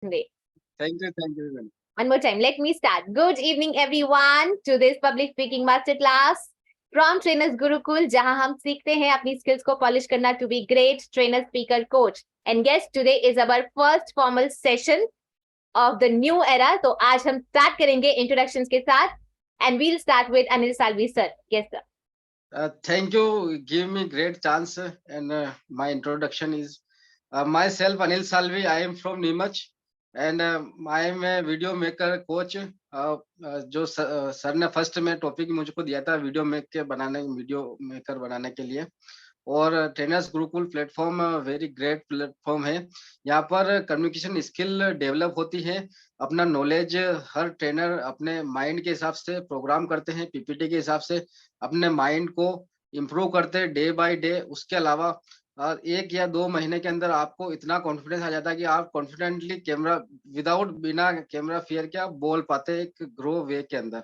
Today. Thank you. One more time, let me start. Good evening, everyone, to this public speaking masterclass from Trainers Gurukul, जहां हम सीखते हैं अपनी skills को polish करना to be great trainer, speaker, coach. And yes, today is our first formal session of the new era. तो आज हम start करेंगे introductions के साथ, and we'll start with Anil Salvi sir. Yes, sir. Thank you. Give me great chance. And my introduction is myself, Anil Salvi. I am from Neemach, and I am a video maker coach. जो sir ने first में topic मुझको दिया था video maker बनाने के लिए, और trainers Gurukul platform very great platform है। यहाँ पर कम्युनिकेशन स्किल डेवलप होती है, अपना नॉलेज हर ट्रेनर अपने माइंड के हिसाब से प्रोग्राम करते हैं, पीपीटी के हिसाब से अपने माइंड को इम्प्रूव करते हैं डे बाय डे। उसके अलावा 1 या 2 महीने के अंदर आपको इतना कॉन्फिडेंस आ जाता है कि आप कॉन्फिडेंटली बिना कैमरा फियर के आप बोल पाते हैं एक ग्रो वे के अंदर।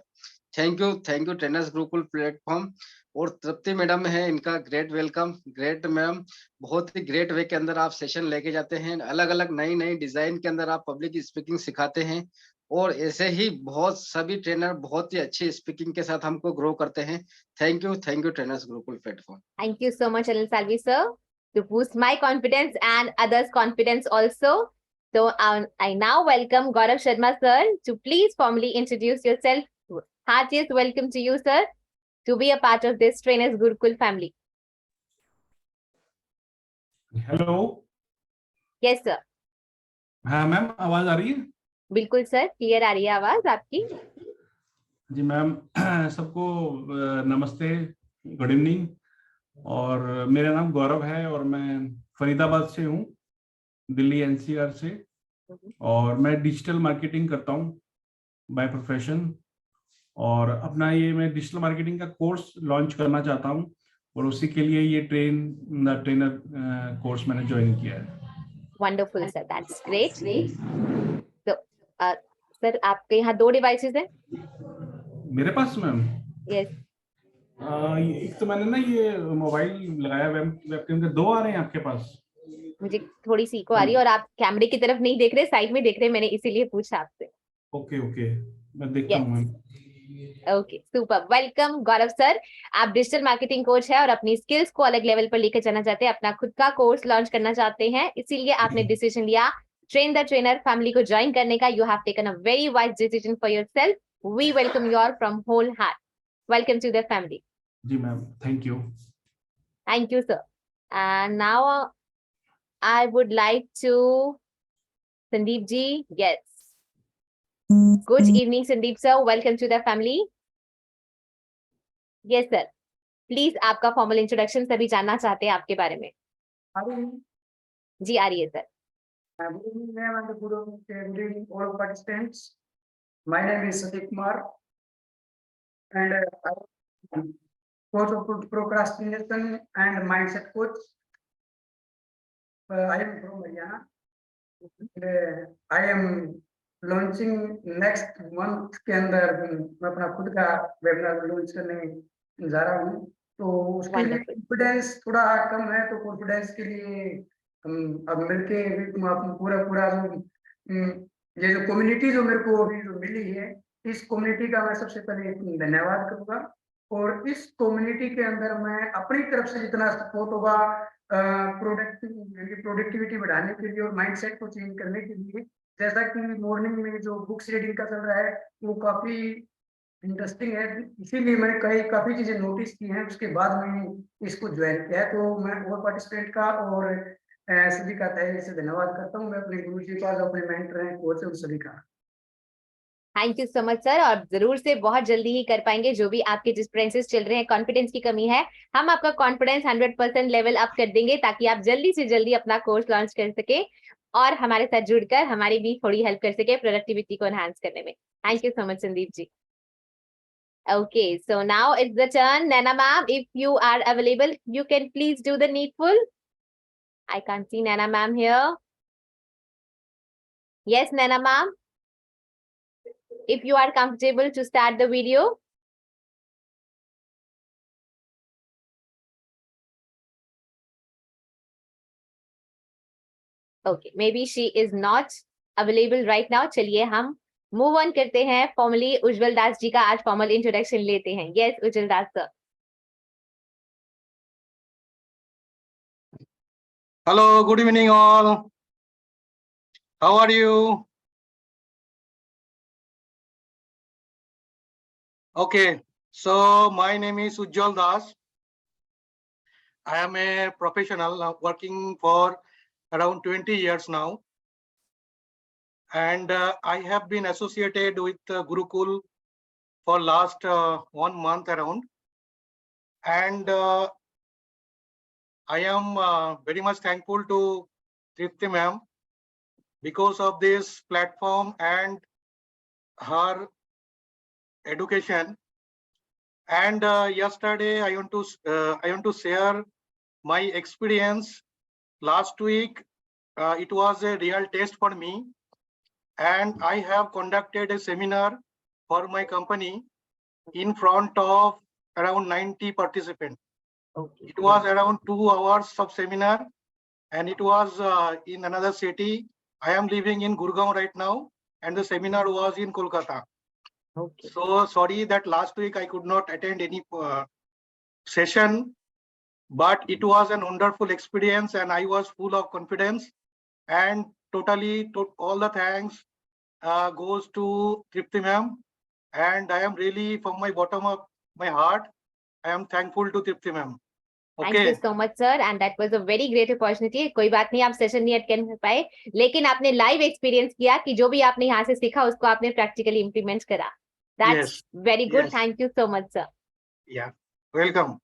Thank you trainers Gurukul platform. और तृप्ति मैडम है, इनका ग्रेट वेलकम। ग्रेट मैडम, बहुत ही ग्रेट वे के अंदर आप सेशन लेके जाते हैं, अलग अलग नई डिजाइन के अंदर आप पब्लिक स्पीकिंग सिखाते हैं, और ऐसे ही बहुत सभी ट्रेनर बहुत ही अच्छी स्पीकिंग के साथ हमको ग्रो करते हैं। Thank you trainers Gurukul platform. Thank you so much, Anil Salvi sir, to boost my confidence and others' confidence also. So I now welcome Gaurav Sharma sir to please formally introduce yourself. Heartiest welcome to you, sir, to be a part of this Trainers Gurukul family. Hello. Yes, sir. हाँ ma'am, आवाज आ रही है? बिल्कुल sir, clear आ रही है आवाज आपकी। जी ma'am, सबको नमस्ते, गुड इवनिंग। और मेरा नाम गौरव है और मैं फरीदाबाद से हूँ, दिल्ली एनसीआर से, और मैं डिजिटल मार्केटिंग करता हूँ बाय प्रोफेशन। और अपना ये मैं डिजिटल मार्केटिंग का कोर्स लॉन्च करना चाहता हूँ, और उसी के लिए ये ट्रेनर कोर्स मैंने ज्वाइन किया है। Wonderful sir, that's great. तो सर, आपके यहाँ 2 डिवाइसेस हैं? मेरे पास मैम? यस। एक तो मैंने ना ये मोबाइल लगाया, वेबकैम के 2 आ रहे हैं आपके पास? मुझे थोड़ी सी इको आ रही है, और आप कैमरे की तरफ नहीं देख रहे, साइड में देख रहे, मैंने इसीलिए पूछा आपसे। ओके, मैं देखता हूँ मैम। Okay, super. वेलकम गौरव सर। आप डिजिटल मार्केटिंग कोच है और अपनी स्किल्स को अलग लेवल पर लेकर जाना चाहते हैं, अपना खुद का कोर्स लॉन्च करना चाहते हैं, इसीलिए आपने डिसीजन लिया ट्रेन द ट्रेनर फैमिली को ज्वाइन करने का। You have taken a very wise decision for yourself. We welcome you all from whole heart. Welcome to the family. जी ma'am, thank you sir. And now I would like to Sandeep ji. Yes. Good evening, Sandeep sir. Welcome to the family. Yes, sir. Please, आपका formal introduction सभी जानना चाहते हैं आपके बारे में। जी, आ रही है sir. Good evening, ma'am, and good evening, all participants. My name is Sandeep Kumar, and I am coach of procrastination and mindset coach. I am from Haryana. I am launching next month के अंदर मैं अपना खुद का webinar launch करने जा रहा हूँ। तो उसके लिए कॉन्फिडेंस थोड़ा कम है, तो कॉन्फिडेंस के लिए हम अब मिलके पूरा ये जो कम्युनिटी जो मेरे को अभी जो मिली है, इस कम्युनिटी का मैं सबसे पहले धन्यवाद करूंगा। और इस कम्युनिटी के अंदर मैं अपनी तरफ से जितना सपोर्ट होगा प्रोडक्टिविटी बढ़ाने के लिए और माइंडसेट को चेंज करने के लिए, जैसा कि मॉर्निंग में जो बुक्स रीडिंग का चल रहा है वो काफी इंटरेस्टिंग है, इसीलिए मैंने काफी चीजें नोटिस की हैं, उसके बाद मैंने इसको ज्वाइन किया है। तो मैं और पार्टिसिपेंट का और सभी का तहे दिल से धन्यवाद करता हूँ। मैं अपने गुरु जी का, जो अपने मेंटर हैं, कोच है, उन सभी का thank you so much sir. और जरूर से बहुत जल्दी ही कर पाएंगे जो भी आपके डिफरेंसेस चल रहे हैं, कॉन्फिडेंस की कमी है, हम आपका कॉन्फिडेंस 100% लेवल अप कर देंगे ताकि आप जल्दी से जल्दी अपना कोर्स लॉन्च कर सके और हमारे साथ जुड़कर हमारी भी थोड़ी हेल्प कर सके प्रोडक्टिविटी को एनहांस करने में। Thank you so much Sandeep ji. Okay, so now it's the turn. Nana ma'am, if you are available, you can please do the needful. I can't see Nana ma'am here. Yes, Nana ma'am. If you are comfortable to start the video. Okay, maybe she is not available right now. चलिए हम move on करते हैं, formally उज्जवल दास जी का आज formal introduction लेते हैं। Yes Ujjwal Das sir. Hello, good evening all. How are you? Okay, so my name is Ujjwal Das. I am a professional working for around 20 years now. And I have been associated with Gurukul for last 1 month around. And I am very much thankful to Tripti ma'am because of this platform and her education. And yesterday I want to share my experience. Last week it was a real test for me, and I have conducted a seminar for my company in front of around 90 participants. Okay. It was around 2 hours of seminar, and it was in another city. I am living in Gurgaon right now, and the seminar was in Kolkata. Okay. So sorry that last week I could not attend any session, but it was an wonderful experience and I was full of confidence, and totally all the thanks goes to Tripti ma'am, and I am really from my bottom of my heart, I am thankful to Tripti ma'am. Thank you Okay. So much sir and that was a very great opportunity. कोई बात नहीं, आप session नहीं attend कर पाए, लेकिन आपने live experience किया कि जो भी आपने यहाँ से सीखा उसको आपने प्रैक्टिकली इम्प्लीमेंट करा। That's very good. Yes. Thank you so much sir. Yeah. Welcome.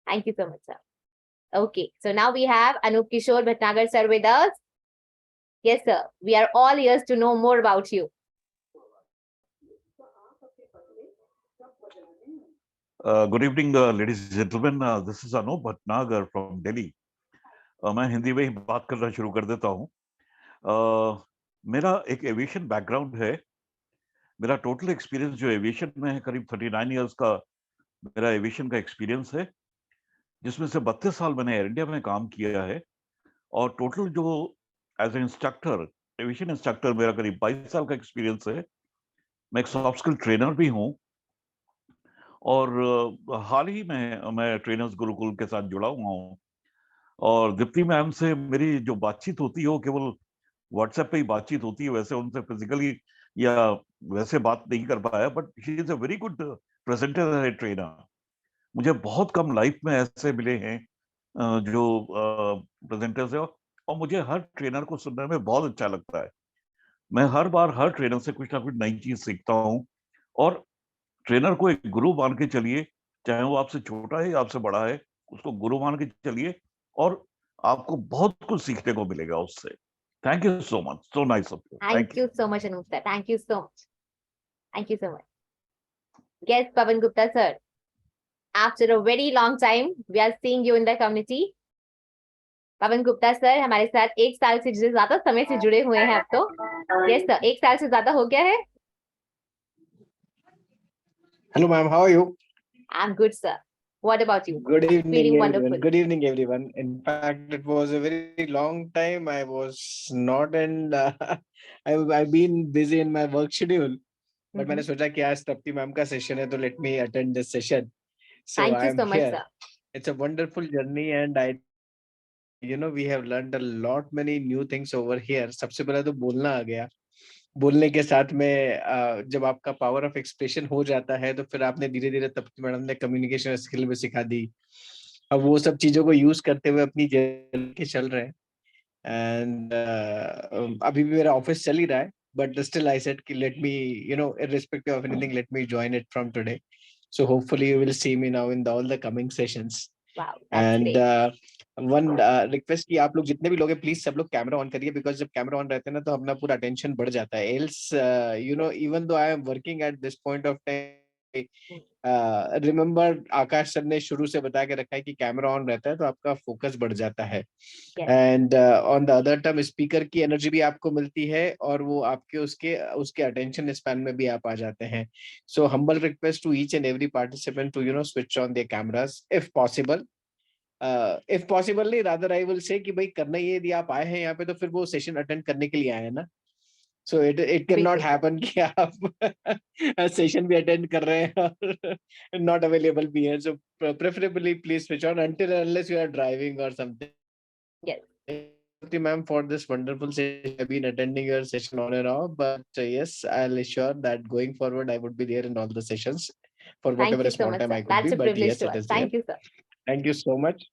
Thank you so much sir. Okay, so now we have Anup Kishore Bhatnagar sir with us. Yes sir, we are all ears to know more about you. Good evening ladies gentleman, this is Anup Bhatnagar from Delhi. मैं हिंदी में ही बात करना शुरू कर देता हूँ। मेरा एक एविएशन बैकग्राउंड है। मेरा टोटल एक्सपीरियंस जो एविएशन में है करीब 39 इयर्स का मेरा एविएशन का एक्सपीरियंस है, जिसमें से 32 साल मैंने एयर इंडिया में काम किया है, और टोटल जो as a instructor, aviation instructor, मेरा करीब 22 साल का एक्सपीरियंस है। मैं एक सॉफ्ट स्किल ट्रेनर भी हूँ, और हाल ही में मैं ट्रेनर्स गुरुकुल के साथ जुड़ा हुआ हूँ। और दीप्ति मैम से मेरी जो बातचीत होती है वो केवल व्हाट्सएप पे ही बातचीत होती है, वैसे उनसे फिजिकली या वैसे बात नहीं कर पाया, but she is a very good presenter है, ट्रेनर। मुझे बहुत कम लाइफ में ऐसे मिले हैं जो प्रेजेंटर्स है, और मुझे हर ट्रेनर को सुनने में बहुत अच्छा लगता है। मैं हर बार हर ट्रेनर से कुछ ना कुछ नई चीज सीखता हूँ, और ट्रेनर को एक गुरु मान के चलिए, चाहे वो आपसे छोटा है या आपसे बड़ा है, उसको गुरु मान के चलिए और आपको बहुत कुछ सीखने को मिलेगा उससे। Thank you so much, so nice of you. Thank you so much Anup sir, thank you so much, thank you so much. Yes Pawan Gupta sir, after a very long time we are seeing you in the community. Pawan Gupta sir हमारे साथ 1 साल से ज्यादा समय से जुड़े हुए हैं अब तो। यस सर, 1 साल से ज्यादा हो गया है। Hello, ma'am. How are you? I'm good, sir. What about you? Good evening, Feeling everyone. wonderful. Good evening, everyone. In fact, it was a very long time. I was not in. I've been busy in my work schedule, but मैंने सोचा कि आज Trupti ma'am का session है, तो let me attend this session. So Thank you I'm so much, here. sir. It's a wonderful journey, and we have learned a lot many new things over here. सबसे पहले तो बोलना आ गया। बोलने के साथ में जब आपका पावर ऑफ एक्सप्रेशन हो जाता है, तो फिर आपने धीरे धीरे तप्ती मैडम ने कम्युनिकेशन स्किल भी सिखा दी। अब वो सब चीजों को यूज करते हुए अपनी जर्नी के चल रहे हैं, एंड अभी भी मेरा ऑफिस चल ही रहा है, बट स्टिल आई सेड कि let me irrespective of anything, let me join it from today. So hopefully you will see me now in all the coming sessions. Wow, that's And great. One request कि आप लोग जितने भी लोग हैं, please सब लोग कैमरा ऑन करिए, बिकॉज जब कैमरा ऑन रहते हैं ना तो अपना पूरा अटेंशन बढ़ जाता है। Else even though I am working at this point of time, remember Akash sir ने शुरू से बता के रखा है कि कैमरा ऑन रहता है तो आपका फोकस बढ़ जाता है, and on the other term speaker की एनर्जी भी आपको मिलती है, और वो आपके उसके अटेंशन स्पैन में भी आप आ जाते हैं। So humble request to each and every participant to switch on their cameras if possible, if possible नहीं, रादर आई विल से कि भाई करना ही है, यदि आप आए हैं यहाँ पे तो फिर वो सेशन अटेंड करने के लिए आए हैं ना। So it can not happen कि आप सेशन भी अटेंड कर रहे हैं और नॉट अवेलेबल भी हैं। So preferably please switch on until and unless you are driving or something. Yes. Thank you, ma'am, for this wonderful session. I've been attending your session on and off, but yes, I'll assure that going forward I would be there in all the sessions for Thank whatever you so small much, time sir. I could That's be. a But privilege yes, to it us. is there. Thank you, sir. Thank you so much.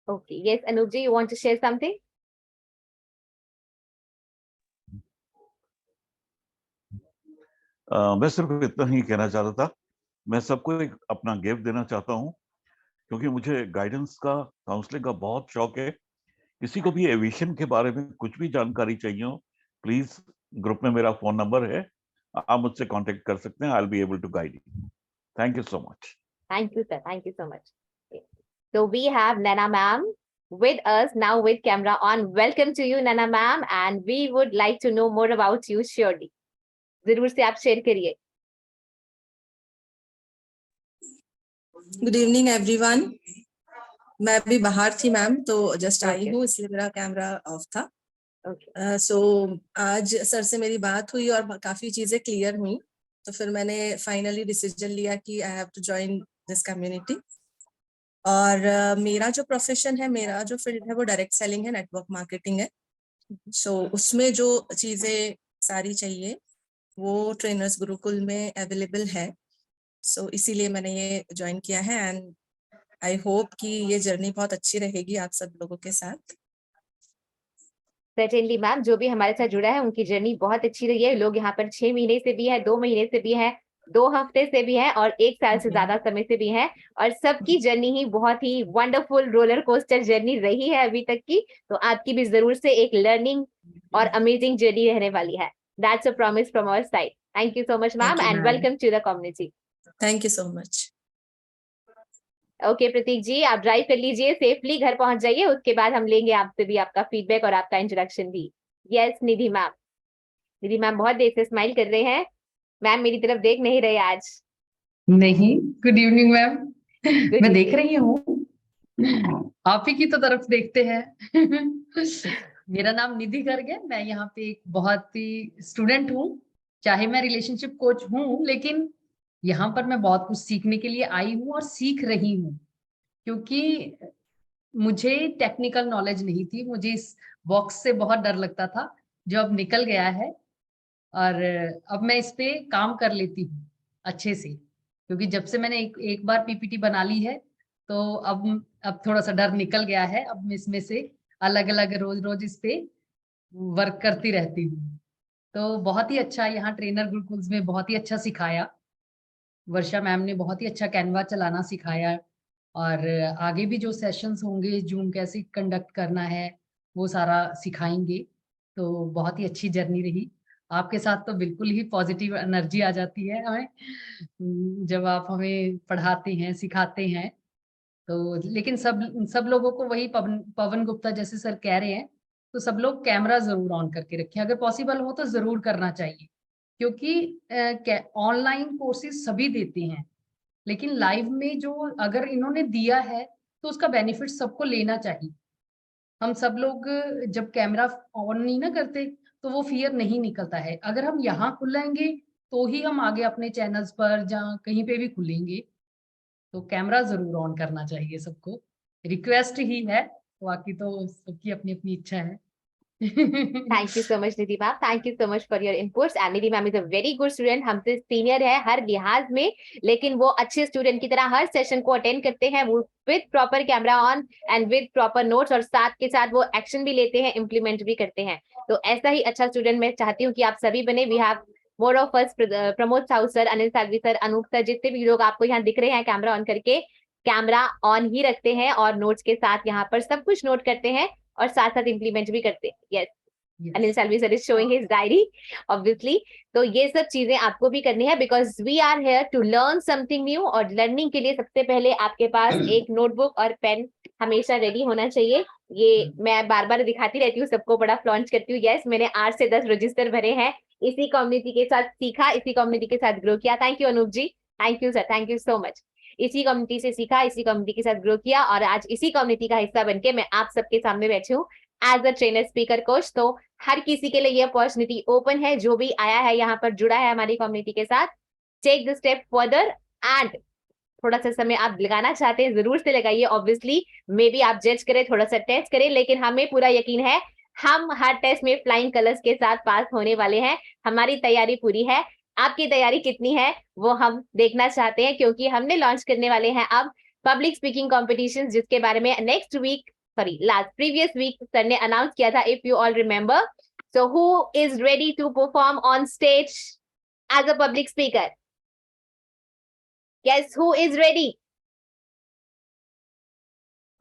Okay. Yes, Anup ji, you want to share something? मैं सिर्फ इतना ही कहना चाहता था, मैं सबको एक अपना गिफ्ट देना चाहता हूँ, क्योंकि मुझे गाइडेंस का, काउंसलिंग का बहुत शौक है। किसी को भी एविएशन के बारे में कुछ भी जानकारी चाहिए हो, प्लीज ग्रुप में मेरा फोन नंबर है, आप मुझसे कांटेक्ट कर सकते हैं। I will be able to guide you. Thank you so much. Thank you, sir. Thank you so much. So we have Nana ma'am with us now with camera on. Welcome to you, Nana ma'am, and we would like to know more about you surely. जरूर से आप share करिए। Good evening everyone. मैं अभी बाहर थी ma'am, तो just I Okay. हूँ, इसलिए मेरा कैमरा ऑफ था। Okay. सो आज सर से मेरी बात हुई और काफी चीजें क्लियर हुई, तो फिर मैंने फाइनली डिसीजन लिया कि I have to join this community. और मेरा जो प्रोफेशन है, मेरा जो फील्ड है वो डायरेक्ट सेलिंग है, नेटवर्क मार्केटिंग है। सो उसमें जो चीजें सारी चाहिए वो ट्रेनर्स गुरुकुल में अवेलेबल है। सो इसीलिए मैंने ये ज्वाइन किया है एंड आई होप कि ये जर्नी बहुत अच्छी रहेगी आप सब लोगों के साथ। Certainly मैम, जो भी हमारे साथ जुड़ा है उनकी जर्नी बहुत अच्छी रही है। लोग यहाँ पर 6 महीने से भी है, 2 महीने से भी है, 2 हफ्ते से भी है और 1 साल से ज्यादा समय से भी है, और सबकी जर्नी ही बहुत ही वंडरफुल रोलर कोस्टर जर्नी रही है अभी तक की। तो आपकी भी जरूर से एक लर्निंग और अमेजिंग जर्नी रहने वाली है। That's a promise from our side. Thank you so much, ma'am, Thank you, and ma'am. welcome to the community. Thank you so much. Okay Pratik ji, आप ड्राइव कर लीजिए, सेफली घर पहुंच जाइए, उसके बाद हम लेंगे आपसे भी आपका फीडबैक और आपका इंट्रोडक्शन भी। यस निधि मैम, निधि मैम बहुत देर से स्माइल कर रहे हैं। मैम मेरी तरफ देख नहीं रहे आज। नहीं, गुड इवनिंग मैम। Good मैं देख evening. रही हूँ, आप ही की तो तरफ देखते हैं। मेरा नाम निधि गर्ग है, मैं यहाँ पे एक बहुत ही स्टूडेंट हूँ। चाहे मैं रिलेशनशिप कोच हूँ, लेकिन यहाँ पर मैं बहुत कुछ सीखने के लिए आई हूँ और सीख रही हूँ, क्योंकि मुझे टेक्निकल नॉलेज नहीं थी। मुझे इस बॉक्स से बहुत डर लगता था, जो अब निकल गया है और अब मैं इस पे काम कर लेती हूँ अच्छे से, क्योंकि जब से मैंने एक बार पीपीटी बना ली है, तो अब थोड़ा सा डर निकल गया है। अब मैं इसमें से अलग अलग रोज इस पे वर्क करती रहती हूँ। तो बहुत ही अच्छा यहाँ ट्रेनर गुरुकुल्स में बहुत ही अच्छा सिखाया। वर्षा मैम ने बहुत ही अच्छा कैनवा चलाना सिखाया, और आगे भी जो सेशंस होंगे, जूम कैसे कंडक्ट करना है, वो सारा सिखाएंगे। तो बहुत ही अच्छी जर्नी रही आपके साथ। तो बिल्कुल ही पॉजिटिव एनर्जी आ जाती है हमें जब आप हमें पढ़ाते हैं, सिखाते हैं। तो लेकिन सब लोगों को वही पवन गुप्ता जैसे सर कह रहे हैं, तो सब लोग कैमरा जरूर ऑन करके रखें, अगर पॉसिबल हो तो जरूर करना चाहिए, क्योंकि ऑनलाइन कोर्सेज सभी देते हैं, लेकिन लाइव में जो अगर इन्होंने दिया है तो उसका बेनिफिट सबको लेना चाहिए। हम सब लोग जब कैमरा ऑन नहीं ना करते तो वो फियर नहीं निकलता है। अगर हम यहाँ खुलेंगे तो ही हम आगे अपने चैनल्स पर जहाँ कहीं पे भी खुलेंगे। तो कैमरा जरूर ऑन करना चाहिए सबको, रिक्वेस्ट ही है, बाकी तो सबकी अपनी अपनी इच्छा है। Thank you so much Nidhi ma'am, thank you so much for your inputs. And Nidhi ma'am is a very good student, हमसे सीनियर है हर लिहाज में, लेकिन वो अच्छे स्टूडेंट की तरह हर सेशन को अटेंड करते हैं, वो with proper camera on and with proper notes, और साथ के साथ वो एक्शन भी लेते हैं, इम्प्लीमेंट भी करते हैं। तो ऐसा ही अच्छा स्टूडेंट मैं चाहती हूँ कि आप सभी बने। We have more of us, Pramod Sahu sir, Anil Salvi sir, Anup sir, जितने भी लोग आपको यहाँ दिख रहे हैं कैमरा ऑन करके, कैमरा ऑन ही रखते हैं और नोट्स के साथ यहाँ पर सब कुछ नोट करते हैं और साथ साथ इम्प्लीमेंट भी करते हैं। Yes, Anil Salvi sir is showing his diary, obviously. तो ये सब चीजें आपको भी करनी है, because we are here to learn something new, और लर्निंग के लिए सबसे पहले आपके पास एक नोटबुक और पेन हमेशा रेडी होना चाहिए। ये मैं बार बार दिखाती रहती हूँ, सबको बड़ा फ्लॉन्च करती हूँ। यस, मैंने 8 से 10 रजिस्टर भरे हैं, इसी कम्युनिटी के साथ सीखा, इसी कम्युनिटी के साथ ग्रो किया। Thank you Anup ji, thank you sir, thank you so much. इसी कम्युनिटी से सीखा, इसी कम्युनिटी के साथ ग्रो किया और आज इसी कम्युनिटी का हिस्सा बनके मैं आप सबके सामने बैठी हूँ as a trainer speaker coach. तो हर किसी के लिए ये अपॉर्चुनिटी ओपन है, जो भी आया है यहाँ पर जुड़ा है हमारी कम्युनिटी के साथ, take the step further and थोड़ा सा समय आप लगाना चाहते हैं जरूर से लगाइए। ऑब्वियसली मे बी आप जज करें, थोड़ा सा टेस्ट करें, लेकिन हमें पूरा यकीन है हम हर टेस्ट में फ्लाइंग कलर्स के साथ पास होने वाले हैं। हमारी तैयारी पूरी है, आपकी तैयारी कितनी है वो हम देखना चाहते हैं, क्योंकि हमने लॉन्च करने वाले हैं अब पब्लिक स्पीकिंग कॉम्पिटिशन, जिसके बारे में next week previous week sir ने अनाउंस किया था, if you all remember. So who is ready to perform on stage as a public speaker? Yes, who is ready?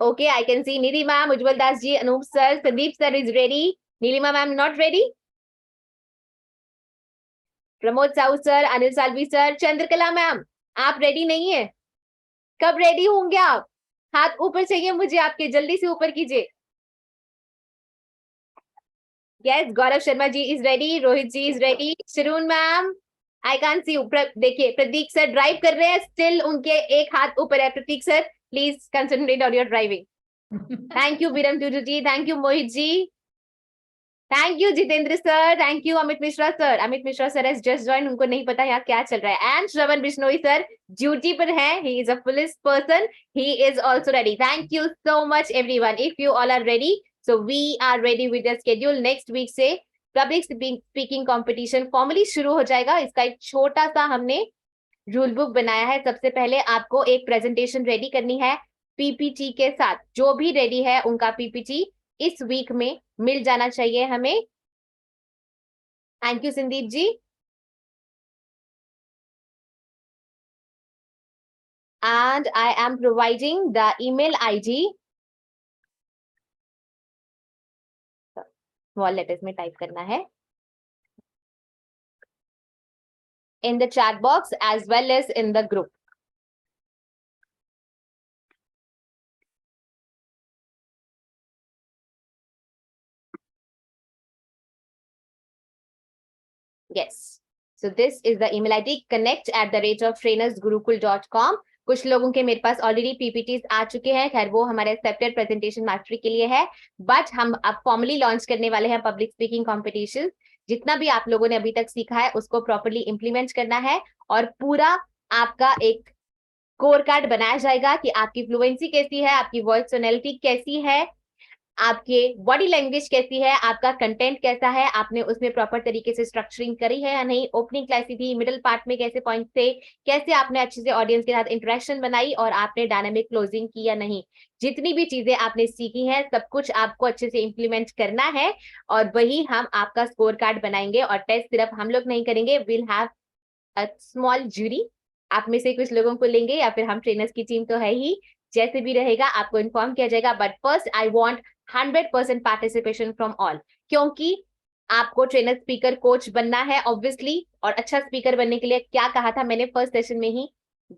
Okay, I can see Nidhi ma'am, Ujjwal Das ji, Anup sir, Sandeep sir is ready. Nilima ma'am not ready? Pramod Sahu sir, Anil Salvi sir, Chandrakala ma'am, आप ready नहीं है? कब ready होंगे आप? हाथ ऊपर चाहिए मुझे आपके, जल्दी से ऊपर कीजिए। Yes, Gaurav Sharma ji is ready, Rohit ji is ready, Shirun ma'am I can't see. देखिए प्रतीक सर ड्राइव कर रहे हैं, स्टिल उनके एक हाथ ऊपर है। Pratik sir please concentrate on your driving. Thank you Viram Tudu ji, thank you Mohit ji, thank you Jitendra sir, thank you Amit Mishra sir. Amit Mishra sir has just join, उनको नहीं पता यहाँ क्या चल रहा है। And Shravan Bishnoi sir duty पर हैं, he is a police person, he is also ready. Thank you so much everyone, if you all are ready, so we are ready with the schedule. Next week से public speaking competition formally शुरू हो जाएगा। इसका एक छोटा सा हमने rule book बनाया है। सबसे पहले आपको एक प्रेजेंटेशन रेडी करनी है पीपीटी के साथ। जो भी रेडी है उनका पीपीटी इस वीक में मिल जाना चाहिए हमें। Thank you Sandeep ji. And I am providing the email ID, small letters में टाइप करना है, in the chat box as well as in the group. Yes. So this is the email ID, connect@trainersgurukul.com. कुछ लोगों के मेरे पास ऑलरेडी पीपीटीज आ चुके हैं, खैर वो हमारे एक्सेप्टेड प्रेजेंटेशन मास्टरी के लिए है, बट हम अब फॉर्मली लॉन्च करने वाले हैं पब्लिक स्पीकिंग कॉम्पिटिशन। जितना भी आप लोगों ने अभी तक सीखा है उसको प्रॉपरली इंप्लीमेंट करना है और पूरा आपका एक स्कोर कार्ड बनाया जाएगा कि आपकी फ्लुएंसी कैसी है, आपकी वॉइस टोनैलिटी कैसी है, आपके बॉडी लैंग्वेज कैसी है, आपका कंटेंट कैसा है, आपने उसमें प्रॉपर तरीके से स्ट्रक्चरिंग करी है या नहीं, ओपनिंग कैसी थी, मिडिल पार्ट में कैसे पॉइंट थे, कैसे आपने अच्छे से ऑडियंस के साथ इंटरेक्शन बनाई और आपने डायनामिक क्लोजिंग की या नहीं। जितनी भी चीजें आपने सीखी हैं सब कुछ आपको अच्छे से इंप्लीमेंट करना है और वही हम आपका स्कोर कार्ड बनाएंगे। और टेस्ट सिर्फ हम लोग नहीं करेंगे, will have a small jury, आप में से कुछ लोगों को लेंगे या फिर हम ट्रेनर्स की टीम तो है ही, जैसे भी रहेगा आपको इन्फॉर्म किया जाएगा। But first I want 100% participation from all, क्योंकि आपको ट्रेनर स्पीकर कोच बनना है ऑब्वियसली। और अच्छा स्पीकर बनने के लिए क्या कहा था मैंने फर्स्ट सेशन में ही,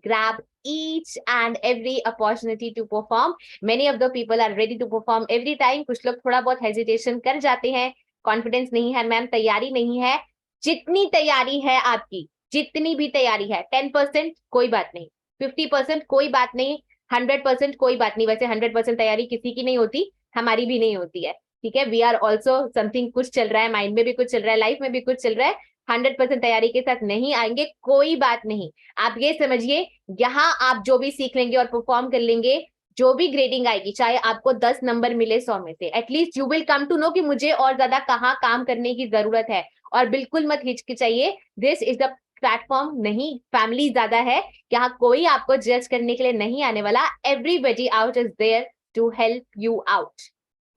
grab each and every opportunity to perform. Many of the people are ready to perform every time. कुछ लोग थोड़ा बहुत हेजिटेशन कर जाते हैं, कॉन्फिडेंस नहीं है मैम, तैयारी नहीं है। जितनी तैयारी है आपकी, जितनी भी तैयारी है, 10% कोई बात नहीं, 50% कोई बात नहीं, 100% कोई बात नहीं। वैसे 100% तैयारी किसी की नहीं होती, हमारी भी नहीं होती है, ठीक है। वी आर ऑल्सो समथिंग, कुछ चल रहा है माइंड में भी, कुछ चल रहा है लाइफ में भी, कुछ चल रहा है। 100% तैयारी के साथ नहीं आएंगे, कोई बात नहीं। आप ये समझिए, यहाँ आप जो भी सीख लेंगे और परफॉर्म कर लेंगे, जो भी ग्रेडिंग आएगी, चाहे आपको 10 नंबर मिले 100 में से, at least you will come to know कि मुझे और ज्यादा कहाँ काम करने की जरूरत है। और बिल्कुल मत हिचकिचाइए, दिस इज द प्लेटफॉर्म नहीं, फैमिली ज्यादा है, यहाँ कोई आपको जज करने के लिए नहीं आने वाला। Everybody out is there to help you out,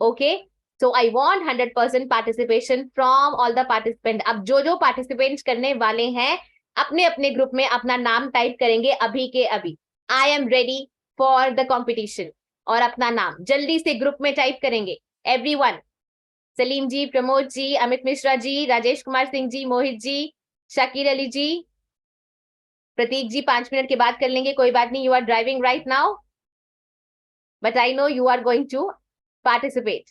okay. So I want 100% participation from all the participants. अब जो पार्टिसिपेंट्स करने वाले हैं अपने अपने ग्रुप में अपना नाम टाइप करेंगे अभी के अभी, I am ready for the competition, और अपना नाम जल्दी से ग्रुप में टाइप करेंगे everyone। सलीम जी, प्रमोद जी, अमित मिश्रा जी, राजेश कुमार सिंह जी, मोहित जी, शाकिर अली जी, प्रतीक जी 5 मिनट के बाद कर लेंगे, कोई बात नहीं। You are driving right now but I know you are going to participate,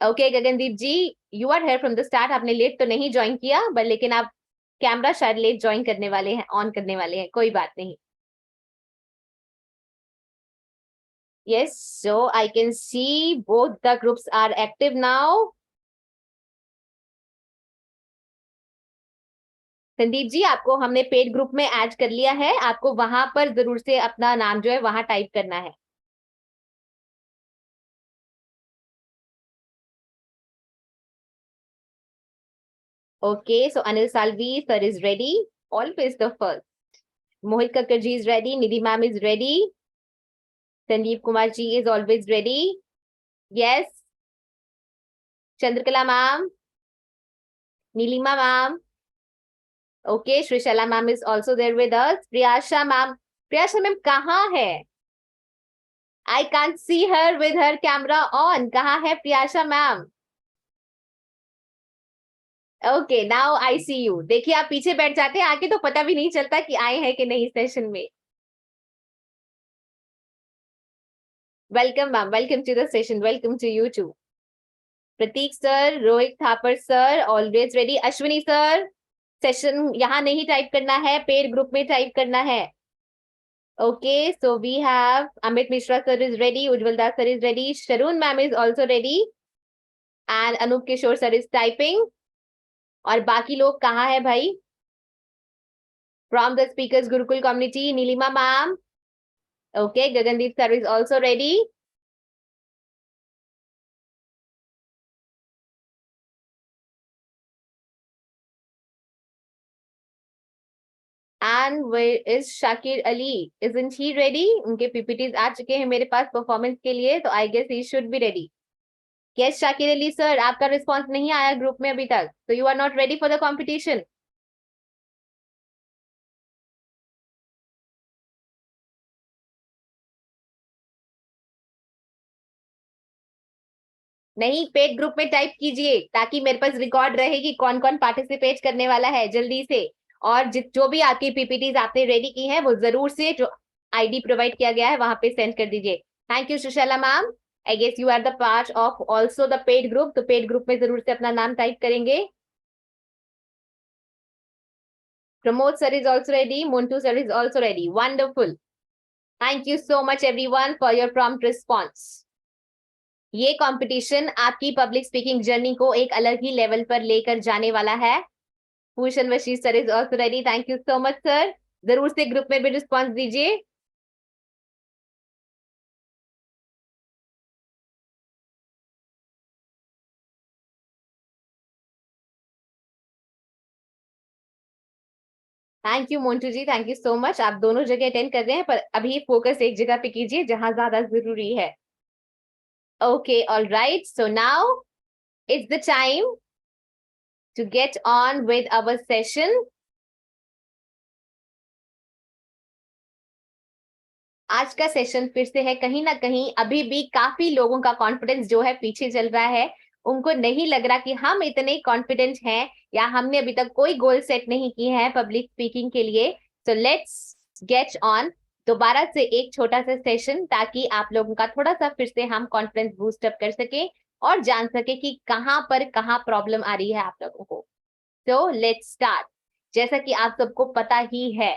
okay. Gagandeep ji, you are here from the start, आपने लेट तो नहीं ज्वाइन किया बट लेकिन आप कैमरा शायद लेट ज्वाइन करने वाले हैं, ऑन करने वाले हैं, कोई बात नहीं। Yes, so I can see both the groups are active now. Sandeep ji, आपको हमने पेड ग्रुप में ऐड कर लिया है, आपको वहां पर जरूर से अपना नाम जो है वहां टाइप करना है। Okay, so Anil Salvi sir is ready. Always the first. Mohit Kakkar ji is ready. Nidhi ma'am is ready. Sandeep Kumar ji is always ready. Yes. Chandrakala ma'am. Nilima ma'am. Okay, Srishala ma'am is also there with us. Priyasha ma'am. Priyasha ma'am कहाँ है? I can't see her with her camera on. कहाँ है Priyasha ma'am? Okay, now I see you. देखिए आप पीछे बैठ जाते हैं आके तो पता भी नहीं चलता कि आए हैं कि नहीं सेशन में। Welcome ma'am, welcome to the session, welcome to you too. Pratik sir, Rohit Thapar sir, always ready. Ashwini sir, session यहाँ नहीं टाइप करना है, पेड ग्रुप में टाइप करना है। Okay, so we have Amit Mishra sir is ready, Ujjwal Das sir is ready, Sharun ma'am is also ready, and Anup Kishore sir is typing. और बाकी लोग कहाँ है भाई? From the speakers Gurukul community, Nilima ma'am. Okay, Gagandeep sir is also ready. And where is Shakir Ali? Isn't he ready? उनके PPTs आ चुके हैं मेरे पास परफॉर्मेंस के लिए, तो I guess he should be ready. Yes, Shakir Ali sir, आपका response नहीं आया ग्रुप में अभी तक, so you are not ready for the competition. नहीं, पेड ग्रुप में टाइप कीजिए ताकि मेरे पास रिकॉर्ड रहेगी कौन कौन पार्टिसिपेट करने वाला है जल्दी से। और जो भी आपकी पीपीटीज आपने रेडी की है वो जरूर से जो आईडी प्रोवाइड किया गया है वहां पे सेंड कर दीजिए। Thank you Sushala ma'am, I guess you are the part of also the paid group, तो पेड ग्रुप में जरूर से अपना नाम टाइप करेंगे। Pramod sir is also ready, Montu sir is also ready, wonderful. Thank you so much everyone for your prompt response. ये competition आपकी public speaking journey को एक अलग ही लेवल पर लेकर जाने वाला है। Bhushan Vashish sir is also ready, thank you so much sir. जरूर से ग्रुप में भी रिस्पॉन्स दीजिए। Thank you Montu ji, thank you so much. आप दोनों जगह अटेंड कर रहे हैं पर अभी फोकस एक जगह पे कीजिए जहां ज्यादा जरूरी है। Okay, all right, so now it's the time to get on with our session. आज का सेशन फिर से है कहीं ना कहीं अभी भी काफी लोगों का कॉन्फिडेंस जो है पीछे चल रहा है। उनको नहीं लग रहा कि हम इतने कॉन्फिडेंट हैं या हमने अभी तक कोई गोल सेट नहीं की है पब्लिक स्पीकिंग के लिए। सो लेट्स गेट ऑन दोबारा से एक छोटा सा सेशन ताकि आप लोगों का थोड़ा सा फिर से हम कॉन्फिडेंस बूस्ट अप कर सके और जान सके कि कहाँ पर कहाँ प्रॉब्लम आ रही है आप लोगों को। So let's start. जैसा कि आप सबको पता ही है,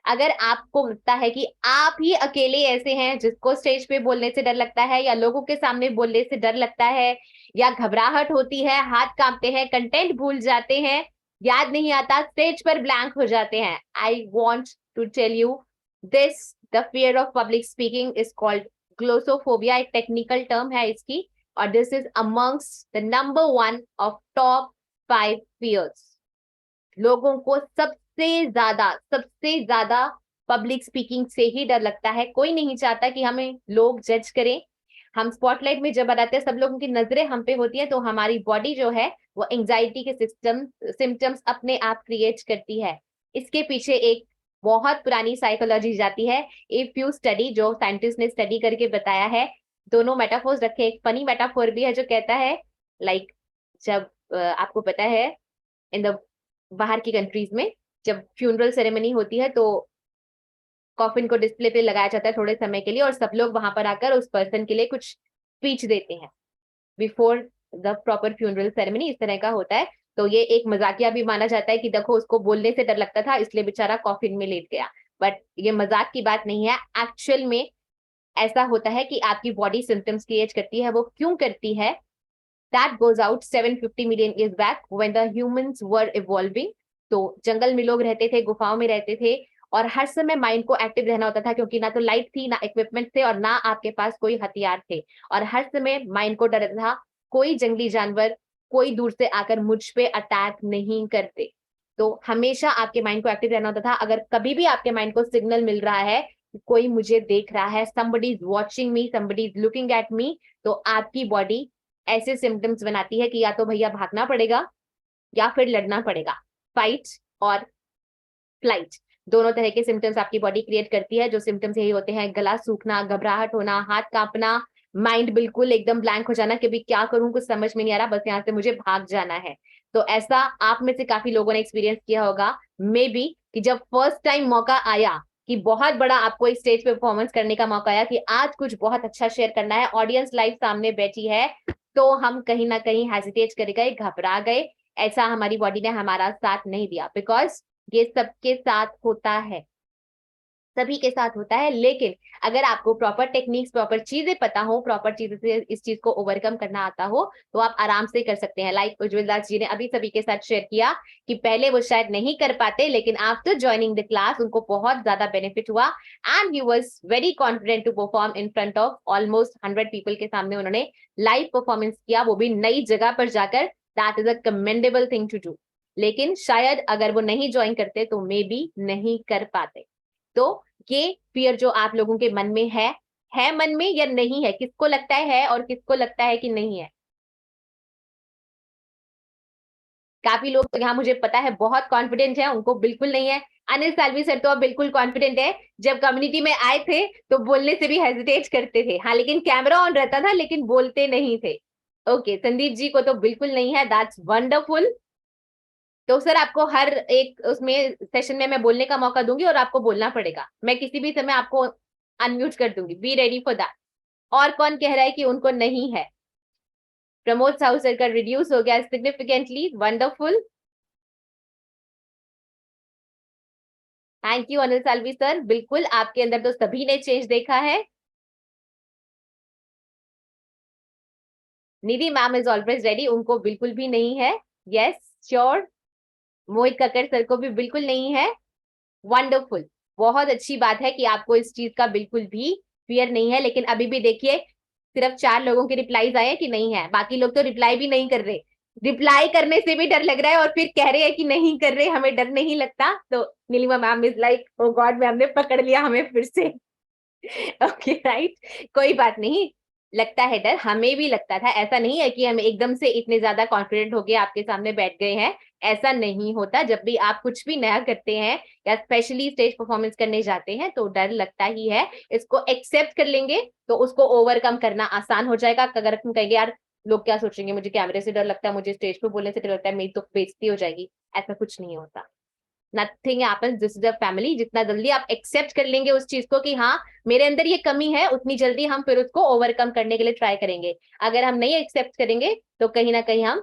अगर आपको लगता है कि आप ही अकेले ऐसे हैं जिसको स्टेज पे बोलने से डर लगता है या लोगों के सामने बोलने से डर लगता है या घबराहट होती है, हाथ कांपते हैं, कंटेंट भूल जाते हैं, याद नहीं आता, स्टेज पर ब्लैंक हो जाते हैं, I want to tell you this, the fear of public speaking is called glossophobia, एक टेक्निकल टर्म है इसकी, और this is amongst the number 1 of top 5 fears. लोगों को सबसे ज्यादा पब्लिक स्पीकिंग से ही डर लगता है। कोई नहीं चाहता कि हमें लोग जज करें। हम स्पॉटलाइट में जब आते हैं सब लोगों की नजरें हम पे होती है तो हमारी बॉडी जो है वो एंजाइटी के सिम्टम्स अपने आप क्रिएट करती है। इसके पीछे एक बहुत पुरानी साइकोलॉजी जाती है। इफ यू स्टडी, जो साइंटिस्ट ने स्टडी करके बताया है, दोनों मेटाफोर्स रखे, एक फनी मेटाफोर भी है जो कहता है लाइक जब आपको पता है इन द बाहर की कंट्रीज में जब फ्यूनरल सेरेमनी होती है तो कॉफिन को डिस्प्ले पे लगाया जाता है थोड़े समय के लिए और सब लोग वहां पर आकर उस पर्सन के लिए कुछ स्पीच देते हैं before the proper funeral ceremony. इस तरह का होता है। तो ये एक मजाकिया भी माना जाता है कि देखो उसको बोलने से डर लगता था इसलिए बेचारा कॉफिन में लेट गया, बट ये मजाक की बात नहीं है। एक्चुअल में ऐसा होता है कि आपकी बॉडी सिम्टम्स क्रिएट करती है। वो क्यों करती है? That goes out 750 million years back when the humans were evolving. तो जंगल में लोग रहते थे, गुफाओं में रहते थे, और हर समय माइंड को एक्टिव रहना होता था, क्योंकि ना तो लाइट थी, ना इक्विपमेंट थे, और ना आपके पास कोई हथियार थे, और हर समय माइंड को डर था कोई जंगली जानवर कोई दूर से आकर मुझ पे अटैक नहीं करते। तो हमेशा आपके माइंड को एक्टिव रहना होता था। अगर कभी भी आपके माइंड को सिग्नल मिल रहा है कोई मुझे देख रहा है, somebody is watching me, somebody is looking at me, तो आपकी बॉडी ऐसे सिम्टम्स बनाती है कि या तो भैया भागना पड़ेगा या फिर लड़ना पड़ेगा। फाइट और फ्लाइट दोनों तरह के सिम्टम्स आपकी बॉडी क्रिएट करती है। जो सिम्टम्स यही होते हैं: गला सूखना, घबराहट होना, हाथ कांपना, माइंड बिल्कुल एकदम ब्लैंक हो जाना कि अभी क्या करूं, कुछ समझ में नहीं आ रहा, बस यहाँ से मुझे भाग जाना है। तो ऐसा आप में से काफी लोगों ने एक्सपीरियंस किया होगा मे बी, कि जब फर्स्ट टाइम मौका आया कि बहुत बड़ा आपको इस स्टेज पे परफॉर्मेंस करने का मौका आया कि आज कुछ बहुत अच्छा शेयर करना है, ऑडियंस लाइव सामने बैठी है, तो हम कहीं ना कहीं हेजिटेट कर गए, घबरा गए। ऐसा हमारी बॉडी ने हमारा साथ नहीं दिया, बिकॉज ये सबके साथ होता है, सभी के साथ होता है। लेकिन अगर आपको प्रॉपर टेक्निक्स, प्रॉपर चीजें पता हो, प्रॉपर चीजें से इस चीज को ओवरकम करना आता हो, तो आप आराम से कर सकते हैं। लाइक उज्जवल दास जी ने अभी सभी के साथ शेयर किया कि पहले वो शायद नहीं कर पाते, लेकिन आफ्टर ज्वाइनिंग द क्लास उनको बहुत ज्यादा बेनिफिट हुआ, and he was very confident to perform in front of almost 100 people के सामने उन्होंने लाइव परफॉर्मेंस किया, वो भी नई जगह पर जाकर। That is a commendable thing to do. लेकिन शायद अगर वो नहीं ज्वाइन करते तो मे बी नहीं कर पाते। तो ये फियर जो आप लोगों के मन में है मन में या नहीं है? किसको लगता है और किसको लगता है कि नहीं है? काफी लोग तो यहाँ मुझे पता है बहुत कॉन्फिडेंट है, उनको बिल्कुल नहीं है। अनिल साल्वी सर तो अब बिल्कुल कॉन्फिडेंट है, जब कम्युनिटी में आए थे तो बोलने से भी हेजिटेट करते थे। हाँ, लेकिन कैमरा ऑन रहता था लेकिन बोलते नहीं थे। ओके, संदीप जी को तो बिल्कुल नहीं है, दैट्स वंडरफुल। तो सर आपको हर एक उसमें सेशन में मैं बोलने का मौका दूंगी और आपको बोलना पड़ेगा, मैं किसी भी समय आपको अनम्यूट कर दूंगी, बी रेडी फॉर दैट। और कौन कह रहा है कि उनको नहीं है? प्रमोद साहू सर का रिड्यूस हो गया significantly, wonderful, thank you Anil Salvi sir. बिल्कुल आपके अंदर तो सभी ने चेंज देखा है। Nidhi ma'am is always ready, उनको बिल्कुल भी नहीं है। Yes sure. Mohit Kakkar sir को भी बिल्कुल नहीं है। वंडरफुल, बहुत अच्छी बात है कि आपको इस चीज का बिल्कुल भी फियर नहीं है। लेकिन अभी भी देखिए सिर्फ 4 लोगों के रिप्लाईज आए कि नहीं है, बाकी लोग तो रिप्लाई भी नहीं कर रहे। रिप्लाई करने से भी डर लग रहा है और फिर कह रहे हैं कि नहीं कर रहे, हमें डर नहीं लगता। तो Neelima ma'am is like oh god ma'am ने पकड़ लिया हमें फिर से। ओके राइट, कोई बात नहीं, लगता है डर, हमें भी लगता था। ऐसा नहीं है कि हम एकदम से इतने ज्यादा कॉन्फिडेंट हो गए आपके सामने बैठ गए हैं, ऐसा नहीं होता। जब भी आप कुछ भी नया करते हैं या स्पेशली स्टेज परफॉर्मेंस करने जाते हैं तो डर लगता ही है। इसको एक्सेप्ट कर लेंगे तो उसको ओवरकम करना आसान हो जाएगा। अगर तुम कहेंगे यार लोग क्या सोचेंगे, मुझे कैमरे से डर लगता है, मुझे स्टेज पे बोलने से डर लगता है, मेरी तो बेइज्जती हो जाएगी, ऐसा कुछ नहीं होता। Nothing happens, this is a family. जितना जल्दी आप एक्सेप्ट कर लेंगे उस चीज को कि हाँ मेरे अंदर ये कमी है, उतनी जल्दी हम फिर उसको ओवरकम करने के लिए ट्राई करेंगे। अगर हम नहीं एक्सेप्ट करेंगे तो कहीं ना कहीं हम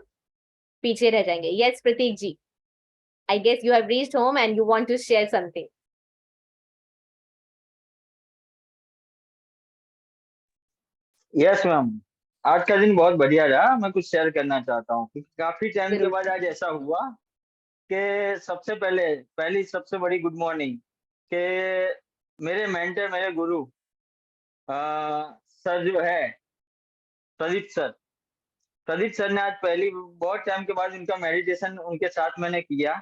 पीछे रह जाएंगे। Yes Pratik ji, I guess you have reached home and you want to share something. Yes ma'am, आज का दिन बहुत बढ़िया रहा। मैं कुछ शेयर करना चाहता हूँ क्योंकि काफी टाइम के जरूर। बाद आज ऐसा हुआ कि सबसे पहली सबसे बड़ी गुड मॉर्निंग कि मेरे मेंटर, मेरे गुरु सर जो है प्रदीप सर ने आज पहली बहुत टाइम के बाद उनका मेडिटेशन उनके साथ मैंने किया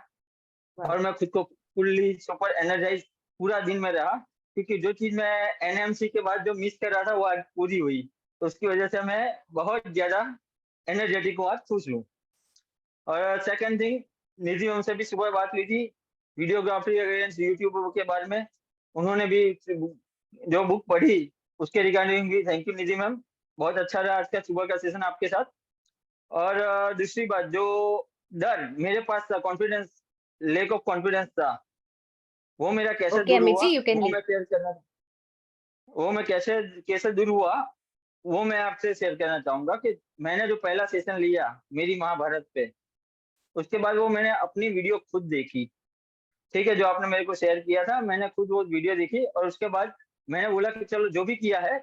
और मैं खुद को फुल्ली सुपर एनर्जाइज पूरा दिन में रहा, क्योंकि जो चीज मैं एनएमसी के बाद जो मिस कर रहा था वो आज पूरी हुई। तो उसकी वजह से मैं बहुत ज्यादा एनर्जेटिक हूँ, आज खुश हूँ। और सेकंड थिंग, निधि मैम से भी सुबह बात हुई थी वीडियोग्राफी अगेंस्ट यूट्यूब के बारे में, उन्होंने भी जो बुक पढ़ी उसके रिगार्डिंग भी थैंक यू निधि मैम, बहुत अच्छा रहा आज का सुबह का सेशन आपके साथ। और दूसरी बात, जो डर मेरे पास था, कॉन्फिडेंस, लेक ऑफ कॉन्फिडेंस था, वो मेरा कैसे ओके दूर अमित हुआ जी, यू कैन वो मैं शेयर करना वो मैं कैसे कैसे दूर हुआ वो मैं आपसे शेयर करना चाहूंगा कि मैंने जो पहला सेशन लिया मेरी महाभारत पे, उसके बाद वो मैंने अपनी वीडियो खुद देखी, ठीक है, जो आपने मेरे को शेयर किया था, मैंने खुद वो वीडियो देखी और उसके बाद मैंने बोला कि चलो जो भी किया है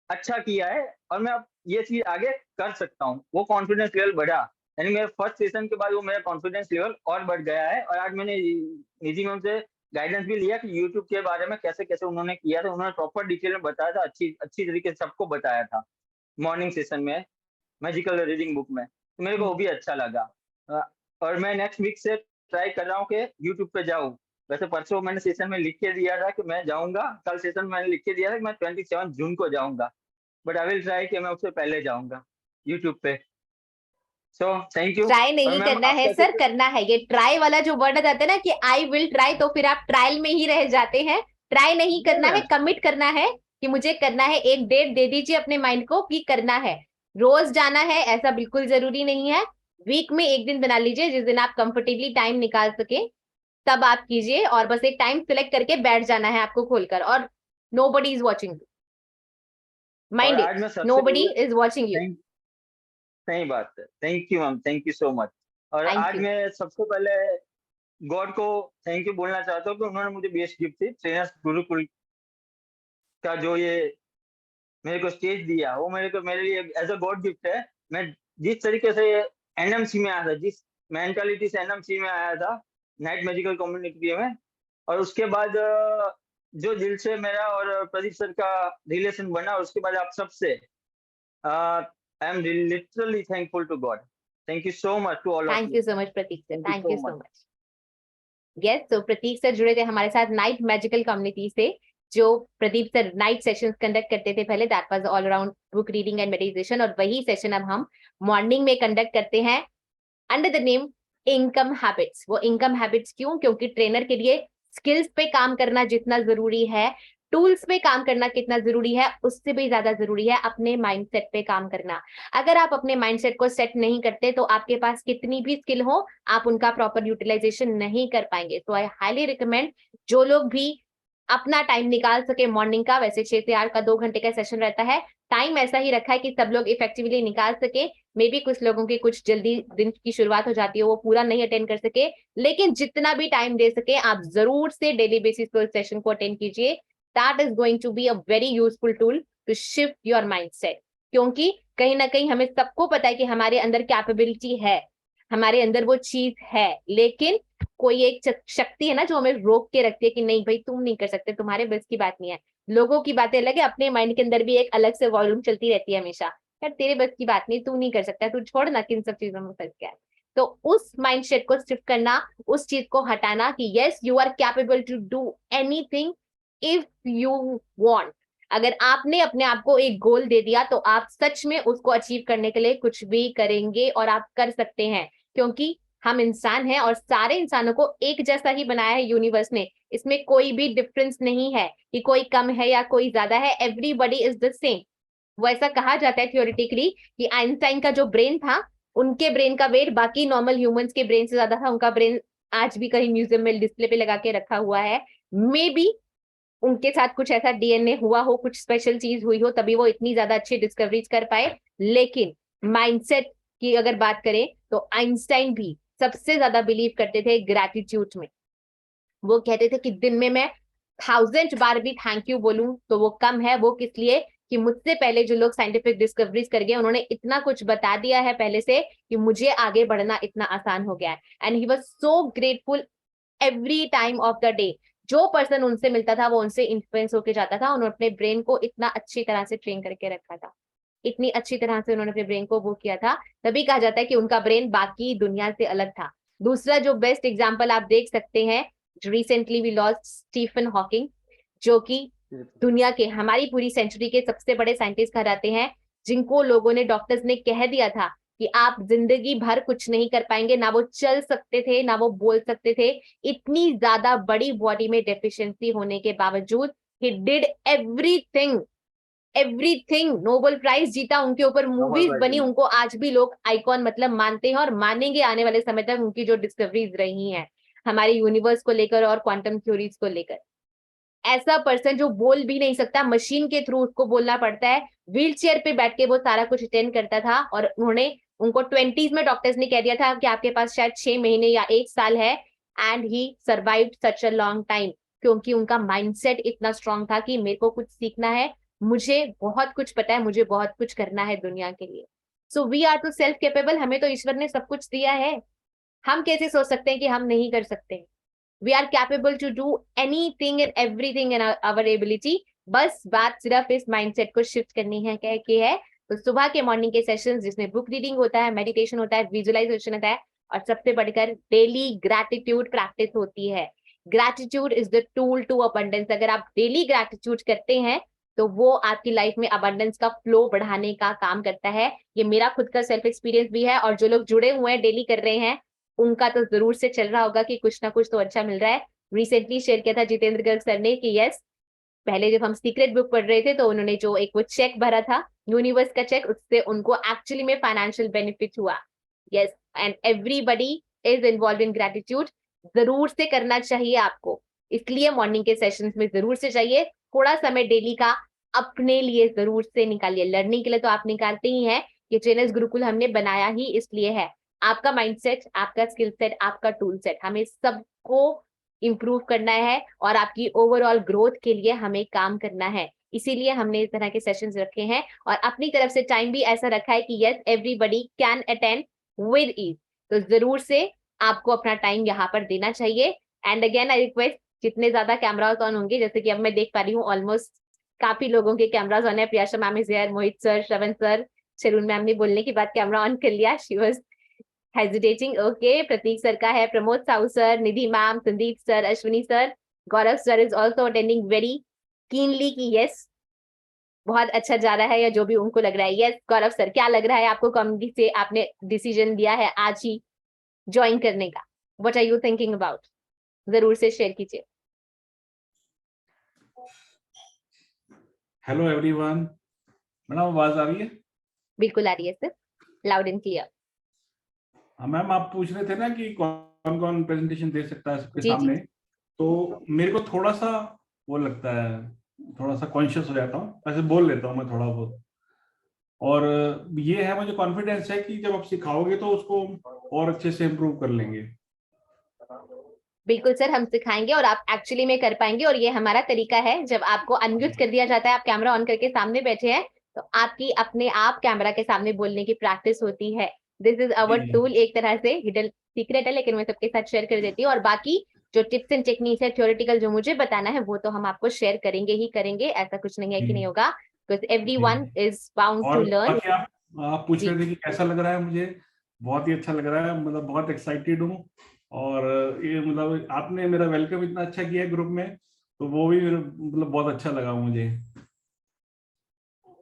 अच्छा किया है और मैं अब ये चीज आगे कर सकता हूँ। वो कॉन्फिडेंस लेवल बढ़ा, यानी मेरे फर्स्ट सेशन के बाद वो मेरा कॉन्फिडेंस लेवल और बढ़ गया है। और आज मैंने निधि मैम से गाइडेंस भी लिया कि यूट्यूब के बारे में कैसे कैसे उन्होंने किया था। उन्होंने प्रॉपर डिटेल में बताया था, अच्छी तरीके से सबको बताया था मॉर्निंग सेशन में मैजिकल रीडिंग बुक में। तो मेरे को वो भी अच्छा लगा। और मैं नेक्स्ट वीक से ट्राई कर रहा हूँ कि यूट्यूब पे जाऊँ। वैसे परसों मैंने सेशन में लिख के दिया था कि मैं जाऊंगा, कल सेशन में मैंने लिख के दिया था कि मैं 27 जून को जाऊंगा, बट आई विल ट्राई कि मैं उससे पहले जाऊंगा यूट्यूब पे। So thank you. ट्राई नहीं करना है सर, करना है। ये ट्राई वाला जो वर्ड आ जाता है ना कि आई विल ट्राई, तो फिर आप ट्रायल में ही रह जाते हैं। ट्राई नहीं करना है, कमिट करना है कि मुझे करना है। एक डेट दे दीजिए अपने माइंड को कि करना है। रोज जाना है ऐसा बिल्कुल जरूरी नहीं है। वीक में एक दिन बना लीजिए जिस दिन आप कंफर्टेबली टाइम निकाल सके, तब आप कीजिए। और बस एक टाइम सिलेक्ट करके बैठ जाना है आपको खोलकर, और nobody is watching you. Mind it, nobody is watching you. सही बात है। Thank you ma'am, thank you so much. और Thank आज you. मैं सबसे पहले गॉड को थैंक यू बोलना चाहता हूँ कि उन्होंने मुझे बेस्ट गिफ्ट थी ट्रेनर्स गुरुकुल का, जो ये मेरे को स्टेज दिया, वो मेरे लिए एज अ गॉड गिफ्ट है। मैं जिस तरीके से एनएमसी में आया था, जिस मेंटालिटी से एनएमसी में आया था, नाइट मैजिकल कम्युनिटी में, और उसके बाद जो दिल से मेरा और प्रदीप सर का रिलेशन बना, उसके बाद आप सबसे I am literally thankful to God. Thank you so much to all of Thank you. you so much Pratik sir, thank you so much. Yes, तो प्रतीक सर जुड़े थे हमारे साथ नाइट मैजिकल कम्युनिटी से, जो Pradeep sir night sessions conduct करते थे पहले, that was all around book reading and meditation. और वही सेशन अब हम मॉर्निंग में कंडक्ट करते हैं under the name income habits. वो इनकम हैबिट्स क्यों? क्योंकि ट्रेनर के लिए स्किल्स पे काम करना जितना जरूरी है, टूल्स पे काम करना कितना जरूरी है, उससे भी ज्यादा जरूरी है अपने माइंडसेट पे काम करना। अगर आप अपने माइंडसेट को सेट नहीं करते तो आपके पास कितनी भी स्किल हो, आप उनका प्रॉपर यूटिलाइजेशन नहीं कर पाएंगे। तो आई हाईली रिकमेंड, जो लोग भी अपना टाइम निकाल सके मॉर्निंग का, वैसे 6 से 8 का 2 घंटे का सेशन रहता है, टाइम ऐसा ही रखा है कि सब लोग इफेक्टिवली निकाल सके। मे बी कुछ लोगों की कुछ जल्दी दिन की शुरुआत हो जाती है, वो पूरा नहीं अटेंड कर सके, लेकिन जितना भी टाइम दे सके आप जरूर से डेली बेसिस पर सेशन को अटेंड कीजिए। That is going to be a very useful tool to shift your mindset. क्योंकि कहीं ना कहीं हमें सबको पता है कि हमारे अंदर कैपेबिलिटी है, हमारे अंदर वो चीज है, लेकिन कोई एक शक्ति है ना जो हमें रोक के रखती है कि नहीं भाई तुम नहीं कर सकते, तुम्हारे बस की बात नहीं है। लोगों की बातें अलग है, अपने माइंड के अंदर भी एक अलग से वॉल्यूम चलती रहती है हमेशा, यार तेरे बस की बात नहीं, तू नहीं कर सकता, तू छोड़ ना, किन सब चीजों में फंस गया है। तो उस माइंडसेट को शिफ्ट करना, उस चीज को हटाना कि yes you are capable to do anything if you want. अगर आपने अपने आप को एक गोल दे दिया तो आप सच में उसको अचीव करने के लिए कुछ भी करेंगे और आप कर सकते हैं। क्योंकि हम इंसान हैं और सारे इंसानों को एक जैसा ही बनाया है यूनिवर्स ने, इसमें कोई भी डिफरेंस नहीं है कि कोई कम है या कोई ज्यादा है, एवरीबॉडी इज द सेम। वो ऐसा कहा जाता है थ्योरेटिकली कि आइंस्टाइन का जो ब्रेन था, उनके ब्रेन का वेट बाकी नॉर्मल ह्यूमंस के ब्रेन से ज्यादा था। उनका ब्रेन आज भी कहीं म्यूजियम में डिस्प्ले पे लगा के रखा हुआ है। मे बी उनके साथ कुछ ऐसा डीएनए हुआ हो, कुछ स्पेशल चीज हुई हो, तभी वो इतनी ज्यादा अच्छी डिस्कवरीज कर पाए। लेकिन माइंडसेट की अगर बात करें तो आइंस्टाइन भी सबसे ज्यादा बिलीव करते थे ग्रैटिट्यूड में। वो कहते थे कि दिन में मैं 1000 बार भी थैंक यू बोलूं तो वो कम है। वो किस लिए? कि मुझसे पहले जो लोग साइंटिफिक डिस्कवरीज कर गए, उन्होंने इतना कुछ बता दिया है पहले से कि मुझे आगे बढ़ना इतना आसान हो गया है। And he was so grateful every time of the day. जो पर्सन उनसे मिलता था वो उनसे इन्फ्लुएंस होके जाता था। उन्होंने अपने ब्रेन को इतना अच्छी तरह से ट्रेन करके रखा था, इतनी अच्छी तरह से उन्होंने अपने ब्रेन को वो किया था, तभी कहा जाता है कि उनका ब्रेन बाकी दुनिया से अलग था। दूसरा जो बेस्ट एग्जांपल आप देख सकते हैं, recently we lost Stephen Hawking, जो कि दुनिया के, हमारी पूरी सेंचुरी के सबसे बड़े साइंटिस्ट कहलाते हैं, जिनको लोगों ने, डॉक्टर्स ने कह दिया था कि आप जिंदगी भर कुछ नहीं कर पाएंगे। ना वो चल सकते थे, ना वो बोल सकते थे। इतनी ज्यादा बड़ी बॉडी में डेफिशिएंसी होने के बावजूद he did everything, Nobel prize जीता, उनके ऊपर मूवीज बनी, उनको आज भी लोग आइकॉन मतलब मानते हैं और मानेंगे आने वाले समय तक, उनकी जो डिस्कवरीज रही हैं हमारे यूनिवर्स को लेकर और क्वांटम थ्योरीज को लेकर। ऐसा पर्सन जो बोल भी नहीं सकता, मशीन के थ्रू उसको बोलना पड़ता है, व्हील चेयर पे बैठ के वो सारा कुछ अटेंड करता था। और उनको 20s में डॉक्टर्स ने कह दिया था कि आपके पास शायद 6 महीने या 1 साल है, and he survived such a long time. क्योंकि उनका माइंडसेट इतना स्ट्रांग था कि मेरे को कुछ सीखना है, मुझे बहुत कुछ पता है, मुझे बहुत कुछ करना है दुनिया के लिए। So we are too self capable, हमें तो ईश्वर ने सब कुछ दिया है, हम कैसे सोच सकते हैं कि हम नहीं कर सकते। We are capable to do anything and everything in our ability. बस बात सिर्फ इस माइंडसेट को शिफ्ट करनी है कह के है। तो सुबह के मॉर्निंग के सेशंस जिसमें बुक रीडिंग होता है, मेडिटेशन होता है, विजुअलाइजेशन होता है, और सबसे बढ़कर डेली ग्रैटिट्यूड प्रैक्टिस होती है। Gratitude is the tool to abundance. अगर आप डेली ग्रैटिट्यूड करते हैं तो वो आपकी लाइफ में अबंडेंस का फ्लो बढ़ाने का काम करता है। ये मेरा खुद का सेल्फ एक्सपीरियंस भी है, और जो लोग जुड़े हुए हैं डेली कर रहे हैं उनका तो जरूर से चल रहा होगा कि कुछ ना कुछ तो अच्छा मिल रहा है। रिसेंटली शेयर किया था जितेंद्र गर्ग सर ने कि यस, पहले जब हम सीक्रेट बुक पढ़ रहे थे तो उन्होंने जो एक वो चेक भरा था यूनिवर्स का चेक, उससे उनको एक्चुअली में फाइनेंशियल बेनिफिट हुआ। Yes, and everybody is involve in gratitude. जरूर से करना चाहिए आपको, इसलिए मॉर्निंग के सेशंस में जरूर से चाहिए थोड़ा समय डेली का अपने लिए जरूर से निकालिए। लर्निंग के लिए तो आप निकालते ही हैं, ये ट्रेनर्स गुरुकुल हमने बनाया ही इसलिए है। आपका माइंडसेट, आपका स्किल सेट, आपका टूल सेट, हमें सबको इंप्रूव करना है और आपकी ओवरऑल ग्रोथ के लिए हमें काम करना है। इसीलिए हमने इस तरह के सेशंस रखे हैं और अपनी तरफ से टाइम भी ऐसा रखा है कि yes everybody can attend with ease. तो जरूर से आपको अपना टाइम यहाँ पर देना चाहिए। एंड अगेन आई रिक्वेस्ट, जितने ज्यादा कैमरास ऑन होंगे, जैसे कि अब मैं देख पा रही हूँ ऑलमोस्ट काफी लोगों के कैमरास ऑन है। Priyasha ma'am is here, Mohit sir, Shravan sir, Sharun ma'am ने बोलने के बाद कैमरा ऑन कर लिया, she was hesitating. Okay, Pratik sir का है, Pramod Sahu sir, Nidhi ma'am, Sandeep sir, Ashwini sir, Gaurav sir is also attending very keenly कि यस बहुत अच्छा जा रहा है, या जो भी उनको लग रहा है। यस गौरव सर, क्या लग रहा है आपको कम्युनिटी से आपने डिसीजन लिया है आज ही ज्वाइन करने का? What are you thinking about? जरूर से शेयर कीजिए। हेलो एवरीवन, मैडम आवाज आ रही है? बिल्कुल आ रही है sir, loud and clear. Ma'am आप पूछ रहे थे ना कि कौन कौन प्रेजेंटेशन दे सकता है सबके जी, सामने, तो मेरे को थोड़ा सा वो लगता है, थोड़ा सा कॉन्शियस हो जाता हूँ, वैसे बोल लेता हूँ मैं थोड़ा बहुत। और ये है, मुझे कॉन्फिडेंस है कि जब आप सिखाओगे तो उसको और अच्छे से इम्प्रूव कर लेंगे। बिल्कुल सर, हम सिखाएंगे और आप एक्चुअली में कर पाएंगे। और ये हमारा तरीका है, जब आपको अनम्यूट कर दिया जाता है, आप कैमरा ऑन करके सामने बैठे हैं, तो आपकी अपने आप कैमरा के सामने बोलने की प्रैक्टिस होती है। दिस इज अवर टूल, एक तरह से हिडन सीक्रेट है, लेकिन मैं सबके साथ शेयर कर देती हूँ। और बाकी जो टिप्स एंड टेक्निक्स है थ्योरेटिकल जो मुझे बताना है वो तो हम आपको शेयर करेंगे ही करेंगे, ऐसा कुछ नहीं है कि नहीं होगा, because everyone is bound to learn. आप पूछ रहे थे कि कैसा लग रहा है, मुझे बहुत ही अच्छा लग रहा है, मतलब बहुत एक्साइटेड हूँ। और ये मतलब आपने मेरा वेलकम इतना अच्छा किया ग्रुप में, तो वो भी मतलब बहुत अच्छा लगा मुझे।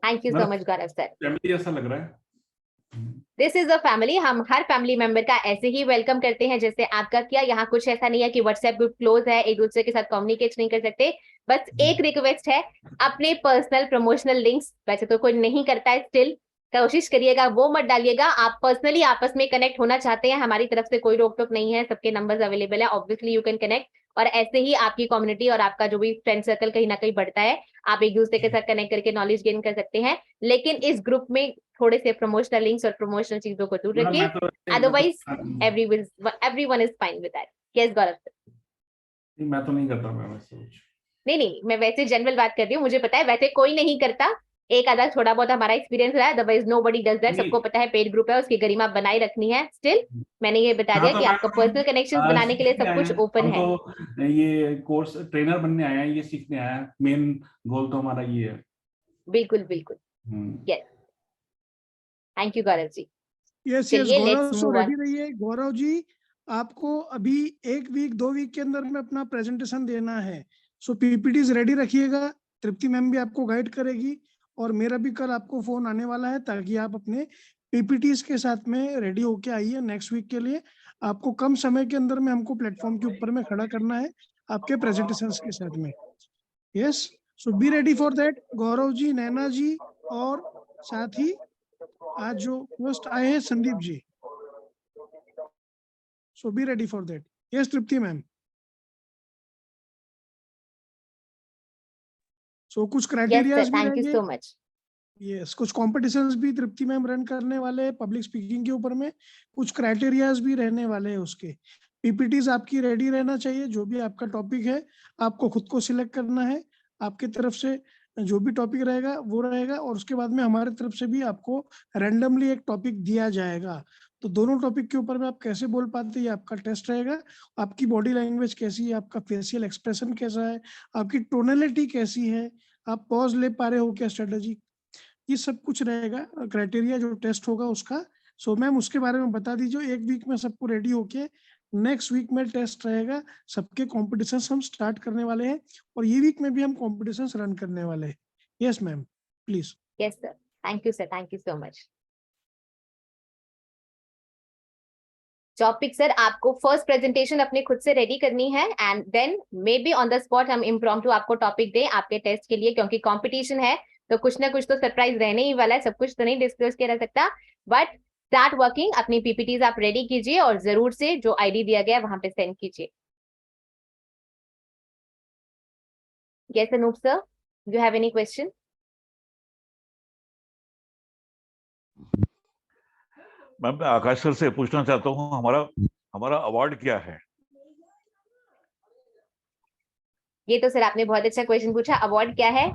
Thank you so much Gaurav sir. Family ऐसा लग रहा है। This is a family. हम हर फैमिली मेंबर का ऐसे ही वेलकम करते हैं जैसे आपका किया। यहाँ कुछ ऐसा नहीं है कि व्हाट्सएप ग्रुप क्लोज है, एक दूसरे के साथ कम्युनिकेट नहीं कर सकते। बस एक रिक्वेस्ट है, अपने पर्सनल प्रमोशनल लिंक्स, वैसे तो कोई नहीं करता है, स्टिल कोशिश करिएगा वो मत डालिएगा। आप पर्सनली आपस में कनेक्ट होना चाहते हैं, हमारी तरफ से कोई रोक टोक नहीं है, सबके नंबर्स अवेलेबल है, ऑब्वियसली यू कैन कनेक्ट। और ऐसे ही आपकी कम्युनिटी और आपका जो भी फ्रेंड सर्कल कहीं ना कहीं बढ़ता है, आप एक दूसरे के साथ कनेक्ट करके नॉलेज गेन कर सकते हैं। लेकिन इस ग्रुप में थोड़े से प्रमोशनल लिंक्स और प्रमोशनल चीजों को दूर रखिए, otherwise everyone is fine with that. Yes Gaurav sir. मैं तो नहीं करता, मैं वैसे कुछ नहीं, मैं वैसे जनरल बात कर रही हूँ, मुझे पता है वैसे कोई नहीं करता, एक आधा थोड़ा बहुत हमारा एक्सपीरियंस रहा है, अदरवाइज नोबडी डज दैट। सबको पता है पेड ग्रुप है, उसकी गरिमा बनाए रखनी है। स्टिल मैंने ये बता दिया कि आपका पर्सनल कनेक्शंस बनाने के लिए सब कुछ ओपन है। तो ये कोर्स ट्रेनर बनने आया है, ये सीखने आया है, मेन गोल तो हमारा ये है। बिल्कुल बिल्कुल, yes, thank you Gaurav ji. Yes Gaurav, so ready रहिए। गौरव जी, आपको अभी 1 वीक 2 वीक के अंदर में अपना प्रेजेंटेशन देना है, सो पीपीटीज रेडी रखिएगा। तृप्ति मैम भी आपको गाइड करेगी और मेरा भी कल आपको फोन आने वाला है, ताकि आप अपने पीपीटीज के साथ में रेडी होके आइए नेक्स्ट वीक के लिए। आपको कम समय के अंदर में हमको प्लेटफॉर्म के ऊपर में खड़ा करना है आपके प्रेजेंटेशंस के साथ में। Yes, so be ready for that Gaurav ji, Naina ji, और साथ ही आज जो होस्ट आए हैं Sandeep ji, so be ready for that. Yes Tripti ma'am, सो कुछ क्राइटेरियाज भी thank you so much. Yes, कुछ कॉम्पिटिशन्स भी तृप्ति मैम रन करने वाले हैं पब्लिक स्पीकिंग के ऊपर में, कुछ क्राइटेरियाज भी रहने वाले हैं उसके। पीपीटीज आपकी रेडी रहना चाहिए। जो भी आपका टॉपिक है आपको खुद को सिलेक्ट करना है, आपकी तरफ से जो भी टॉपिक रहेगा वो रहेगा, और उसके बाद में हमारे तरफ से भी आपको रैंडमली एक टॉपिक दिया जाएगा। तो दोनों टॉपिक के ऊपर में आप कैसे बोल पाते हैं ये आपका टेस्ट रहेगा। आपकी बॉडी लैंग्वेज कैसी है, आपका फेशियल एक्सप्रेशन कैसा है, आपकी टोनलिटी कैसी है, आप पॉज ले पा रहे हो क्या, स्ट्रेटेजी, ये सब कुछ रहेगा क्राइटेरिया जो टेस्ट होगा उसका। सो मैम उसके बारे में बता दीजिए। एक वीक में सबको रेडी होके नेक्स्ट वीक में टेस्ट रहेगा, सबके कॉम्पिटिशन्स हम स्टार्ट करने वाले हैं, और ये वीक में भी हम कॉम्पिटिशन्स रन करने वाले हैं। Yes ma'am, please. Yes sir, thank you sir, thank you so much. Topic sir, आपको फर्स्ट प्रेजेंटेशन अपने खुद से रेडी करनी है, and then maybe on the spot हम इम्प्रॉम्प्टू आपको टॉपिक दें आपके टेस्ट के लिए, क्योंकि कंपटीशन है तो कुछ ना कुछ तो सरप्राइज रहने ही वाला है, सब कुछ तो नहीं डिस्क्लोज किया जा सकता। बट स्टार्ट वर्किंग, अपनी पीपीटीज आप रेडी कीजिए और जरूर से जो आईडी दिया गया है वहां पे सेंड कीजिए। Yes Anup sir, you have any question? Ma'am मैं आकाश सर से पूछना चाहता हूँ, हमारा अवार्ड क्या है? ये तो सर आपने बहुत अच्छा क्वेश्चन पूछा। अवार्ड क्या है?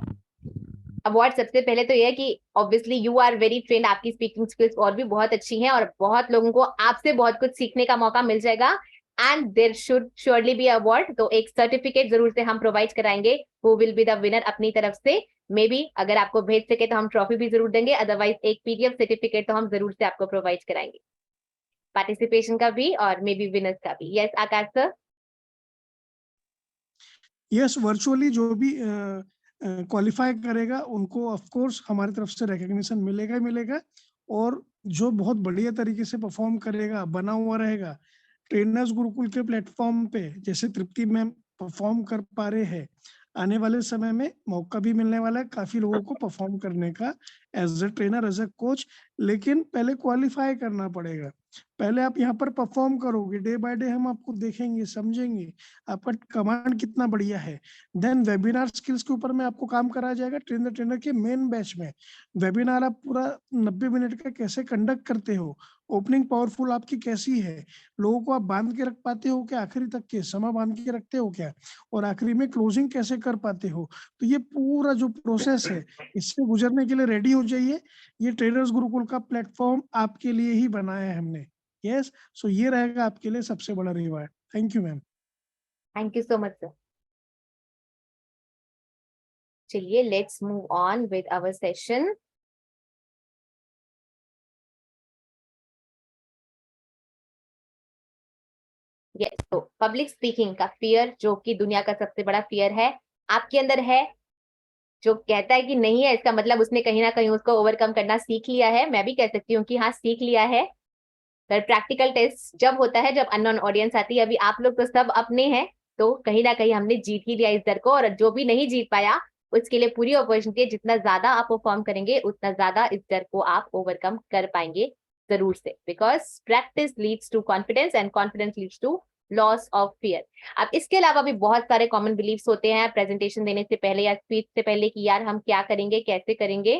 अवार्ड सबसे पहले तो ये है कि obviously you are very trained, आपकी स्पीकिंग स्किल्स और भी बहुत अच्छी हैं और बहुत लोगों को आपसे बहुत कुछ सीखने का मौका मिल जाएगा, and there should surely be award. तो एक सर्टिफिकेट जरूर से हम प्रोवाइड कराएंगे, who will be the winner अपनी तरफ से। मे बी अगर आपको भेज सके तो हम ट्रॉफी भी जरूर देंगे, अदरवाइज एक पीडीएफ सर्टिफिकेट तो हम जरूर से आपको प्रोवाइड कराएंगे, पार्टिसिपेशन का भी और मे बी विनर्स का भी। यस आकाश सर। यस, वर्चुअली जो भी क्वालिफाई करेगा उनको ऑफ कोर्स हमारी तरफ से रिकॉग्निशन मिलेगा ही मिलेगा, और जो बहुत बढ़िया तरीके से परफॉर्म करेगा, बना हुआ रहेगा ट्रेनर्स गुरुकुल के प्लेटफॉर्म पे, जैसे तृप्ति मैम परफॉर्म कर पा रहे हैं, आने वाले समय में मौका भी मिलने वाला है काफी लोगों को परफॉर्म करने का as a trainer, as a coach. लेकिन पहले क्वालिफाई करना पड़ेगा, पहले आप यहाँ पर परफॉर्म करोगे, डे बाय डे हम आपको देखेंगे, समझेंगे आपका कमांड कितना बढ़िया है। देन वेबिनार स्किल्स के ऊपर में आपको काम कराया जाएगा ट्रेनर के मेन बैच में। वेबिनार आप पूरा 90 मिनट का कैसे कंडक्ट करते हो, ओपनिंग पावरफुल आपकी कैसी है, लोगों को आप बांध के रख पाते हो क्या, आखिरी तक के समय बांध के रखते हो क्या, और आखिरी में क्लोजिंग कैसे कर पाते हो। तो ये पूरा जो प्रोसेस है इससे गुजरने के लिए रेडी हो जाइए। ये ट्रेनर्स गुरुकुल का प्लेटफॉर्म आपके लिए ही बनाया है हमने। यस, सो ये रहेगा आपके लिए सबसे बड़ा reward. Thank you ma'am. Thank you so much sir. चलिए let's move on with our session. Yes, तो पब्लिक स्पीकिंग का फियर, जो कि दुनिया का सबसे बड़ा फियर है, आपके अंदर है। जो कहता है कि नहीं है, इसका मतलब उसने कहीं ना कहीं उसको ओवरकम करना सीख लिया है। मैं भी कह सकती हूँ कि हाँ, सीख लिया है। पर प्रैक्टिकल टेस्ट जब होता है, जब अननोन ऑडियंस आती है, अभी आप लोग तो सब अपने हैं, तो कहीं ना कहीं हमने जीत ही लिया इस डर को। और जो भी नहीं जीत पाया उसके लिए पूरी अपॉर्चुनिटी है, जितना ज्यादा आप परफॉर्म करेंगे उतना ज्यादा इस डर को आप ओवरकम कर पाएंगे जरूर से, because practice leads to confidence and confidence leads to loss of fear. अब इसके अलावा भी बहुत सारे कॉमन बिलीफ्स होते हैं प्रेजेंटेशन देने से पहले या स्पीच से पहले कि यार हम क्या करेंगे, कैसे करेंगे।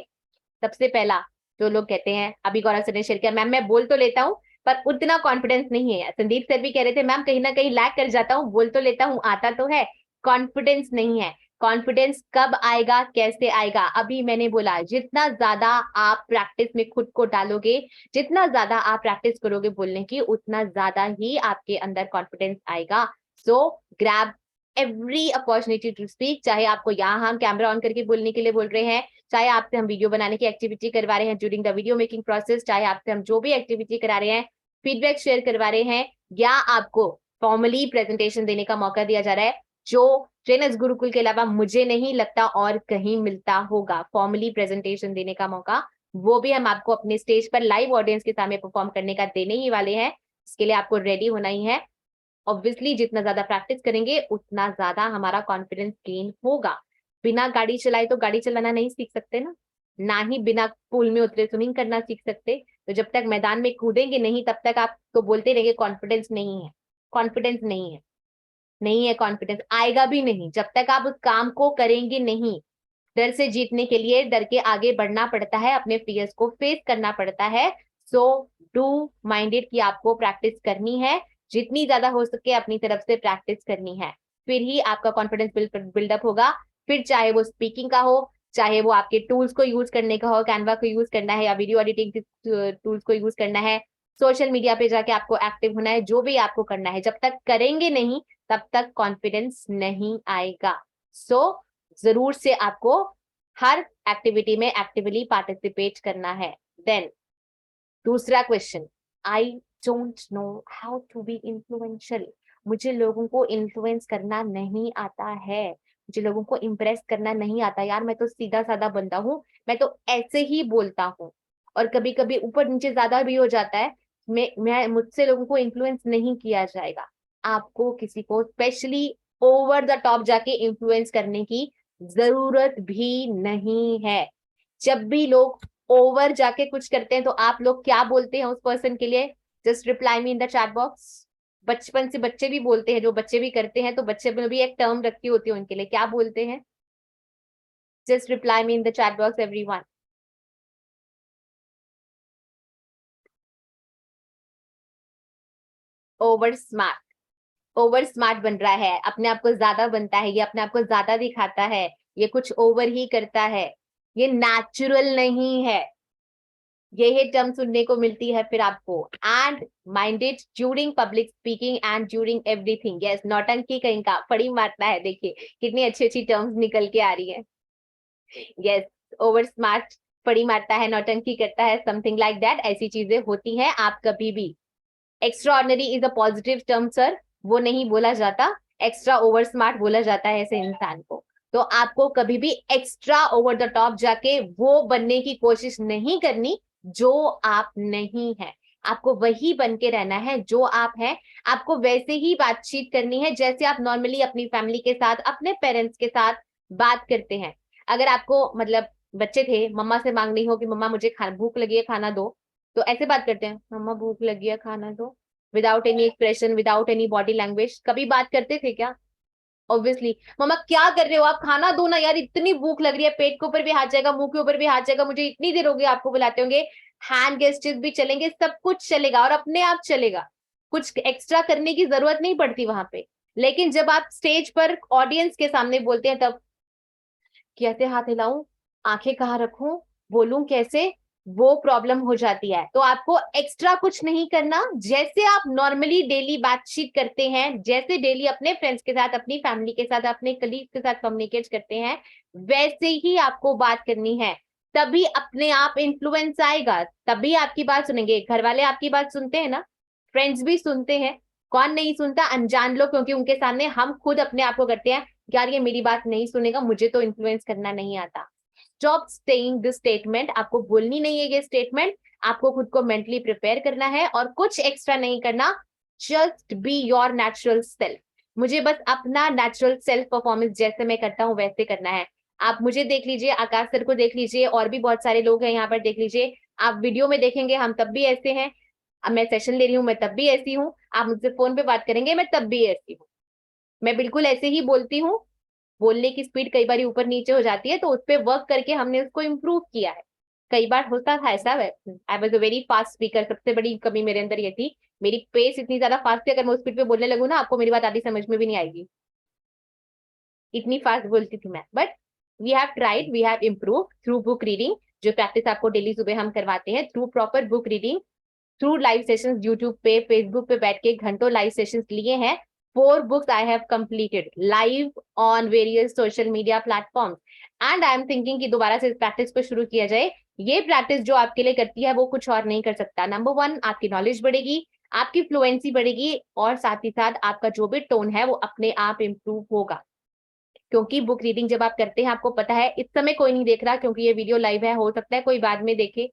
सबसे पहला जो लोग कहते हैं, अभी गौरव सर ने शेयर किया, मैम मैं बोल तो लेता हूँ पर उतना कॉन्फिडेंस नहीं है। संदीप सर भी कह रहे थे मैम कहीं ना कहीं लैग कर जाता हूँ, बोल तो लेता हूँ, आता तो है, कॉन्फिडेंस नहीं है। कॉन्फिडेंस कब आएगा, कैसे आएगा? अभी मैंने बोला, जितना ज्यादा आप प्रैक्टिस में खुद को डालोगे, जितना ज्यादा आप प्रैक्टिस करोगे बोलने की, उतना ज्यादा ही आपके अंदर कॉन्फिडेंस आएगा। So grab every opportunity to speak. चाहे आपको यहाँ हम कैमरा ऑन करके बोलने के लिए बोल रहे हैं, चाहे आपसे हम वीडियो बनाने की एक्टिविटी करवा रहे हैं during the video making process, चाहे आपसे हम जो भी एक्टिविटी करा रहे हैं, फीडबैक शेयर करवा रहे हैं, या आपको फॉर्मली प्रेजेंटेशन देने का मौका दिया जा रहा है, जो ट्रेनर्स गुरुकुल के अलावा मुझे नहीं लगता और कहीं मिलता होगा, फॉर्मली प्रेजेंटेशन देने का मौका, वो भी हम आपको अपने स्टेज पर लाइव ऑडियंस के सामने परफॉर्म करने का देने ही वाले हैं। इसके लिए आपको रेडी होना ही है। ऑब्वियसली जितना ज्यादा प्रैक्टिस करेंगे उतना ज्यादा हमारा कॉन्फिडेंस गेन होगा। बिना गाड़ी चलाए तो गाड़ी चलाना नहीं सीख सकते ना ही बिना पूल में उतरे स्विमिंग करना सीख सकते। तो जब तक मैदान में कूदेंगे नहीं, तब तक आप तो बोलते रहेंगे कॉन्फिडेंस नहीं है, कॉन्फिडेंस नहीं है, नहीं है कॉन्फिडेंस, आएगा भी नहीं जब तक आप उस काम को करेंगे नहीं। डर से जीतने के लिए डर के आगे बढ़ना पड़ता है, अपने फियर्स को फेस करना पड़ता है। सो डू माइंडेड कि आपको प्रैक्टिस करनी है, जितनी ज्यादा हो सके अपनी तरफ से प्रैक्टिस करनी है, फिर ही आपका कॉन्फिडेंस बिल्डअप होगा। फिर चाहे वो स्पीकिंग का हो, चाहे वो आपके टूल्स को यूज करने का हो, कैनवा को यूज करना है या वीडियो एडिटिंग टूल्स को यूज करना है, सोशल मीडिया पे जाके आपको एक्टिव होना है, जो भी आपको करना है, जब तक करेंगे नहीं तब तक कॉन्फिडेंस नहीं आएगा। सो जरूर से आपको हर एक्टिविटी में एक्टिवली पार्टिसिपेट करना है। देन दूसरा question, I don't know how to be influential. मुझे लोगों को इन्फ्लुएंस करना नहीं आता है, मुझे लोगों को इम्प्रेस करना नहीं आता। यार मैं तो सीधा साधा बंदा हूँ, मैं तो ऐसे ही बोलता हूँ, और कभी कभी ऊपर नीचे ज्यादा भी हो जाता है। मैं मुझसे लोगों को इन्फ्लुएंस नहीं किया जाएगा। आपको किसी को स्पेशली ओवर द टॉप जाके इन्फ्लुएंस करने की जरूरत भी नहीं है। जब भी लोग ओवर जाके कुछ करते हैं तो आप लोग क्या बोलते हैं उस पर्सन के लिए? Just reply me in the chat box. बचपन से बच्चे भी बोलते हैं, जो बच्चे भी करते हैं, तो बच्चे में भी एक टर्म रखी होती है उनके लिए, क्या बोलते हैं? Just reply me in the chat box everyone. Over smart. Over smart बन रहा है, अपने आप को ज्यादा बनता है, ये अपने आप को ज्यादा दिखाता है, ये कुछ ओवर ही करता है, ये नेचुरल नहीं है। यही टर्म सुनने को मिलती है फिर आपको। And minded during public speaking and during everything. Yes, नौटंकी कहीं का फड़ी मारता है। देखिए कितनी अच्छी अच्छी टर्म्स निकल के आ रही है। यस, ओवर स्मार्ट, फड़ी मारता है, नौटंकी करता है, समथिंग लाइक दैट, ऐसी चीजें होती हैं आप कभी भी। Extraordinary is a positive term sir, वो नहीं बोला जाता, एक्स्ट्रा ओवर स्मार्ट बोला जाता है ऐसे इंसान को। तो आपको कभी भी एक्स्ट्रा ओवर द टॉप जाके वो बनने की कोशिश नहीं करनी जो आप नहीं है। आपको वही बन के रहना है जो आप हैं। आपको वैसे ही बातचीत करनी है जैसे आप नॉर्मली अपनी फैमिली के साथ, अपने पेरेंट्स के साथ बात करते हैं। अगर आपको मतलब बच्चे थे, मम्मा से मांगनी हो कि मम्मा मुझे भूख लगी है खाना दो, तो ऐसे बात करते हैं, मम्मा भूख लगी है खाना दो, without any expression, without any body language. कभी बात करते थे क्या? ऑब्वियसली। मम्मा क्या कर रहे हो आप, खाना दो ना यार, इतनी भूख लग रही है, पेट के ऊपर भी हाथ जाएगा, मुंह के ऊपर भी हाथ जाएगा, मुझे इतनी देर हो गई आपको बुलाते होंगे। हैंड गेस्टर्स भी चलेंगे, सब कुछ चलेगा और अपने आप चलेगा, कुछ एक्स्ट्रा करने की जरूरत नहीं पड़ती वहां पे। लेकिन जब आप स्टेज पर ऑडियंस के सामने बोलते हैं, तब कैसे हाथ हिलाऊं, आंखें कहाँ रखूं, बोलूं कैसे, वो प्रॉब्लम हो जाती है। तो आपको एक्स्ट्रा कुछ नहीं करना, जैसे आप नॉर्मली डेली बातचीत करते हैं, जैसे डेली अपने फ्रेंड्स के साथ, अपनी फैमिली के साथ, अपने कलीग के साथ कम्युनिकेट करते हैं, वैसे ही आपको बात करनी है। तभी अपने आप इन्फ्लुएंस आएगा, तभी आपकी बात सुनेंगे। घर वाले आपकी बात सुनते हैं ना, फ्रेंड्स भी सुनते हैं, कौन नहीं सुनता? अनजान लोग, क्योंकि उनके सामने हम खुद अपने आप को करते हैं, यार ये मेरी बात नहीं सुनेगा, मुझे तो इन्फ्लुएंस करना नहीं आता। स्टॉप सेइंग दिस स्टेटमेंट, आपको बोलनी नहीं है ये स्टेटमेंट, आपको खुद को मेंटली प्रिपेयर करना है और कुछ एक्स्ट्रा नहीं करना। Just be your natural self. मुझे बस अपना नेचुरल सेल्फ परफॉर्मेंस जैसे मैं करता हूँ वैसे करना है। आप मुझे देख लीजिए, आकाश सर को देख लीजिए, और भी बहुत सारे लोग हैं यहाँ पर, देख लीजिए। आप वीडियो में देखेंगे हम तब भी ऐसे हैं, अब मैं सेशन ले रही हूँ मैं तब भी ऐसी हूँ, आप मुझसे फोन पे बात करेंगे मैं तब भी ऐसी हूँ, मैं बिल्कुल ऐसे ही बोलती हूँ। बोलने की स्पीड कई बार ऊपर नीचे हो जाती है, तो उस पर वर्क करके हमने उसको इम्प्रूव किया है। कई बार होता था ऐसा, I was a very fast speaker, सबसे बड़ी कमी मेरे अंदर ये थी, मेरी पेस इतनी ज्यादा फास्ट थी, अगर मैं उस स्पीड पे बोलने लगूँ ना, आपको मेरी बात आधी समझ में भी नहीं आएगी, इतनी फास्ट बोलती थी मैं। But we have tried, we have improve through book reading, जो प्रैक्टिस आपको डेली सुबह हम करवाते हैं, through proper book reading, through live sessions YouTube पे, फेसबुक पे बैठ के घंटों लाइव सेशंस लिए हैं। 4 books I have completed live on various social media platforms and I am thinking कि दोबारा से इस प्रैक्टिस को शुरू किया जाए। ये प्रैक्टिस जो आपके लिए करती है वो कुछ और नहीं कर सकता। नंबर 1, आपकी नॉलेज बढ़ेगी, आपकी फ्लुएंसी बढ़ेगी, और साथ ही साथ आपका जो भी टोन है वो अपने आप इम्प्रूव होगा। क्योंकि बुक रीडिंग जब आप करते हैं, आपको पता है इस समय कोई नहीं देख रहा, क्योंकि ये वीडियो लाइव है, हो सकता है कोई बाद में देखे,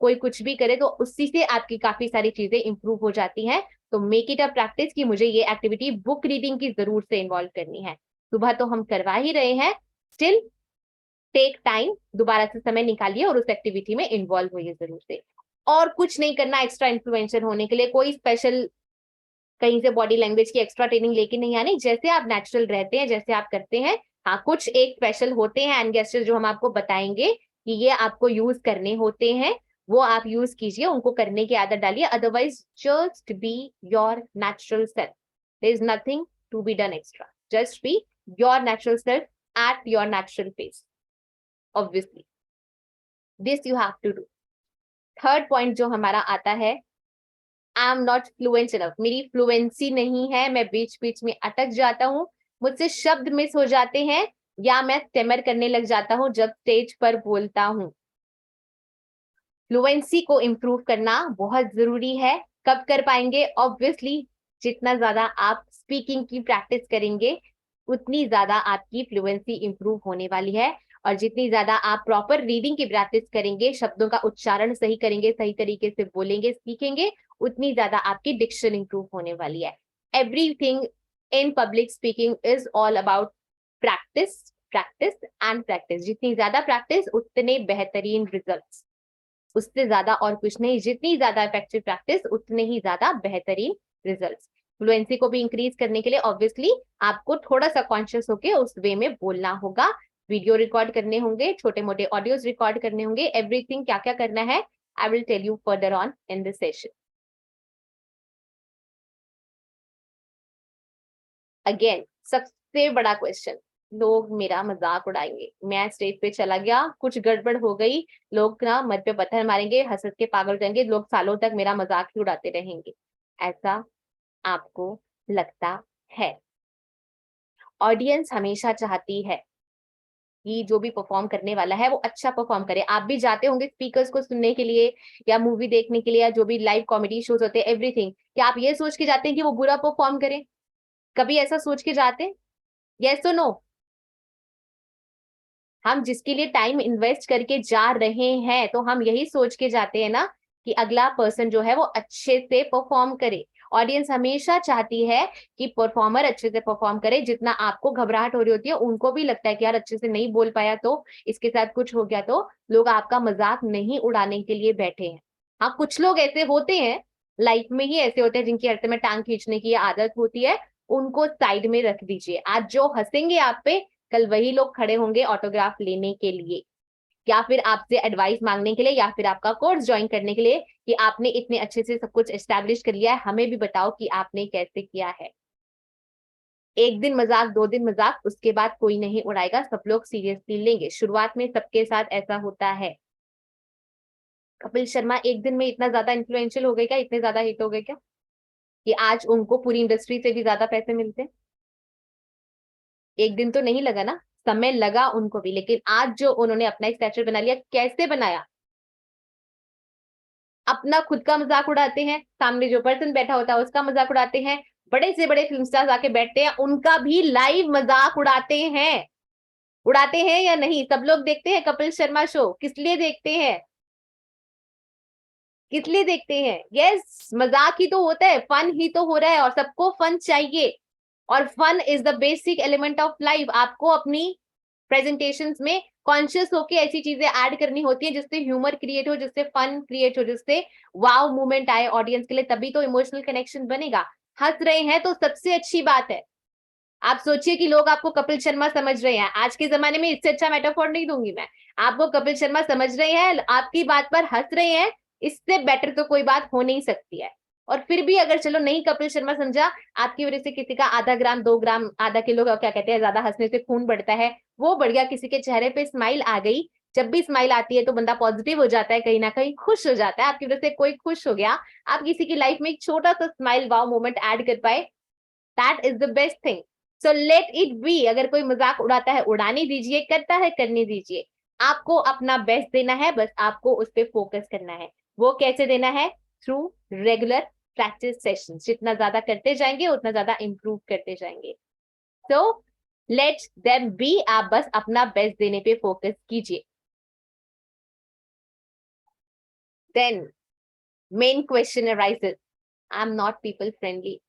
कोई कुछ भी करे, तो उसी से आपकी काफी सारी चीजें इंप्रूव हो जाती हैं। तो मेक इट अ प्रैक्टिस कि मुझे ये एक्टिविटी बुक रीडिंग की जरूर से इन्वॉल्व करनी है। सुबह तो हम करवा ही रहे हैं, स्टिल टेक टाइम, दोबारा से समय निकालिए और उस एक्टिविटी में इन्वॉल्व होइए जरूर से। और कुछ नहीं करना एक्स्ट्रा इन्फ्लुएंसर होने के लिए, कोई स्पेशल कहीं से बॉडी लैंग्वेज की एक्स्ट्रा ट्रेनिंग लेके नहीं आनी, जैसे आप नेचुरल रहते हैं, जैसे आप करते हैं। हाँ, कुछ एक स्पेशल होते हैं एंड गेस्टर्स जो हम आपको बताएंगे कि ये आपको यूज करने होते हैं, वो आप यूज कीजिए, उनको करने की आदत डालिए। Otherwise just be your natural self, there is nothing to be done extra, just be your natural self at your natural pace, obviously this you have to do. Third point जो हमारा आता है, I am not fluent enough, मेरी fluency नहीं है, मैं बीच बीच में अटक जाता हूँ, मुझसे शब्द मिस हो जाते हैं, या मैं स्टेमर करने लग जाता हूँ जब स्टेज पर बोलता हूँ। फ्लुएंसी को इम्प्रूव करना बहुत जरूरी है। कब कर पाएंगे? ऑब्वियसली जितना ज्यादा आप स्पीकिंग की प्रैक्टिस करेंगे उतनी ज्यादा आपकी फ्लुएंसी इम्प्रूव होने वाली है, और जितनी ज्यादा आप प्रॉपर रीडिंग की प्रैक्टिस करेंगे, शब्दों का उच्चारण सही करेंगे, सही तरीके से बोलेंगे, सीखेंगे, उतनी ज्यादा आपकी डिक्शन इंप्रूव होने वाली है। Everything in public speaking is all about practice, practice and practice. जितनी ज्यादा प्रैक्टिस उतने बेहतरीन रिजल्ट्स, उससे ज्यादा और कुछ नहीं। जितनी ज्यादा इफेक्टिव प्रैक्टिस उतने ही ज्यादा बेहतरीन रिजल्ट्स। फ्लुएंसी को भी इंक्रीज करने के लिए ऑब्वियसली आपको थोड़ा सा कॉन्शियस होके उस वे में बोलना होगा, वीडियो रिकॉर्ड करने होंगे, छोटे मोटे ऑडियोज रिकॉर्ड करने होंगे, एवरीथिंग क्या क्या करना है I will tell you further on in this session. Again सबसे बड़ा क्वेश्चन, लोग मेरा मजाक उड़ाएंगे, मैं स्टेज पे चला गया, कुछ गड़बड़ हो गई, लोग ना मत पे पत्थर मारेंगे, हंस हंस के पागल हो जाएंगे, लोग सालों तक मेरा मजाक ही उड़ाते रहेंगे, ऐसा आपको लगता है? ऑडियंस हमेशा चाहती है कि जो भी परफॉर्म करने वाला है वो अच्छा परफॉर्म करे। आप भी जाते होंगे स्पीकर्स को सुनने के लिए या मूवी देखने के लिए या जो भी लाइव कॉमेडी शोज होते हैं, एवरीथिंग, क्या आप ये सोच के जाते हैं कि वो बुरा परफॉर्म करे? कभी ऐसा सोच के जाते हैं? यस और नो? हम जिसके लिए टाइम इन्वेस्ट करके जा रहे हैं तो हम यही सोच के जाते हैं ना कि अगला पर्सन जो है वो अच्छे से परफॉर्म करे। ऑडियंस हमेशा चाहती है कि परफॉर्मर अच्छे से परफॉर्म करे। जितना आपको घबराहट हो रही होती है उनको भी लगता है कि यार अच्छे से नहीं बोल पाया तो, इसके साथ कुछ हो गया तो। लोग आपका मजाक नहीं उड़ाने के लिए बैठे हैं। हाँ, कुछ लोग ऐसे होते हैं, लाइफ में ही ऐसे होते हैं जिनकी अर्थ में टांग खींचने की आदत होती है, उनको साइड में रख दीजिए। आज जो हंसेंगे आप पे, कल वही लोग खड़े होंगे ऑटोग्राफ लेने के लिए, या फिर आपसे एडवाइस मांगने के लिए, या फिर आपका कोर्स ज्वाइन करने के लिए कि आपने इतने अच्छे से सब कुछ एस्टैब्लिश कर लिया है, हमें भी बताओ कि आपने कैसे किया है। एक दिन मजाक, 2 दिन मजाक, उसके बाद कोई नहीं उड़ाएगा, सब लोग सीरियसली लेंगे। शुरुआत में सबके साथ ऐसा होता है। कपिल शर्मा एक दिन में इतना ज्यादा इन्फ्लुएंशियल हो गए क्या, इतने ज्यादा हिट हो गए क्या कि आज उनको पूरी इंडस्ट्री से भी ज्यादा पैसे मिलते हैं? एक दिन तो नहीं लगा ना, समय लगा उनको भी, लेकिन आज जो उन्होंने अपना एक स्टैचर बना लिया, कैसे बनाया? अपना खुद का मजाक उड़ाते हैं, सामने जो पर्सन बैठा होता है उसका मजाक उड़ाते हैं, बड़े से बड़े फिल्म स्टार्स आके बैठते हैं उनका भी लाइव मजाक उड़ाते हैं। उड़ाते हैं या नहीं? सब लोग देखते हैं कपिल शर्मा शो, किस लिए देखते हैं? किस लिए देखते हैं? यस, मजाक ही तो होता है, फन ही तो हो रहा है, और सबको फन चाहिए, और fun is the basic element of life. आपको अपनी प्रेजेंटेशंस में कॉन्शियस होके ऐसी चीजें ऐड करनी होती है जिससे ह्यूमर क्रिएट हो, जिससे फन क्रिएट हो, जिससे वाव मूवमेंट आए ऑडियंस के लिए, तभी तो इमोशनल कनेक्शन बनेगा। हंस रहे हैं तो सबसे अच्छी बात है। आप सोचिए कि लोग आपको कपिल शर्मा समझ रहे हैं, आज के जमाने में इससे अच्छा मेटाफोर नहीं दूंगी मैं। आपको कपिल शर्मा समझ रहे हैं, आपकी बात पर हंस रहे हैं, इससे बेटर तो कोई बात हो नहीं सकती है। और फिर भी अगर चलो नहीं कपिल शर्मा समझा, आपकी वजह से किसी का आधा ग्राम 2 ग्राम आधा किलो का क्या कहते हैं, ज्यादा हंसने से खून बढ़ता है, वो बढ़ गया, किसी के चेहरे पे स्माइल आ गई। जब भी स्माइल आती है तो बंदा पॉजिटिव हो जाता है, कहीं ना कहीं खुश हो जाता है, आपकी वजह से कोई खुश हो गया, आप किसी की लाइफ में एक छोटा सा स्माइल वाव मोमेंट ऐड कर पाए, that is the best thing. So let it be. अगर कोई मजाक उड़ाता है उड़ाने दीजिए, करता है करने दीजिए, आपको अपना बेस्ट देना है, बस आपको उस पर फोकस करना है। वो कैसे देना है? Through regular practice session. जितना ज्यादा करते जाएंगे उतना ज्यादा इंप्रूव करते जाएंगे। सो लेट देम बी, आप बस अपना बेस्ट देने पे फोकस कीजिए। Then main question arises, I am not people friendly.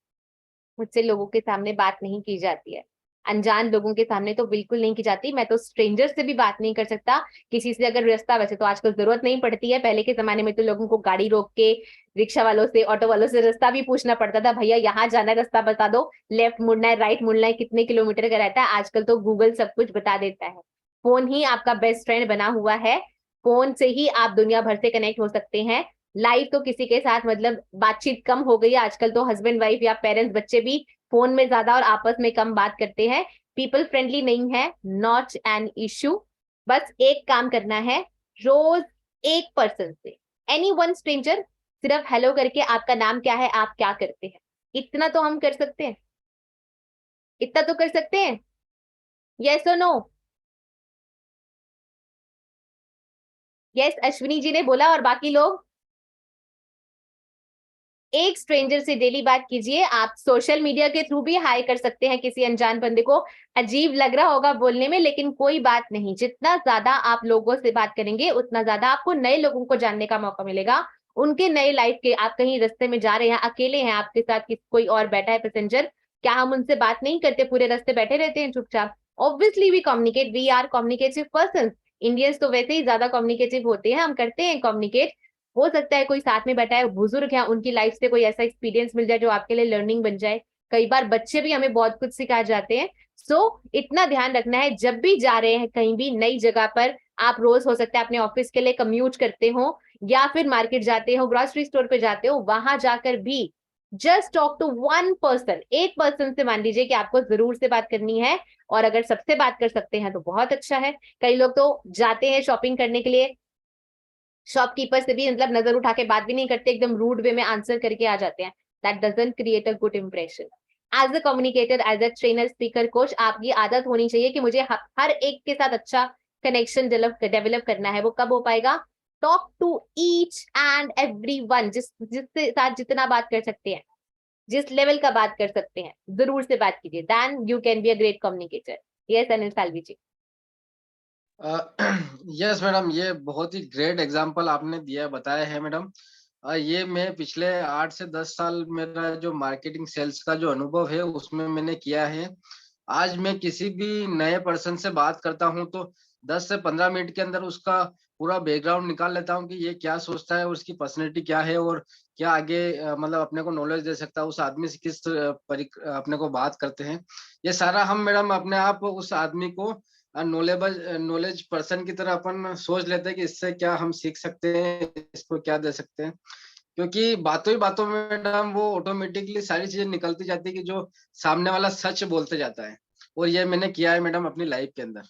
मुझसे लोगों के सामने बात नहीं की जाती है, अनजान लोगों के सामने तो बिल्कुल नहीं की जाती। मैं तो स्ट्रेंजर से भी बात नहीं कर सकता किसी से अगर रास्ता, वैसे तो आजकल जरूरत नहीं पड़ती है, पहले के जमाने में तो लोगों को गाड़ी रोक के रिक्शा वालों से, ऑटो वालों से रास्ता भी पूछना पड़ता था, भैया यहाँ जाना है रास्ता बता दो, लेफ्ट मुड़ना है, राइट मुड़ना है, कितने किलोमीटर का रहता है। आजकल तो गूगल सब कुछ बता देता है, फोन ही आपका बेस्ट फ्रेंड बना हुआ है। फोन से ही आप दुनिया भर से कनेक्ट हो सकते हैं। लाइव तो किसी के साथ मतलब बातचीत कम हो गई है आजकल, तो हस्बैंड वाइफ या पेरेंट्स बच्चे भी फोन में ज्यादा और आपस में कम बात करते हैं। पीपल फ्रेंडली नहीं है, नॉट एन इश्यू। बस एक काम करना है, रोज एक पर्सन से, एनी वन स्ट्रेंजर, सिर्फ हेलो करके आपका नाम क्या है, आप क्या करते हैं, इतना तो हम कर सकते हैं, इतना तो कर सकते हैं। यस और नो? यस अश्विनी जी ने बोला, और बाकी लोग? एक स्ट्रेंजर से डेली बात कीजिए। आप सोशल मीडिया के थ्रू भी हाई कर सकते हैं किसी अनजान बंदे को। अजीब लग रहा होगा बोलने में, लेकिन कोई बात नहीं, जितना ज्यादा आप लोगों से बात करेंगे उतना ज्यादा आपको नए लोगों को जानने का मौका मिलेगा, उनके नए लाइफ के। आप कहीं रास्ते में जा रहे हैं, अकेले हैं, आपके साथ कोई और बैठा है पैसेंजर, क्या हम उनसे बात नहीं करते? पूरे रास्ते बैठे रहते हैं चुपचाप? Obviously we communicate, we are communicative person. Indians तो वैसे ही ज्यादा कम्युनिकेटिव होते हैं, हम करते हैं कम्युनिकेट। हो सकता है कोई साथ में बैठा है बुजुर्ग है, उनकी लाइफ से कोई ऐसा एक्सपीरियंस मिल जाए जो आपके लिए लर्निंग बन जाए। कई बार बच्चे भी हमें बहुत कुछ सिखा जाते हैं। सो इतना ध्यान रखना है, जब भी जा रहे हैं कहीं भी नई जगह पर, आप रोज हो सकता है अपने ऑफिस के लिए कम्यूट करते हो, या फिर मार्केट जाते हो, ग्रोसरी स्टोर पे जाते हो, वहां जाकर भी just talk to one person. एक पर्सन से मान लीजिए कि आपको जरूर से बात करनी है, और अगर सबसे बात कर सकते हैं तो बहुत अच्छा है। कई लोग तो जाते हैं शॉपिंग करने के लिए, शॉपकीपर से भी मतलब नजर उठा के बात भी नहीं करते, एकदम रूड वे में आंसर करके आ जाते हैं। That doesn't create a good impression. As a communicator, as a trainer, speaker, coach, आपकी आदत होनी चाहिए कि मुझे हर एक के साथ अच्छा कनेक्शन डेवलप करना है। वो कब हो पाएगा? Talk to each and every one, जिसके साथ जितना बात कर सकते हैं, जिस लेवल का बात कर सकते हैं, जरूर से बात कीजिए। Then you can be a great communicator. Yes Anil Salvi ji. Yes madam, ये बहुत ही ग्रेट एग्जांपल आपने दिया बताया है मैडम। ये मैं पिछले 8 से 10 साल मेरा जो मार्केटिंग सेल्स का जो अनुभव है उसमें मैंने किया है। आज मैं किसी भी नए पर्सन से बात करता हूं तो 10 से 15 मिनट के अंदर उसका पूरा बैकग्राउंड निकाल लेता हूं कि ये क्या सोचता है, उसकी पर्सनैलिटी क्या है, और क्या आगे मतलब अपने को नॉलेज दे सकता है, उस आदमी से किस अपने को बात करते हैं। ये सारा हम मैडम अपने आप उस आदमी को नॉलेज पर्सन की तरह अपन सोच लेते हैं कि इससे क्या हम सीख सकते हैं, इसको क्या दे सकते हैं। क्योंकि बातों ही बातों में मैडम वो ऑटोमेटिकली सारी चीजें निकलती जाती है कि जो सामने वाला सच बोलते जाता है, और ये मैंने किया है मैडम अपनी लाइफ के अंदर।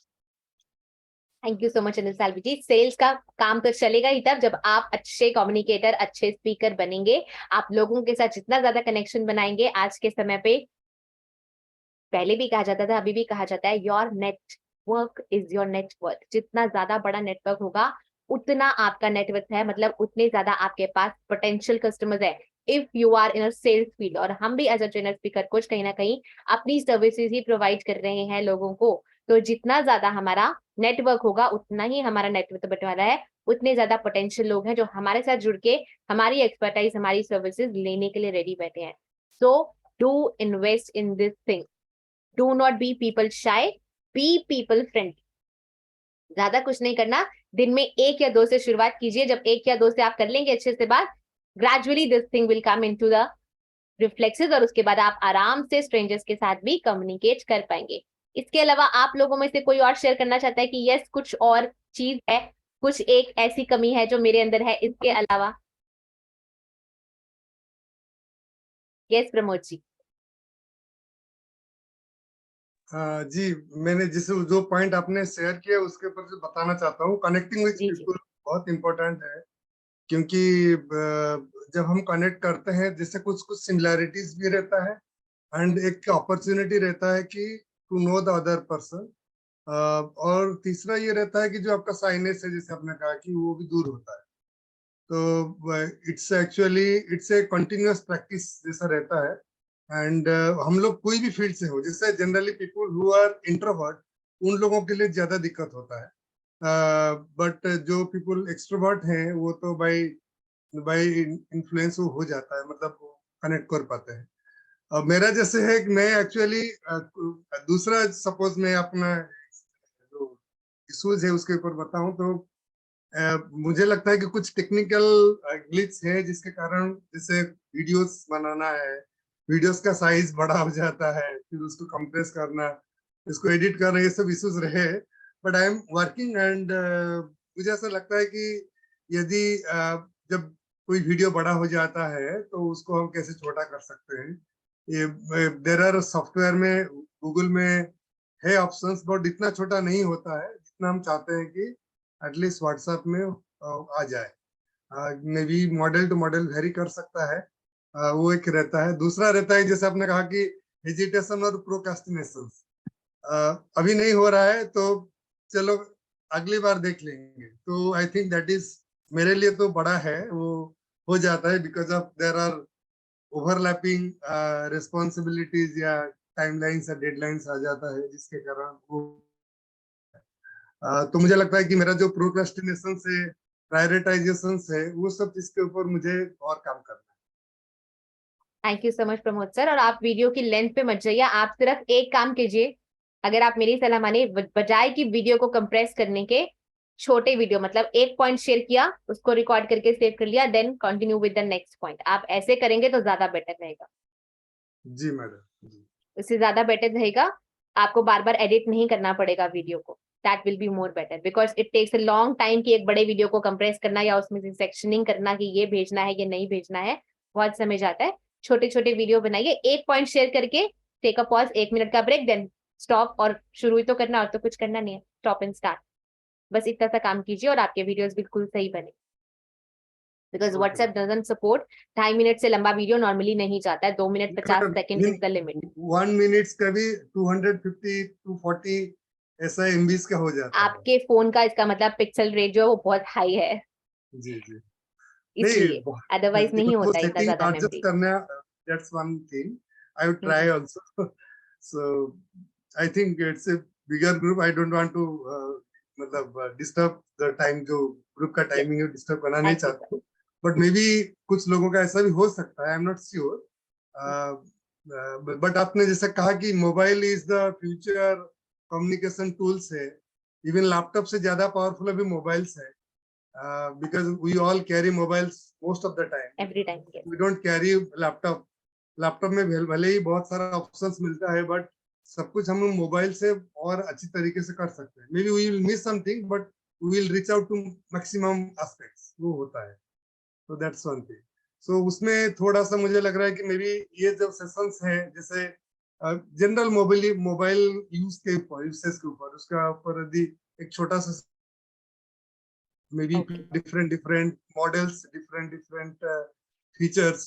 Thank you so much Anil Salvi ji. Sales का काम तो चलेगा ही तब जब आप अच्छे कम्युनिकेटर, अच्छे स्पीकर बनेंगे। आप लोगों के साथ जितना ज्यादा कनेक्शन बनाएंगे, आज के समय पे पहले भी कहा जाता था, अभी भी कहा जाता है, your network is your net worth. जितना ज्यादा बड़ा नेटवर्क होगा उतना आपका नेटवर्क है, मतलब उतने ज्यादा आपके पास पोटेंशियल कस्टमर्स है। If you are in a sales field, और हम भी as a trainer, speaker, coach कहीं ना कहीं अपनी सर्विसेज ही प्रोवाइड कर रहे हैं लोगों को, तो जितना ज्यादा हमारा नेटवर्क होगा उतना ही हमारा नेटवर्क बंटवारा है, उतने ज्यादा पोटेंशियल लोग हैं जो हमारे साथ जुड़ के हमारी एक्सपर्टाइज, हमारी सर्विसेज लेने के लिए रेडी बैठे हैं। So do invest in this thing, do not be people shy, be people friendly. ज्यादा कुछ नहीं करना, दिन में 1 या 2 से शुरुआत कीजिए। जब 1 या 2 से आप कर लेंगे अच्छे से बात, gradually this thing will come into the reflexes, और उसके बाद आप आराम से स्ट्रेंजर्स के साथ भी कम्युनिकेट कर पाएंगे। इसके अलावा आप लोगों में से कोई और शेयर करना चाहता है कि यस कुछ और चीज है, कुछ एक ऐसी कमी है जो मेरे अंदर है इसके अलावा? यस प्रमोद जी। जी, मैंने जो पॉइंट आपने शेयर किया उसके ऊपर जो बताना चाहता हूँ, कनेक्टिंग विद पीपल बहुत इम्पोर्टेंट है। क्योंकि जब हम कनेक्ट करते हैं, जैसे कुछ कुछ सिमिलैरिटीज भी रहता है, एंड एक अपॉर्चुनिटी रहता है कि to know the other person, और तीसरा ये रहता है कि जो आपका साइनेस है, जैसे आपने कहा, कि वो भी दूर होता है। तो इट्स ए कंटिन्यूअस प्रैक्टिस जैसा रहता है। एंड हम लोग कोई भी फील्ड से हो, जैसे generally people who are introvert, उन लोगों के लिए ज्यादा दिक्कत होता है, बट जो पीपल एक्सट्रोवर्ट हैं वो तो बाय इन्फ्लुएंस वो हो जाता है, मतलब कनेक्ट कर पाते हैं। मेरा जैसे है कि मैं एक्चुअली दूसरा, सपोज मैं अपना जो इश्यूज है उसके ऊपर बताऊं तो मुझे लगता है कि कुछ टेक्निकल ग्लिच है, जिसके कारण जैसे वीडियोस बनाना है, वीडियोस का साइज बड़ा हो जाता है, फिर उसको कंप्रेस करना, इसको एडिट करना, ये सब इश्यूज रहे। But I am working and मुझे ऐसा लगता है कि यदि जब कोई वीडियो बड़ा हो जाता है तो उसको हम कैसे छोटा कर सकते हैं। ये देयर आर सॉफ्टवेयर में, गूगल में है ऑप्शंस, बट इतना छोटा नहीं होता है जितना हम चाहते हैं कि एटलीस्ट व्हाट्सएप में आ जाए। Maybe model to model vary कर सकता है, वो एक रहता है। दूसरा रहता है जैसे आपने कहा कि हेजिटेशन और प्रोक्रास्टिनेशन, अभी नहीं हो रहा है तो चलो अगली बार देख लेंगे, तो आई थिंक दैट इज मेरे लिए तो बड़ा है, वो हो जाता है because of there are overlapping responsibilities या टाइमलाइंस या डेडलाइंस आ जाता है, जिसके कारण वो तो मुझे लगता है कि मेरा जो प्रोक्रास्टिनेशन से प्रायोरिटाइजेशन है वो सब चीज के ऊपर मुझे और काम करना है। Thank you so much Pramod sir. और आप वीडियो की लेंथ पे मत जाइए, आप सिर्फ एक काम कीजिए, अगर आप मेरी सलाह माने, बजाय कि वीडियो को कंप्रेस करने के, छोटे वीडियो मतलब एक पॉइंट शेयर किया, उसको रिकॉर्ड करके सेव कर लिया, then continue with the next point. आप ऐसे करेंगे तो ज्यादा बेटर रहेगा। जी मैडम, जी उससे ज्यादा बेटर रहेगा, आपको बार बार एडिट नहीं करना पड़ेगा वीडियो को। That will be more better because it takes a long time कि एक बड़े वीडियो को कंप्रेस करना या उसमें से सेक्शनिंग करना कि ये भेजना है ये नहीं भेजना है, बहुत समय जाता है। छोटे छोटे वीडियो बनाइए, एक पॉइंट शेयर करके टेक अ पॉज, 1 मिनट का ब्रेक, देन स्टॉप, और शुरू ही तो करना, और तो कुछ करना नहीं है, स्टॉप एंड स्टार्ट। बस इतना सा काम कीजिए और आपके वीडियोस बिल्कुल सही बने। Because WhatsApp doesn't support 2.5 minute से लंबा वीडियो नॉर्मली नहीं जाता है, 2 minute 50 second is the limit. 1 minute का भी 250 240 ऐसा एमबीस का हो जाता है। आपके फोन का इसका मतलब पिक्सल रेट जो है वो बहुत हाई है, जी जी, इसलिए, अदरवाइज नहीं वो होता इतना सेटिंग ज्यादा एडजस्ट मेमोरी। करना, that's one thing I would try also. So I think it's a bigger group, I don't want to मतलब डिस्टर्ब द टाइम, जो ग्रुप का टाइमिंग है डिस्टर्ब करना नहीं चाहता हूँ, बट मे बी कुछ लोगों का ऐसा भी हो सकता है, I am not sure. But आपने जैसे कहा कि mobile is the future communication tools है, इवन लैपटॉप से ज्यादा पावरफुल अभी मोबाइल्स है, because we all carry mobiles most of the time. Every time, yes. We don't carry laptop. Laptop में भले ही बहुत सारा ऑप्शंस मिलता है, बट सब कुछ हम मोबाइल से और अच्छी तरीके से कर सकते हैं। Maybe we will miss something but we will reach out to maximum aspects, वो होता है। तो दैट्स वन थिंग। सो उसमें थोड़ा सा मुझे लग रहा है कि मे बी ये जब सेशंस है, जैसे जनरल मोबाइल यूज के ऊपर, यूसेज के ऊपर, उसका ऊपर यदि एक छोटा सा maybe different models, different features,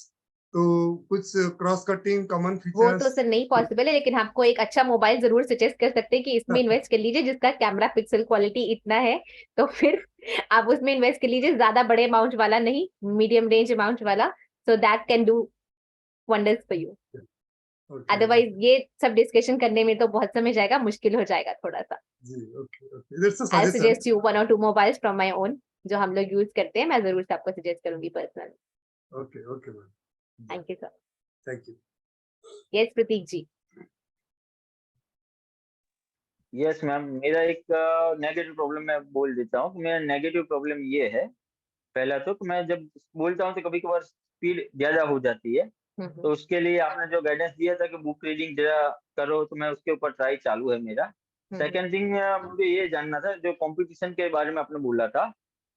तो कुछ क्रॉस कटिंग कॉमन वो तो फीचर्स। सर नहीं पॉसिबल है, लेकिन आपको एक अच्छा मोबाइल जरूर सजेस्ट कर सकते हैं कि इसमें इन्वेस्ट कर लीजिए जिसका कैमरा पिक्सल क्वालिटी इतना है, तो फिर आप उसमें इन्वेस्ट कर लीजिए, ज्यादा बड़े अमाउंट वाला नहीं, मीडियम रेंज अमाउंट वाला, so that can do wonders for you. Otherwise ये सब डिस्कशन करने में तो बहुत समय जाएगा, मुश्किल हो जाएगा थोड़ा सा। जी okay, I suggest you 1 or 2 mobiles from my own, जो हम लोग यूज करते हैं, मैं जरूर से आपको सजेस्ट करूंगी personally. Okay okay ma'am, thank you sir. Thank you. Yes Pratik ji. Yes ma'am, मेरा एक नेगेटिव प्रॉब्लम मैं बोल देता हूँ। मेरा नेगेटिव प्रॉब्लम ये है, पहला तो कि मैं जब बोलता हूँ तो कभी कभार स्पीड ज्यादा हो जाती है, तो उसके लिए आपने जो गाइडेंस दिया था कि बुक रीडिंग जरा करो, तो मैं उसके ऊपर ट्राई चालू है मेरा। सेकंड थिंग, मुझे ये जानना था, जो कंपटीशन के बारे में आपने बोला था,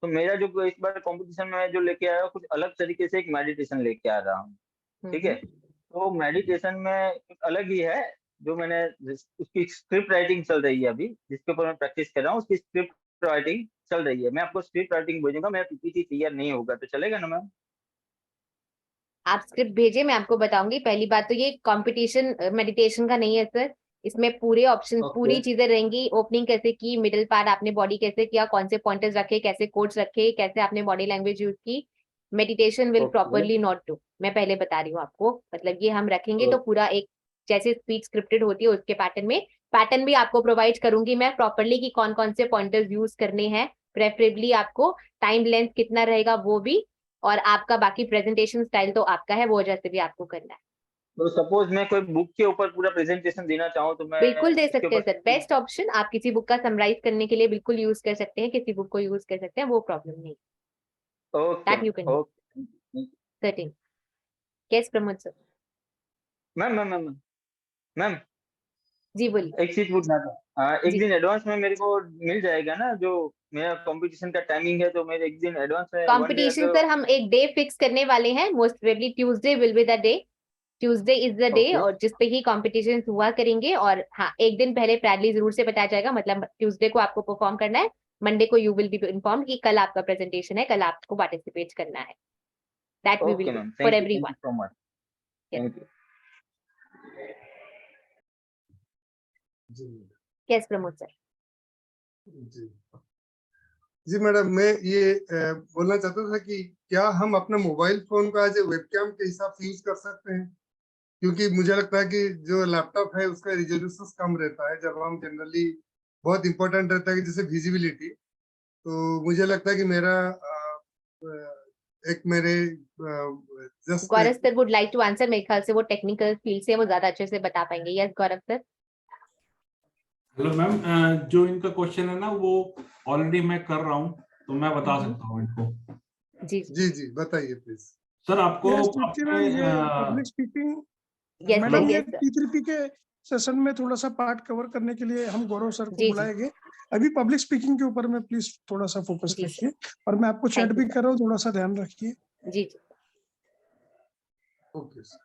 तो मेरा जो इस बार कंपटीशन में जो लेके आया हूँ, कुछ अलग तरीके से एक मेडिटेशन लेके आ रहा हूँ, ठीक है। तो मेडिटेशन में एक अलग ही है, जो मैंने उसकी स्क्रिप्ट राइटिंग चल रही है अभी, जिसके ऊपर मैं प्रैक्टिस कर रहा हूँ, उसकी स्क्रिप्ट राइटिंग चल रही है। मैं आपको स्क्रिप्ट राइटिंग भेजूंगा, मेरा पीपीटी तैयार नहीं होगा तो चलेगा ना मैम? आप स्क्रिप्ट भेजिए, मैं आपको बताऊंगी। पहली बात तो ये कंपटीशन मेडिटेशन का नहीं है सर, इसमें पूरे ऑप्शन पूरी चीजें रहेंगी। ओपनिंग कैसे की, मिडिल पार्ट आपने बॉडी कैसे किया, कौन से पॉइंटर्स रखे, कैसे कोट्स रखे, कैसे आपने बॉडी लैंग्वेज यूज की, meditation will properly not do, मैं पहले बता रही हूँ आपको। मतलब ये हम रखेंगे तो पूरा एक जैसे स्पीच स्क्रिप्टेड होती है उसके पैटर्न में, पैटर्न भी आपको प्रोवाइड करूंगी मैं प्रॉपरली कि कौन कौन से पॉइंटर्स यूज करने हैं, प्रेफरेबली आपको टाइम लेंथ कितना रहेगा वो भी, और आपका बाकी प्रेजेंटेशन स्टाइल तो आपका है, वो जैसे भी आपको करना है। तो सपोज मैं कोई बुक के ऊपर पूरा प्रेजेंटेशन देना चाहूँ तो मैं बिल्कुल दे उसके सकते हैं ऊपर सर, बेस्ट ऑप्शन। आप किसी बुक का समराइज करने के लिए बिल्कुल यूज कर सकते हैं, किसी बुक को यूज कर सकते हैं, वो प्रॉब्लम नहीं। Okay that you can certain. Yes Pramod sir. Ma'am ma'am ma'am ma'am जी बोलिए। एक चीज पूछना था, एक जी। दिन एडवांस में मेरे को मिल जाएगा ना, जो मेरा कंपटीशन का टाइमिंग है, तो मेरे एक दिन एडवांस में 1 डे कंपटीशन अगर। सर हम एक डे फिक्स करने वाले हैं, most probably Tuesday will be the day, Tuesday is the day, okay और जिस पे ही कॉम्पिटिशन हुआ करेंगे। और हाँ, एक दिन पहले प्रैडली जरूर से बताया जाएगा, मतलब ट्यूसडे को आपको परफॉर्म करना है, मंडे को यू विल बी इन्फॉर्म कि कल आपका प्रेजेंटेशन है, कल आपको पार्टिसिपेट करना है। That we will okay do ma'am, for thank you everyone. So much, thank you. जी यस प्रमोद सर। जी जी मैडम, मैं ये बोलना चाहता था कि क्या हम अपने मोबाइल फोन को एज ए वेबकैम के हिसाब से यूज कर सकते हैं? क्योंकि मुझे लगता है कि जो लैपटॉप है उसका रिजोल्यूशन कम रहता है, जब हम जनरली बहुत इंपॉर्टेंट रहता है कि जैसे विजिबिलिटी, तो मुझे लगता है कि मेरा एक मेरे just Gaurav sir would like to answer, मेरे ख्याल से वो टेक्निकल फील्ड से वो ज्यादा अच्छे से बता पाएंगे। Yes Gaurav sir. Hello ma'am, जो इनका क्वेश्चन है ना वो ऑलरेडी मैं कर रहा हूँ, तो मैं बता सकता हूँ इनको। जी जी जी बताइए प्लीज। सर आपको यस तृप्ति मैम, ये public speaking yes madam, sir, ये यस सर। T3P के सेशन में थोड़ा सा पार्ट कवर करने के लिए हम गौरव सर को जी जी बुलाएंगे। अभी पब्लिक स्पीकिंग के ऊपर में प्लीज थोड़ा सा फोकस जी रखिए, सर, और मैं आपको चैट थैंक यू भी सर। कर रहा हूँ, थोड़ा सा ध्यान रखिए। जी जी ओके सर।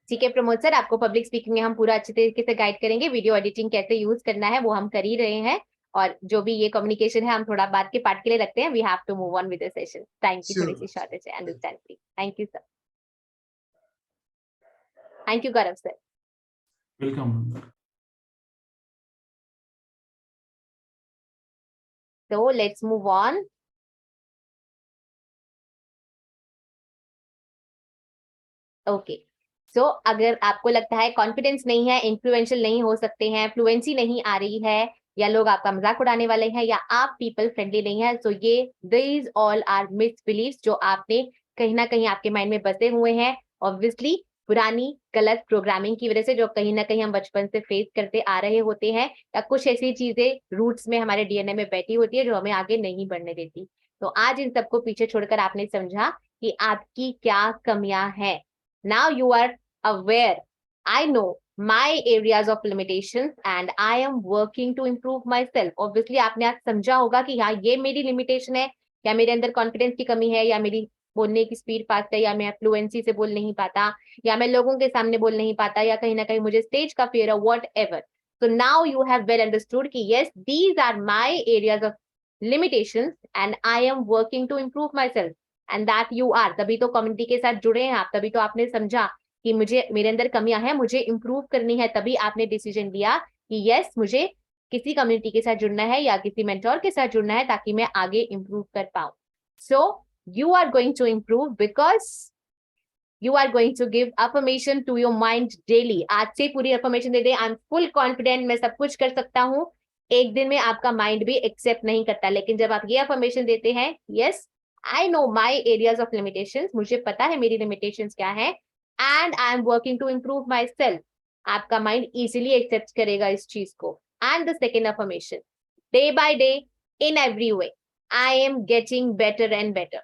ठीक है प्रमोद सर, आपको पब्लिक स्पीकिंग में हम पूरा अच्छे तरीके से गाइड करेंगे, वीडियो एडिटिंग कैसे यूज करना है वो हम कर ही रहे हैं, और जो भी ये कम्युनिकेशन है हम थोड़ा बाद के पार्ट के लिए रखते हैं। We have to move on with the session, time की थोड़ी सी श्योर शॉर्टेज है, understand please. Thank you sir. Thank you Gaurav sir. Welcome. तो let's move on. Okay, so अगर आपको लगता है कॉन्फिडेंस नहीं है, इन्फ्लुएंशियल नहीं हो सकते हैं, फ्लुएंसी नहीं आ रही है, या लोग आपका मजाक उड़ाने वाले हैं, या आप पीपल फ्रेंडली नहीं है, तो ये these all are miss believes जो आपने कहीं ना कहीं आपके माइंड में बसे हुए हैं, ऑब्वियसली पुरानी गलत प्रोग्रामिंग की वजह से, जो कहीं ना कहीं हम बचपन से फेस करते आ रहे होते हैं, या कुछ ऐसी चीजें रूट्स में हमारे डीएनए में बैठी होती है जो हमें आगे नहीं बढ़ने देती। तो आज इन सबको पीछे छोड़कर आपने समझा कि आपकी क्या कमियां हैं। Now you are aware. I know my areas of limitations and I am working to improve myself. Obviously आपने आज समझा होगा कि हाँ ये मेरी लिमिटेशन है, या मेरे अंदर कॉन्फिडेंस की कमी है, या मेरी बोलने की स्पीड फास्ट है, या मैं फ्लुएंसी से बोल नहीं पाता, या मैं लोगों के सामने बोल नहीं पाता, या कहीं ना कहीं मुझे स्टेज का फियर है, what ever. So now you have well understood कि yes, these are my areas of limitations and I am working to improve myself. And that you are, तभी तो कम्युनिटी के साथ जुड़े हैं आप, तभी तो आपने समझा कि मुझे मेरे अंदर कमियां हैं, मुझे इंप्रूव करनी है, तभी आपने डिसीजन लिया कि यस मुझे किसी कम्युनिटी के साथ जुड़ना है या किसी मेंटोर के साथ जुड़ना है ताकि मैं आगे इंप्रूव कर पाऊं। So you are going to improve because you are going to give affirmation to your mind daily. आज से पूरी अफर्मेशन दे दे, आई एम फुल कॉन्फिडेंट, मैं सब कुछ कर सकता हूँ। एक दिन में आपका माइंड भी एक्सेप्ट नहीं करता, लेकिन जब आप ये अफर्मेशन देते हैं, yes I know my areas of limitations, मुझे पता है मेरी लिमिटेशंस क्या है, and I am working to improve myself, आपका माइंड इजिली एक्सेप्ट करेगा इस चीज को। And the second affirmation, day by day in every way I am getting better and better.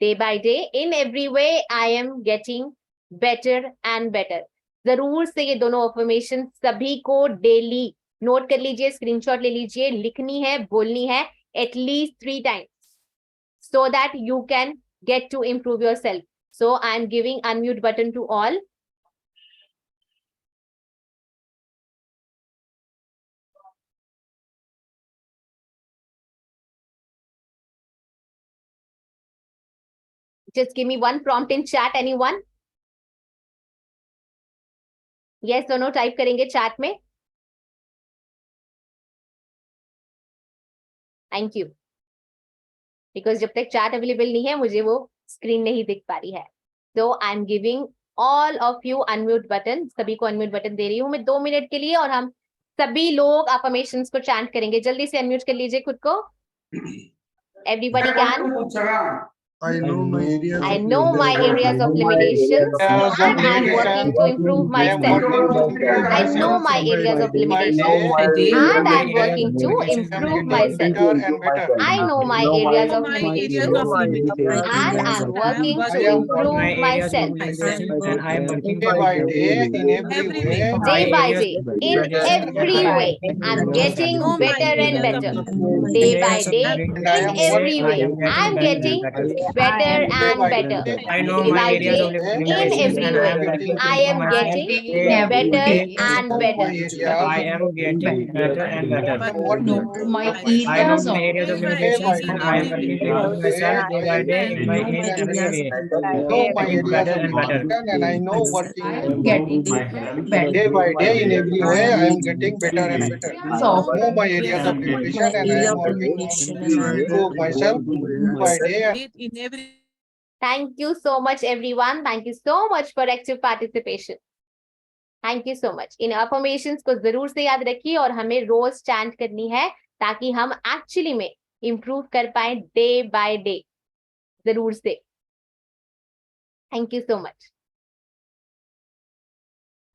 Day by day in every way I am getting better and better. जरूर से ये दोनों affirmation सभी को डेली नोट कर लीजिए, screenshot ले लीजिए, लिखनी है, बोलनी है at least 3 times so that you can get to improve yourself. So I am giving unmute button to all. Just give me one prompt in chat, anyone? Yes or no type करेंगे chat में. Thank you. Because जब तक chat available नहीं है मुझे वो screen नहीं दिख पा रही है. So I am giving all of you unmute button. सभी को unmute button दे रही हूँ मैं 2 मिनट के लिए, और हम सभी लोग affirmations को chant करेंगे। जल्दी से unmute कर लीजिए खुद को. Everybody can. I know my areas I of know my areas of limitations Areas of and I'm working to improve I am myself. working to improve I know myself my areas of by limitations day. and By I'm day, working to I am improve getting myself. better and better. I know my areas of My areas limitations of limitations. and I'm working I to am improve working myself. I am working day by day in every every way. way. Day by day, in every way, I'm getting Know my better and areas of better. limitations. Day by day, And I in am every working way, I'm getting better day and by better. day. Day by day, in every way, Getting I am getting better and my better. areas. But I am working know to my improve areas of myself day by day. I am Every day I am getting know my better. areas of I know my areas of limitation and I know working I am getting better. day by day in every way. I am getting better and better. I So, I know my areas of limitation and I area am of working limitation to and I am improve myself by day. in every Thank you so much, everyone. Thank you so much for active participation. Thank you so much. In affirmations को जरूर से याद रखिए और हमें रोज chant करनी है ताकि हम एक्चुअली में इंप्रूव कर पाए डे बाय डे. जरूर से. Thank you so much.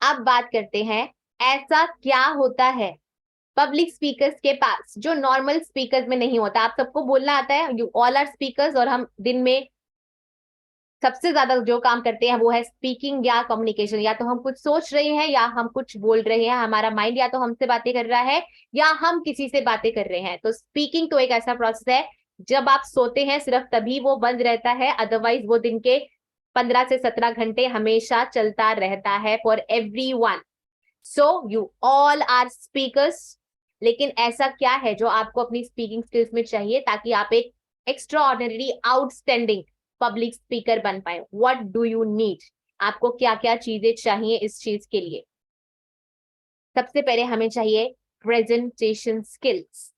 अब बात करते हैं ऐसा क्या होता है पब्लिक स्पीकर्स के पास जो नॉर्मल स्पीकर्स में नहीं होता. आप सबको बोलना आता है, यू ऑल आर स्पीकर्स, और हम दिन में सबसे ज्यादा जो काम करते हैं वो है स्पीकिंग या कम्युनिकेशन. या तो हम कुछ सोच रहे हैं या हम कुछ बोल रहे हैं, हमारा माइंड या तो हमसे बातें कर रहा है या हम किसी से बातें कर रहे हैं. तो स्पीकिंग तो एक ऐसा प्रोसेस है, जब आप सोते हैं सिर्फ तभी वो बंद रहता है, अदरवाइज वो दिन के 15 से 17 घंटे हमेशा चलता रहता है for everyone. So you all are speakers. लेकिन ऐसा क्या है जो आपको अपनी स्पीकिंग स्किल्स में चाहिए ताकि आप एक extra ordinary outstanding public speaker बन पाए? What do you need? आपको क्या क्या चीजें चाहिए इस चीज के लिए? सबसे पहले हमें चाहिए प्रेजेंटेशन स्किल्स.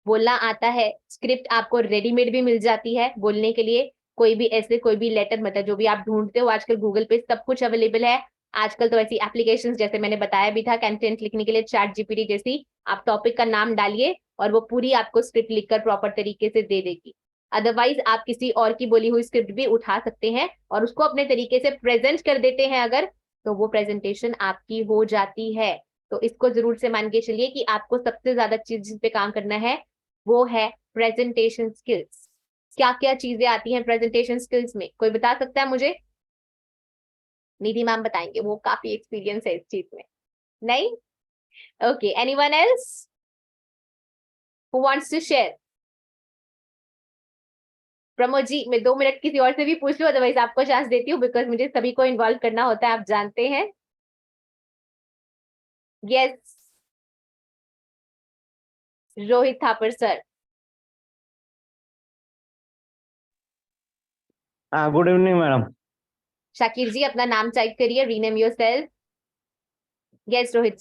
बोलना आता है, स्क्रिप्ट आपको रेडीमेड भी मिल जाती है बोलने के लिए. कोई भी ऐसे कोई भी लेटर, मतलब जो भी आप ढूंढते हो आजकल गूगल पे सब कुछ अवेलेबल है. आजकल तो ऐसी एप्लीकेशंस जैसे मैंने बताया भी था कंटेंट लिखने के लिए चैट जीपीटी जैसी, आप टॉपिक का नाम डालिए और वो पूरी आपको स्क्रिप्ट लिखकर प्रॉपर तरीके से दे देगी. अदरवाइज आप किसी और की बोली हुई स्क्रिप्ट भी उठा सकते हैं और उसको अपने तरीके से प्रेजेंट कर देते हैं अगर, तो वो प्रेजेंटेशन आपकी हो जाती है. तो इसको जरूर से मान के चलिए कि आपको सबसे ज्यादा चीज जिस पे काम करना है वो है प्रेजेंटेशन स्किल्स. क्या क्या चीजें आती हैं प्रेजेंटेशन स्किल्स में? कोई बता सकता है मुझे? निधि मैम बताएंगे, वो काफी एक्सपीरियंस है इस चीज में. नहीं? Okay, anyone else who wants to share? Pramod ji, मैं 2 मिनट किसी और से भी पूछ लूं, अदरवाइज आपको चांस देती हूँ बिकॉज मुझे सभी को इन्वॉल्व करना होता है, आप जानते हैं. Yes, Rohit Thapar sir. Good evening madam. Shakir ji अपना नाम टाइप करिए, रीनेम योरसेल्फ. यस रोहित.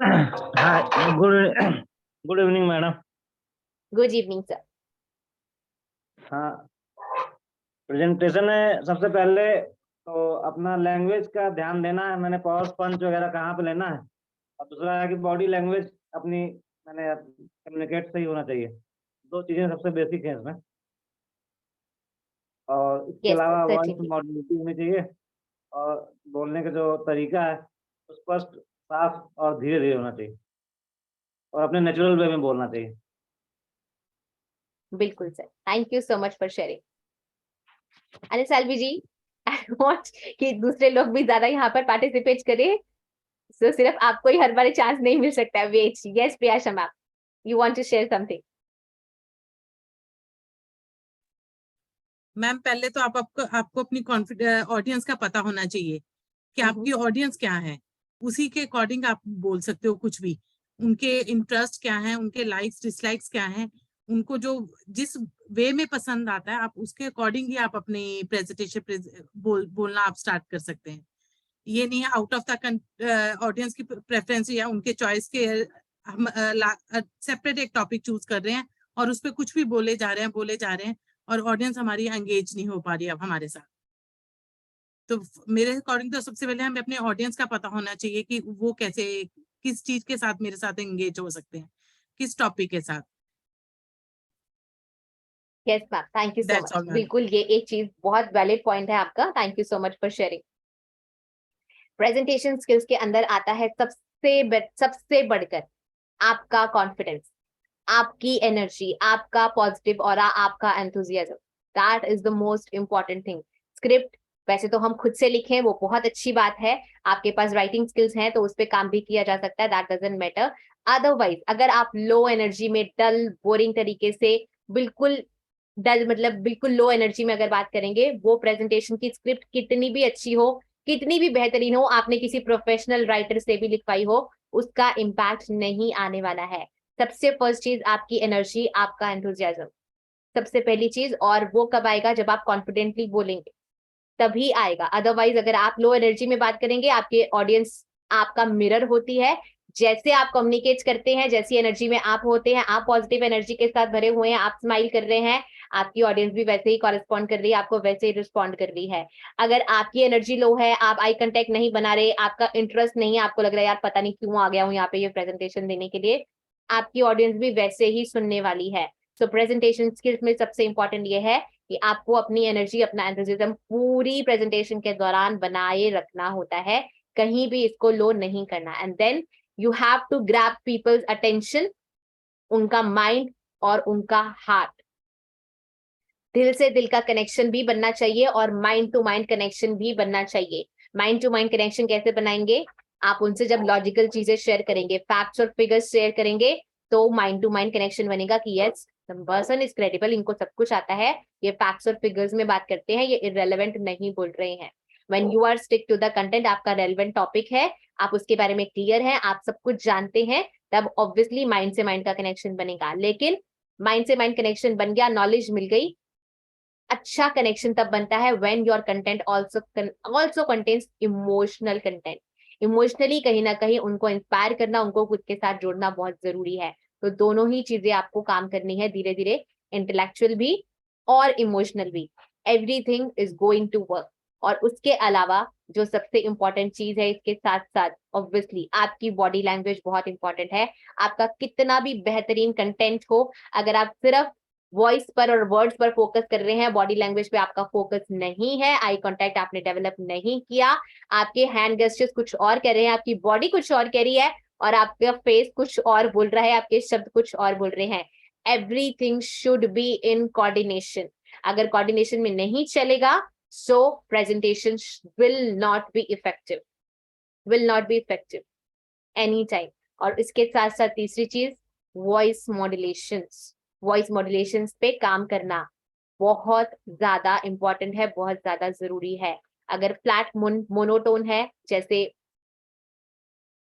हाँ, good evening madam. Good evening sir. हाँ, प्रेजेंटेशन है सबसे पहले तो अपना लैंग्वेज का ध्यान देना है. मैंने पॉज पंच वगैरह कहाँ पे लेना है, और दूसरा है कि बॉडी लैंग्वेज अपनी मैंने कम्युनिकेट सही होना चाहिए. 2 चीजें सबसे बेसिक है इसमें. और इसके Yes, अलावा वॉइस certainly. मॉड्यूलिटी होनी चाहिए और बोलने का जो तरीका है स्पष्ट, साफ और धीरे धीरे होना चाहिए और अपने नेचुरल वे में बोलना चाहिए. बिल्कुल sir, thank you so much for sharing. Anil Salvi ji, I want कि दूसरे लोग भी ज्यादा यहाँ पर पार्टिसिपेट करें, so सिर्फ आपको ही हर बार चांस नहीं मिल सकता है. Wait, yes Priyasha ma'am, you want to share something? Ma'am पहले तो आपको अपनी ऑडियंस का पता होना चाहिए कि आपकी ऑडियंस क्या है. उसी के अकॉर्डिंग आप बोल सकते हो कुछ भी. उनके इंटरेस्ट क्या है, उनके लाइक्स डिसलाइक्स क्या हैं, उनको जो जिस वे में पसंद आता है आप उसके अकॉर्डिंग ही आप अपनी प्रेजेंटेशन बोलना आप स्टार्ट कर सकते हैं. ये नहीं है आउट ऑफ द ऑडियंस की प्रेफरेंस या उनके चॉइस के हम सेपरेट एक टॉपिक चूज कर रहे हैं और उस पर कुछ भी बोले जा रहे हैं और ऑडियंस हमारी एंगेज नहीं हो पा रही है अब हमारे साथ. तो मेरे अकॉर्डिंग तो सबसे पहले हमें अपने ऑडियंस का पता होना चाहिए कि वो कैसे, किस चीज के साथ मेरे साथ एंगेज हो सकते हैं, किस टॉपिक के साथ. Yes ma'am, thank you so That's all, much. ma'am. बिल्कुल, ये एक चीज बहुत वैलिड पॉइंट है आपका, thank you so much for sharing. Presentation skills के अंदर आता है सबसे बढ़कर आपका कॉन्फिडेंस, आपकी एनर्जी, आपका पॉजिटिव ऑरा, आपका enthusiasm. That is the most important thing. Script वैसे तो हम खुद से लिखें वो बहुत अच्छी बात है, आपके पास राइटिंग स्किल्स हैं तो उस पर काम भी किया जा सकता है, दैट डजंट मैटर। अदरवाइज अगर आप लो एनर्जी में डल बोरिंग तरीके से, बिल्कुल डल मतलब बिल्कुल लो एनर्जी में अगर बात करेंगे, वो प्रेजेंटेशन की स्क्रिप्ट कितनी भी अच्छी हो, कितनी भी बेहतरीन हो, आपने किसी प्रोफेशनल राइटर से भी लिखवाई हो, उसका इम्पैक्ट नहीं आने वाला है। सबसे फर्स्ट चीज आपकी एनर्जी, आपका एंथुजियाज्म, सबसे पहली चीज। और वो कब आएगा? जब आप कॉन्फिडेंटली बोलेंगे तभी आएगा। अदरवाइज अगर आप लो एनर्जी में बात करेंगे, आपके ऑडियंस आपका मिरर होती है, जैसे आप कम्युनिकेट करते हैं, जैसी एनर्जी में आप होते हैं, आप पॉजिटिव एनर्जी के साथ भरे हुए हैं, आप स्माइल कर रहे हैं, आपकी ऑडियंस भी वैसे ही कॉरेस्पॉन्ड कर रही है, आपको वैसे ही रिस्पॉन्ड कर रही है। अगर आपकी एनर्जी लो है, आप आई कांटेक्ट नहीं बना रहे, आपका इंटरेस्ट नहीं है, आपको लग रहा है यार पता नहीं क्यों आ गया हूँ यहाँ पे ये प्रेजेंटेशन देने के लिए, आपकी ऑडियंस भी वैसे ही सुनने वाली है। सो प्रेजेंटेशन स्किल्स में सबसे इंपॉर्टेंट ये है कि आपको अपनी एनर्जी, अपना एंथुसिज्म पूरी प्रेजेंटेशन के दौरान बनाए रखना होता है, कहीं भी इसको लो नहीं करना। And then you have to grab people's attention, उनका माइंड और उनका हार्ट। दिल से दिल का कनेक्शन भी बनना चाहिए और माइंड टू माइंड कनेक्शन भी बनना चाहिए। माइंड टू माइंड कनेक्शन कैसे बनाएंगे? आप उनसे जब लॉजिकल चीजें शेयर करेंगे, फैक्ट्स और फिगर्स शेयर करेंगे, तो माइंड टू माइंड कनेक्शन बनेगा कि यस पर्सन इज क्रेडिबल, इनको सब कुछ आता है, ये फैक्ट्स और फिगर्स में बात करते हैं, ये इररेलेवेंट नहीं बोल रहे हैं। When you are stick to the content, आपका रेलेवेंट टॉपिक है, आप उसके बारे में क्लियर हैं, आप सब कुछ जानते हैं, तब ऑब्वियसली माइंड से माइंड का कनेक्शन बनेगा। लेकिन माइंड से माइंड कनेक्शन बन गया, नॉलेज मिल गई, अच्छा कनेक्शन तब बनता है when your content also contains emotional content. Emotionally कहीं ना कहीं उनको इंस्पायर करना, उनको खुद के साथ जोड़ना बहुत जरूरी है। तो दोनों ही चीजें आपको काम करनी है धीरे धीरे, इंटेलेक्चुअल भी और इमोशनल भी। Everything is going to work. और उसके अलावा जो सबसे इंपॉर्टेंट चीज है इसके साथ साथ, ऑब्वियसली आपकी बॉडी लैंग्वेज बहुत इंपॉर्टेंट है। आपका कितना भी बेहतरीन कंटेंट हो, अगर आप सिर्फ वॉइस पर और वर्ड्स पर फोकस कर रहे हैं, बॉडी लैंग्वेज पे आपका फोकस नहीं है, आई कांटेक्ट आपने डेवलप नहीं किया, आपके हैंड गेस्चर्स कुछ और कर रहे हैं, आपकी बॉडी कुछ और कह रही है, और आपका फेस कुछ और बोल रहा है, आपके शब्द कुछ और बोल रहे हैं, everything should be in coordination. अगर कोऑर्डिनेशन में नहीं चलेगा, so presentation will not be effective any time. और इसके साथ साथ तीसरी चीज, वॉइस मॉड्यूलेशंस पे काम करना बहुत ज्यादा इंपॉर्टेंट है, बहुत ज्यादा जरूरी है। अगर फ्लैट मोनोटोन है, जैसे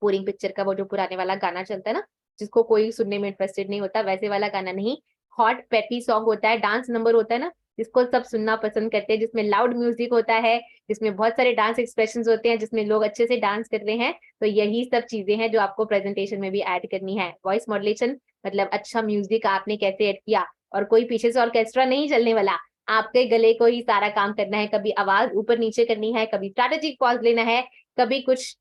पूरी पिक्चर का वो जो पुराने वाला गाना चलता है ना, जिसको कोई सुनने में इंटरेस्टेड नहीं होता, वैसे वाला गाना नहीं, हॉट पेपी सॉन्ग होता है, डांस नंबर होता है ना, जिसको सब सुनना पसंद करते हैं, जिसमें लाउड म्यूजिक होता है, जिसमें बहुत सारे डांस एक्सप्रेशंस होते हैं, जिसमें लोग अच्छे से डांस कर रहे हैं, तो यही सब चीजें हैं जो आपको प्रेजेंटेशन में भी ऐड करनी है। वॉइस मॉड्यूलेशन मतलब अच्छा म्यूजिक आपने कैसे ऐड किया, और कोई पीछे से ऑर्केस्ट्रा नहीं चलने वाला, आपके गले को ही सारा काम करना है, कभी आवाज ऊपर नीचे करनी है, कभी स्ट्रैटेजिक पॉज लेना है, कभी कुछ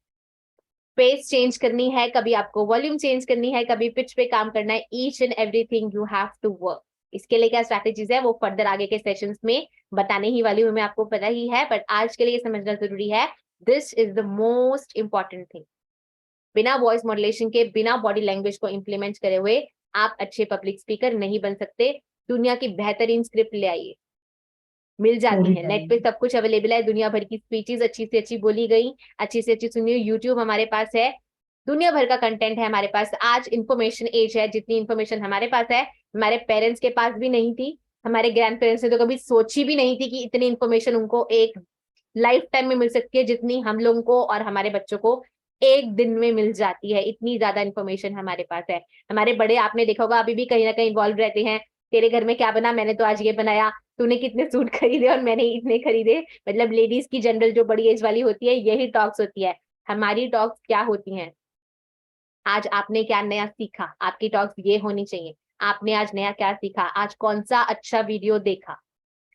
पेस चेंज करनी है, कभी आपको वॉल्यूम चेंज करनी है, कभी पिच पे काम करना है, each and everything you have to work. इसके लिए क्या स्ट्रैटेजीज है वो फर्दर आगे के सेशंस में बताने ही वाली हूँ मैं, आपको पता ही है, बट आज के लिए समझना जरूरी है, this is the most important thing. बिना वॉइस मॉड्यूलेशन के, बिना बॉडी लैंग्वेज को इंप्लीमेंट करे हुए आप अच्छे पब्लिक स्पीकर नहीं बन सकते। दुनिया की बेहतरीन स्क्रिप्ट ले आइए, मिल जाती है, नेट पे सब कुछ अवेलेबल है, दुनिया भर की स्पीचेस अच्छी से अच्छी बोली गई, अच्छी से अच्छी सुनी, यूट्यूब हमारे पास है, दुनिया भर का कंटेंट है हमारे पास। आज इंफॉर्मेशन एज है, जितनी इंफॉर्मेशन हमारे पास है, हमारे पेरेंट्स के पास भी नहीं थी, हमारे ग्रैंड पेरेंट्स ने तो कभी सोची भी नहीं थी कि इतनी इंफॉर्मेशन उनको एक लाइफ टाइम में मिल सकती है, जितनी हम लोगों को और हमारे बच्चों को एक दिन में मिल जाती है। इतनी ज्यादा इंफॉर्मेशन हमारे पास है। हमारे बड़े, आपने देखा होगा, अभी भी कहीं ना कहीं इन्वॉल्व रहते हैं, तेरे घर में क्या बना, मैंने तो आज ये बनाया, तूने कितने सूट खरीदे और मैंने इतने खरीदे। मतलब लेडीज की जनरल जो बड़ी एज वाली होती है, यही टॉक्स होती है। हमारी टॉक्स क्या होती हैं, आज आपने क्या नया सीखा, आपकी टॉक्स ये होनी चाहिए, आपने आज नया क्या सीखा, आज कौन सा अच्छा वीडियो देखा,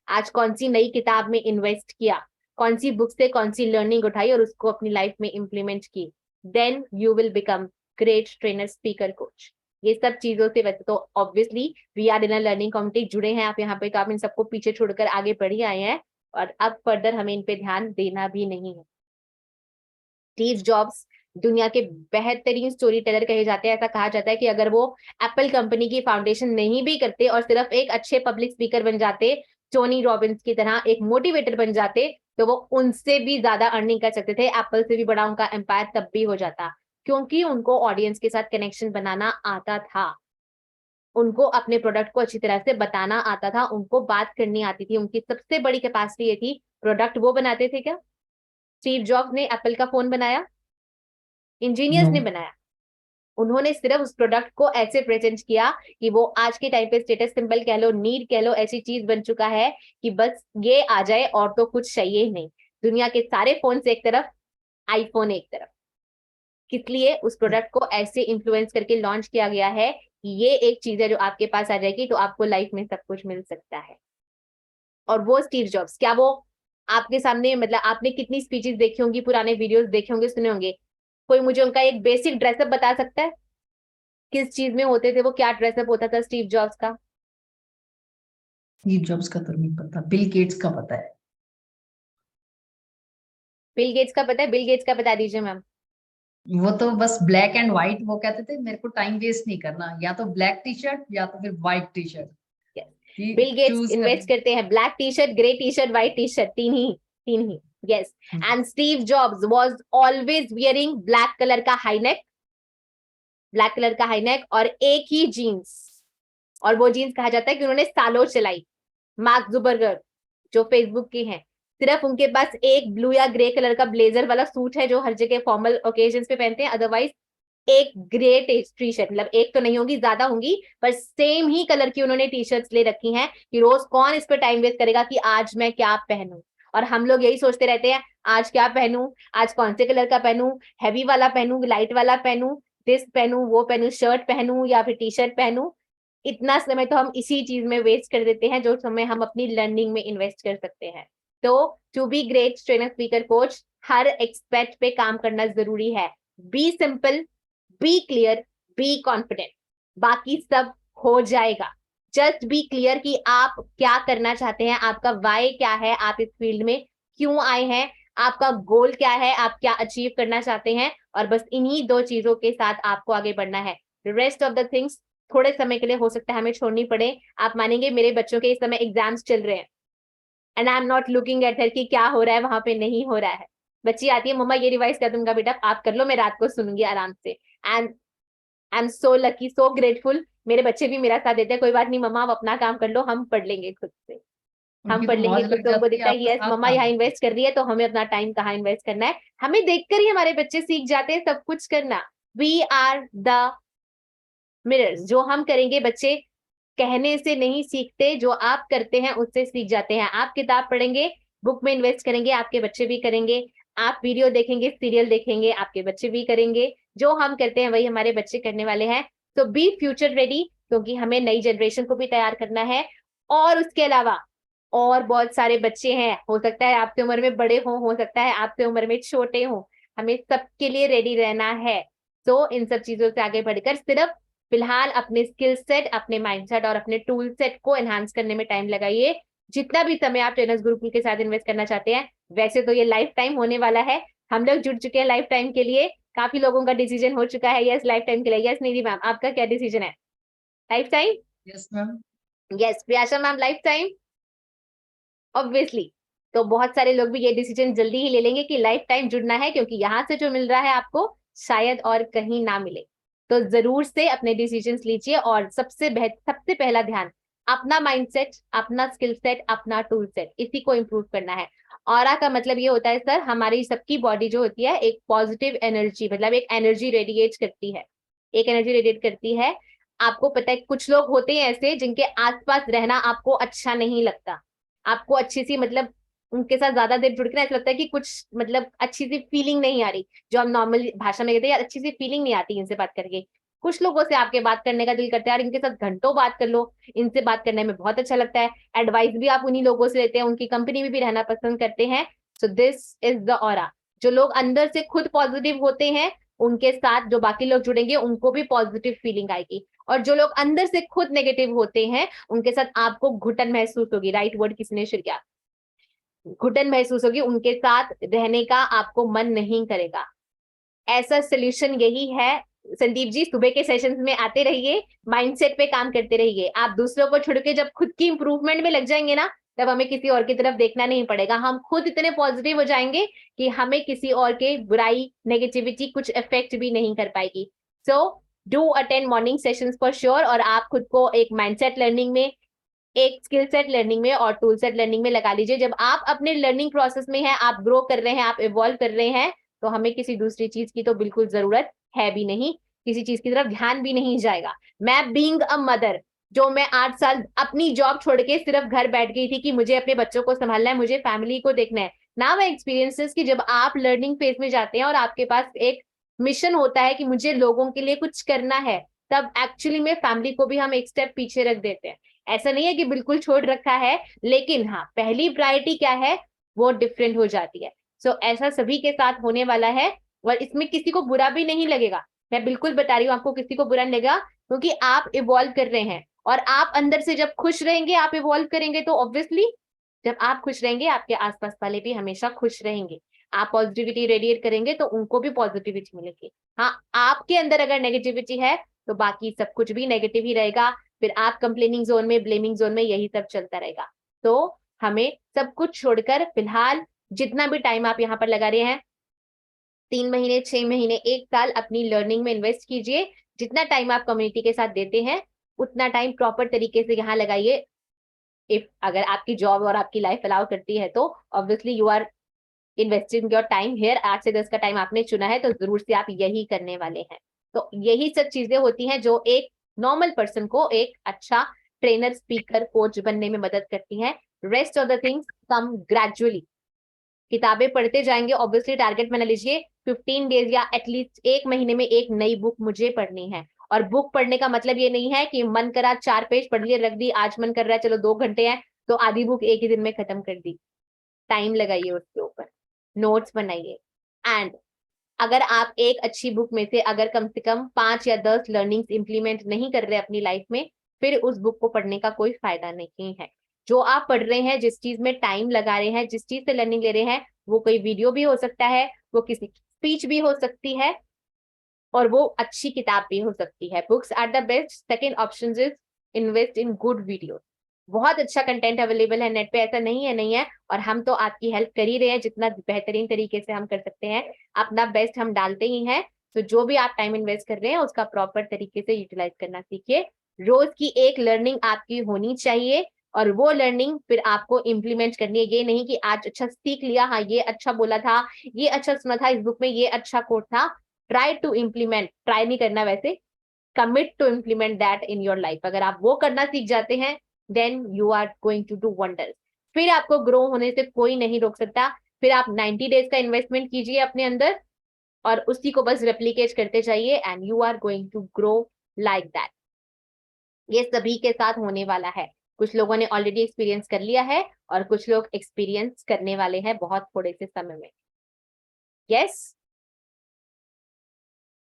आज कौन सी नई किताब में इन्वेस्ट किया, कौन सी बुक से कौन सी लर्निंग उठाई और उसको अपनी लाइफ में इंप्लीमेंट की, then you will become great trainer, speaker, coach. ये सब चीजों से वैसे तो obviously we are in a learning community, जुड़े हैं आप यहाँ पे, तो आप इन सबको पीछे छोड़कर आगे बढ़ ही आए हैं और अब फर्दर हमें इन पे ध्यान देना भी नहीं है। स्टीव जॉब्स दुनिया के बेहतरीन स्टोरी टेलर कहे जाते हैं। ऐसा कहा जाता है कि अगर वो एप्पल कंपनी की फाउंडेशन नहीं भी करते और सिर्फ एक अच्छे पब्लिक स्पीकर बन जाते, टोनी रॉबिन्स की तरह एक मोटिवेटर बन जाते, तो वो उनसे भी ज्यादा अर्निंग कर सकते थे, एप्पल से भी बड़ा उनका एम्पायर तब भी हो जाता, क्योंकि उनको ऑडियंस के साथ कनेक्शन बनाना आता था, उनको अपने प्रोडक्ट को अच्छी तरह से बताना आता था, उनको बात करनी आती थी। उनकी सबसे बड़ी कैपेसिटी ये थी, प्रोडक्ट वो बनाते थे क्या? स्टीव जॉब्स ने एप्पल का फोन बनाया? इंजीनियर्स ने बनाया। उन्होंने सिर्फ उस प्रोडक्ट को ऐसे प्रेजेंट किया कि वो आज के टाइम पे स्टेटस सिंबल कह लो, नीड कह लो, ऐसी चीज बन चुका है कि बस ये आ जाए और तो कुछ चाहिए ही नहीं। दुनिया के सारे फोन से एक तरफ, आईफोन एक तरफ। किस लिए? उस प्रोडक्ट को ऐसे इन्फ्लुएंस करके लॉन्च किया गया है कि ये एक चीज है जो आपके पास आ जाएगी तो आपको लाइफ में सब कुछ मिल सकता है। और वो स्टीव जॉब्स, क्या वो आपके सामने, मतलब आपने कितनी स्पीचेस देखी होंगी, पुराने वीडियोस देखे होंगे, सुने होंगे, कोई मुझे उनका एक बेसिक ड्रेसअप बता सकता है? किस चीज में होते थे वो, क्या ड्रेसअप होता था स्टीव जॉब्स का? स्टीव जॉब्स का तो नहीं पता, बिल गेट्स का पता है। बिल गेट्स का पता है? बिल गेट्स का बता दीजिए मैम। वो तो बस ब्लैक एंड व्हाइट, वो कहते थे मेरे को टाइम वेस्ट नहीं करना, या तो ब्लैक टी शर्ट या तो फिर white T shirt. Bill Gates invest करते हैं black T shirt, grey T shirt, white T shirt, तीन ही। Yes, and Steve Jobs was always wearing black colour का हाई नेक, ब्लैक कलर का high neck और एक ही जीन्स, और वो जीन्स कहा जाता है कि उन्होंने सालों चलाई। मार्क जुकरबर्ग जो फेसबुक के हैं, सिर्फ उनके पास एक ब्लू या ग्रे कलर का ब्लेजर वाला सूट है जो हर जगह फॉर्मल ओकेजन्स पे पहनते हैं, अदरवाइज एक ग्रे टी शर्ट, मतलब एक तो नहीं होगी, ज्यादा होंगी, पर सेम ही कलर की उन्होंने टी शर्ट्स ले रखी हैं कि रोज कौन इस पे टाइम वेस्ट करेगा कि आज मैं क्या पहनूं। और हम लोग यही सोचते रहते हैं, आज क्या पहनूं, आज कौन से कलर का पहनूं, हैवी वाला पहनूं, लाइट वाला पहनूं, दिस पहनूं, वो पहनूं, शर्ट पहनूं या फिर टी शर्ट पहनूं। इतना समय तो हम इसी चीज में वेस्ट कर देते हैं जो समय हम अपनी लर्निंग में इन्वेस्ट कर सकते हैं। तो to be great trainer speaker coach, हर एक्सपेक्ट पे काम करना जरूरी है। Be simple, be clear, be confident, बाकी सब हो जाएगा। जस्ट बी क्लियर कि आप क्या करना चाहते हैं, आपका वाई क्या है, आप इस फील्ड में क्यों आए हैं, आपका गोल क्या है, आप क्या अचीव करना चाहते हैं, और बस इन्हीं दो चीजों के साथ आपको आगे बढ़ना है। रेस्ट ऑफ द थिंग्स थोड़े समय के लिए हो सकता है हमें छोड़नी पड़े। आप मानेंगे मेरे बच्चों के इस समय एग्जाम्स चल रहे हैं and I am not looking at her कि क्या हो रहा है वहां पे, नहीं हो रहा है। बच्ची आती है, मम्मा ये रिवाइज कर दूंगा बेटा, आप कर लो, मैं रात को सुनूंगी आराम से। And I am so lucky, so grateful, मेरे बच्चे भी मेरा साथ देते हैं, कोई बात नहीं मम्मा, आप अपना काम कर लो, हम पढ़ लेंगे खुद से, हम पढ़ लेंगे खुद से। उनको दिखता है यस मम्मा यहाँ इन्वेस्ट कर रही है, तो हमें अपना टाइम कहाँ इन्वेस्ट करना है। हमें देखकर ही हमारे बच्चे सीख जाते हैं सब कुछ करना। वी आर द मिरर्स, जो हम करेंगे बच्चे कहने से नहीं सीखते, जो आप करते हैं उससे सीख जाते हैं। आप किताब पढ़ेंगे, बुक में इन्वेस्ट करेंगे, आपके बच्चे भी करेंगे। आप वीडियो देखेंगे, सीरियल देखेंगे, आपके बच्चे भी करेंगे। जो हम करते हैं वही हमारे बच्चे करने वाले हैं। तो बी फ्यूचर रेडी, क्योंकि हमें नई जनरेशन को भी तैयार करना है। और उसके अलावा और बहुत सारे बच्चे हैं, हो सकता है आपकी उम्र में बड़े हो सकता है आपकी उम्र में छोटे हो, हमें सबके लिए रेडी रहना है। तो इन सब चीजों से आगे बढ़कर सिर्फ फिलहाल अपने स्किल सेट, अपने माइंडसेट और अपने टूल सेट को एनहांस करने में टाइम लगाइए। जितना भी समय आप ट्रेनर्स गुरुकुल के साथ इन्वेस्ट करना चाहते हैं, वैसे तो ये लाइफ टाइम होने वाला है, हम लोग जुड़ चुके हैं लाइफ टाइम के लिए। काफी लोगों का डिसीजन हो चुका है यस लाइफ टाइम के लिए। यस निधि मैम, आपका क्या डिसीजन है? Life time? Yes ma'am. Yes Priyasha ma'am, life time obviously. तो बहुत सारे लोग भी ये डिसीजन जल्दी ही ले लेंगे कि लाइफ टाइम जुड़ना है, क्योंकि यहाँ से जो मिल रहा है आपको शायद और कहीं ना मिले। तो जरूर से अपने डिसीजंस लीजिए और सबसे पहला ध्यान अपना माइंडसेट, अपना स्किल सेट, अपना टूल सेट, इसी को इंप्रूव करना है। ऑरा का मतलब ये होता है सर, हमारी सबकी बॉडी जो होती है एक पॉजिटिव एनर्जी, मतलब एक एनर्जी रेडिएट करती है, एक एनर्जी रेडिएट करती है। आपको पता है कुछ लोग होते हैं ऐसे जिनके आसपास रहना आपको अच्छा नहीं लगता, आपको अच्छी सी, मतलब उनके साथ ज्यादा देर जुड़ के ऐसा लगता है कि कुछ मतलब अच्छी सी फीलिंग नहीं आ रही, जो हम नॉर्मल भाषा में कहते हैं यार अच्छी सी फीलिंग नहीं आती इनसे बात करके। कुछ लोगों से आपके बात करने का दिल करता है यार, इनके साथ घंटों बात कर लो, इनसे बात करने में बहुत अच्छा लगता है, एडवाइस भी आप उन्हीं लोगों से लेते हैं, उनकी कंपनी में भी रहना पसंद करते हैं। So this is the aura. जो लोग अंदर से खुद पॉजिटिव होते हैं उनके साथ जो बाकी लोग जुड़ेंगे उनको भी पॉजिटिव फीलिंग आएगी, और जो लोग अंदर से खुद नेगेटिव होते हैं उनके साथ आपको घुटन महसूस होगी। राइट वर्ड किसी ने शेयर किया, घुटन महसूस होगी, उनके साथ रहने का आपको मन नहीं करेगा। ऐसा सोल्यूशन यही है। संदीप जी, सुबह के सेशंस में आते रहिए, माइंडसेट पे काम करते रहिए। आप दूसरों को छोड़ के जब खुद की इंप्रूवमेंट में लग जाएंगे ना, तब हमें किसी और की तरफ देखना नहीं पड़ेगा। हम खुद इतने पॉजिटिव हो जाएंगे कि हमें किसी और के बुराई, नेगेटिविटी कुछ इफेक्ट भी नहीं कर पाएगी। So do attend morning sessions for sure, और आप खुद को एक माइंडसेट लर्निंग में, एक स्किल सेट लर्निंग में और टूल सेट लर्निंग में लगा लीजिए। जब आप अपने लर्निंग प्रोसेस में हैं, आप ग्रो कर रहे हैं, आप इवॉल्व कर रहे हैं, तो हमें किसी दूसरी चीज की तो बिल्कुल जरूरत है भी नहीं, किसी चीज की तरफ ध्यान भी नहीं जाएगा। मैं बीइंग अ मदर, जो मैं 8 साल अपनी जॉब छोड़ के सिर्फ घर बैठ गई थी कि मुझे अपने बच्चों को संभालना है, मुझे फैमिली को देखना है। नाउ आई एक्सपीरियंसेस कि जब आप लर्निंग फेज में जाते हैं और आपके पास एक मिशन होता है कि मुझे लोगों के लिए कुछ करना है, तब एक्चुअली में फैमिली को भी हम एक स्टेप पीछे रख देते हैं। ऐसा नहीं है कि बिल्कुल छोड़ रखा है, लेकिन हाँ, पहली प्रायोरिटी क्या है वो डिफरेंट हो जाती है। सो ऐसा सभी के साथ होने वाला है, और इसमें किसी को बुरा भी नहीं लगेगा। मैं बिल्कुल बता रही हूँ आपको, किसी को बुरा नहीं लगेगा, क्योंकि आप इवॉल्व कर रहे हैं, और आप अंदर से जब खुश रहेंगे, आप इवॉल्व करेंगे, तो ऑब्वियसली जब आप खुश रहेंगे आपके आसपास वाले भी हमेशा खुश रहेंगे। आप पॉजिटिविटी रेडिएट करेंगे तो उनको भी पॉजिटिविटी मिलेगी। हाँ, आपके अंदर अगर नेगेटिविटी है तो बाकी सब कुछ भी नेगेटिव ही रहेगा, फिर आप कंप्लेनिंग जोन में, ब्लेमिंग जोन में, यही सब चलता रहेगा। तो हमें सब कुछ छोड़कर फिलहाल जितना भी टाइम आप यहाँ पर लगा रहे हैं, 3 महीने, 6 महीने, 1 साल, अपनी लर्निंग में इन्वेस्ट कीजिए। जितना टाइम आप कम्युनिटी के साथ देते हैं उतना टाइम प्रॉपर तरीके से यहाँ लगाइए। इफ अगर आपकी जॉब और आपकी लाइफ अलाउ करती है तो obviously you are investing your time here. 8 से 10 का टाइम आपने चुना है तो जरूर से आप यही करने वाले हैं। तो यही सब चीजें होती हैं जो एक नॉर्मल पर्सन को एक अच्छा ट्रेनर, स्पीकर, कोच बनने में मदद करती हैं। Rest of the things come gradually. किताबें पढ़ते जाएंगे, ऑब्वियसली टारगेट बना लीजिए 15 डेज या एटलीस्ट 1 महीने में एक नई बुक मुझे पढ़नी है। और बुक पढ़ने का मतलब ये नहीं है कि मन करा 4 पेज पढ़ लिए, रख दी, आज मन कर रहा है चलो 2 घंटे हैं तो आधी बुक एक ही दिन में खत्म कर दी। टाइम लगाइए उसके ऊपर, नोट्स बनाइए। एंड अगर आप एक अच्छी बुक में से अगर कम से कम 5 या 10 लर्निंग्स इंप्लीमेंट नहीं कर रहे अपनी लाइफ में, फिर उस बुक को पढ़ने का कोई फायदा नहीं है। जो आप पढ़ रहे हैं, जिस चीज में टाइम लगा रहे हैं, जिस चीज से लर्निंग ले रहे हैं, वो कोई वीडियो भी हो सकता है, वो किसी स्पीच भी हो सकती है, और वो अच्छी किताब भी हो सकती है। Books are the best. Second option is invest in good video. बहुत अच्छा कंटेंट अवेलेबल है नेट पे, ऐसा नहीं है, और हम तो आपकी हेल्प कर ही रहे हैं जितना बेहतरीन तरीके से हम कर सकते हैं। अपना बेस्ट हम डालते ही हैं। तो जो भी आप टाइम इन्वेस्ट कर रहे हैं उसका प्रॉपर तरीके से यूटिलाइज करना सीखिए। रोज की एक लर्निंग आपकी होनी चाहिए, और वो लर्निंग फिर आपको इम्प्लीमेंट करनी है। ये नहीं कि आज अच्छा सीख लिया, हाँ ये अच्छा बोला था, ये अच्छा सुना था इस बुक में, ये अच्छा कोट था, ट्राई टू इम्प्लीमेंट, ट्राई नहीं करना वैसे, commit to implement that in your life. अगर आप वो करना सीख जाते हैं then you are going to do wonders. फिर आपको ग्रो होने से कोई नहीं रोक सकता। फिर आप 90 डेज का इन्वेस्टमेंट कीजिए अपने अंदर, और उसी को बस रेप्लिकेट करते जाइए, and you are going to grow like that. ये सभी के साथ होने वाला है। कुछ लोगों ने ऑलरेडी एक्सपीरियंस कर लिया है, और कुछ लोग एक्सपीरियंस करने वाले हैं बहुत थोड़े से समय में। यस,